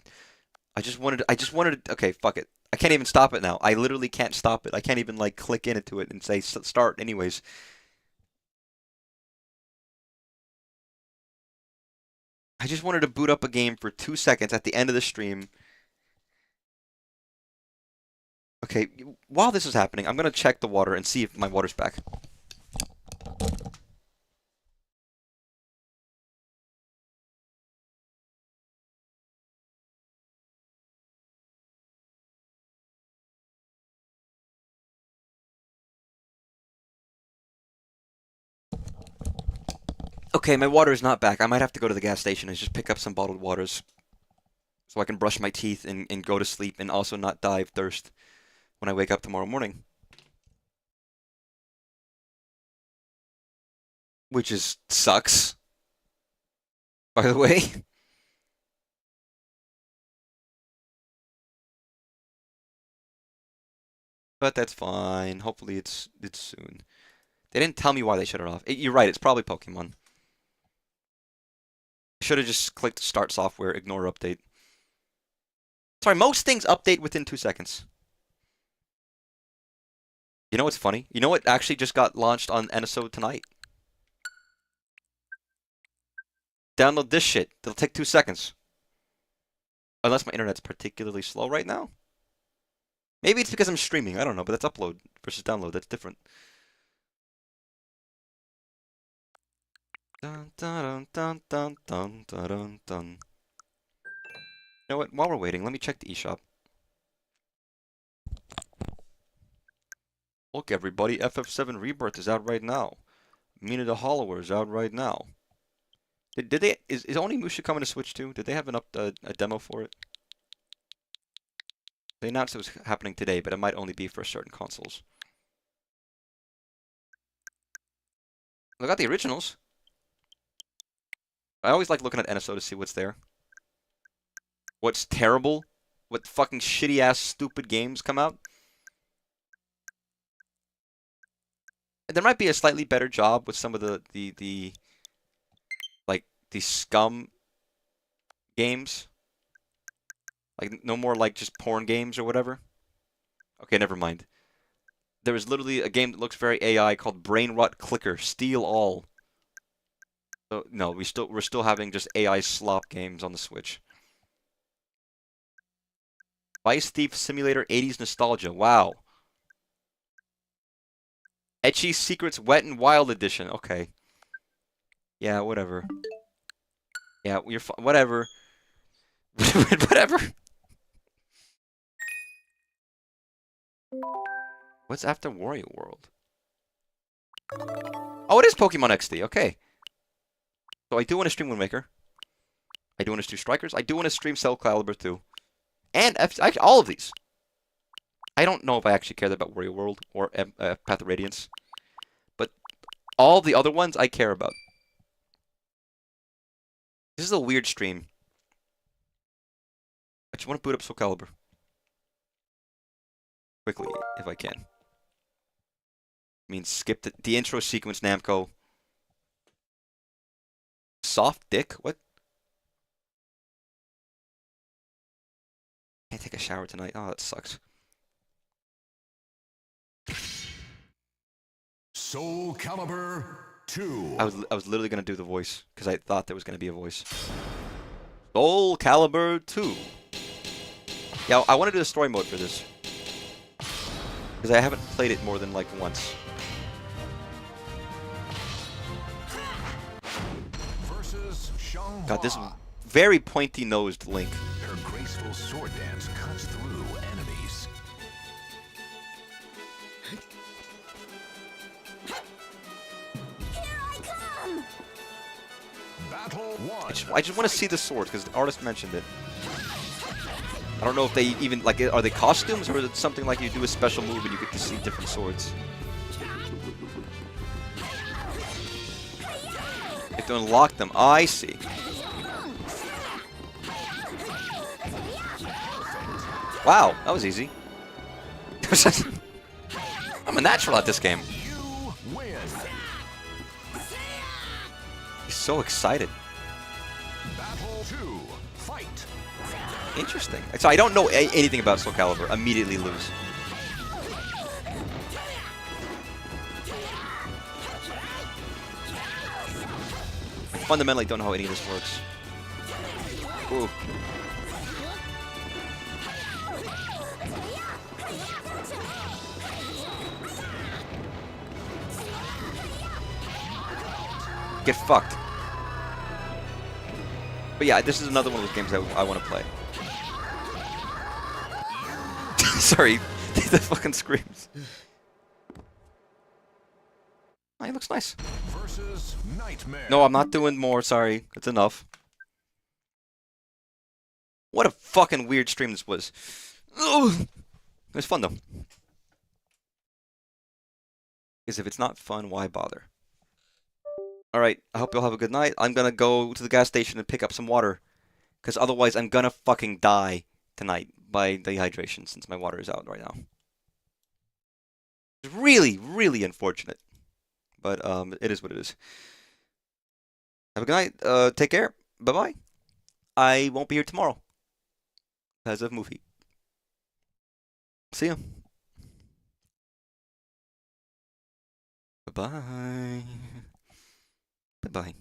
Okay, fuck it. I can't even stop it now. I literally can't stop it. I can't even like click into it and say start anyways. I just wanted to boot up a game for 2 seconds at the end of the stream. Okay, while this is happening, I'm gonna check the water and see if my water's back. Okay, my water is not back. I might have to go to the gas station and just pick up some bottled waters so I can brush my teeth and go to sleep and also not die of thirst when I wake up tomorrow morning. Which is sucks, by the way. But that's fine. Hopefully it's soon. They didn't tell me why they shut it off. You're right, it's probably Pokemon. I should have just clicked start software, ignore update. Sorry, most things update within 2 seconds. You know what's funny? You know what actually just got launched on NSO tonight? Download this shit. It'll take 2 seconds. Unless my internet's particularly slow right now. Maybe it's because I'm streaming. I don't know, but that's upload versus download. That's different. Dun, dun, dun, dun, dun, dun, dun, dun. You know what? While we're waiting, let me check the eShop. Look, everybody, FF7 Rebirth is out right now. Mina the Hollower is out right now. Did they? Is Onimusha coming to Switch too? Did they have a demo for it? They announced it was happening today, but it might only be for certain consoles. Look at the originals. I always like looking at NSO to see what's there. What's terrible? What fucking shitty ass stupid games come out? And there might be a slightly better job with some of the scum games. Like no more like just porn games or whatever. Okay, never mind. There is literally a game that looks very AI called Brain Rot Clicker Steal All. So no, we're still having just AI slop games on the Switch. Vice Thief Simulator 80s Nostalgia. Wow. Etchy Secrets Wet and Wild Edition. Okay. Yeah, whatever. Yeah, whatever. Whatever. What's after Wario World? Oh, it is Pokemon XD. Okay. So I do want to stream Wind Waker. I do want to stream Strikers. I do want to stream Soul Calibur 2. And actually, all of these. I don't know if I actually care about Wario World or Path of Radiance. But all the other ones I care about. This is a weird stream. I just want to boot up Soul Calibur. Quickly, if I can. I mean, skip the intro sequence, Namco. Soft dick? What? Can't take a shower tonight. Oh, that sucks. Soul Calibur 2. I was literally gonna do the voice because I thought there was gonna be a voice. Soul Calibur 2. Yeah, I want to do the story mode for this because I haven't played it more than like once. God, this very pointy-nosed Link. Her graceful sword dance cuts through enemies. Here I come! Battle 1. I just want to see the swords because the artist mentioned it. I don't know if they even like are they costumes or is it something like you do a special move and you get to see different swords. You have to unlock them. Oh, I see. Wow, that was easy. I'm a natural at this game. You win. He's so excited. Battle 2. Fight. Interesting. So I don't know anything about Soul Calibur. Immediately lose. I fundamentally don't know how any of this works. Ooh. Get fucked. But yeah, this is another one of those games that I want to play. Sorry, the fucking screams. Oh, he looks nice. Versus Nightmare. No, I'm not doing more. Sorry, it's enough. What a fucking weird stream this was. Ugh. It was fun though. Because if it's not fun, why bother? Alright, I hope you'll have a good night. I'm gonna go to the gas station and pick up some water. Because otherwise I'm gonna fucking die tonight by dehydration since my water is out right now. It's really, really unfortunate. But it is what it is. Have a good night. Take care. Bye-bye. I won't be here tomorrow. As of movie. See ya. Bye-bye. Bye-bye.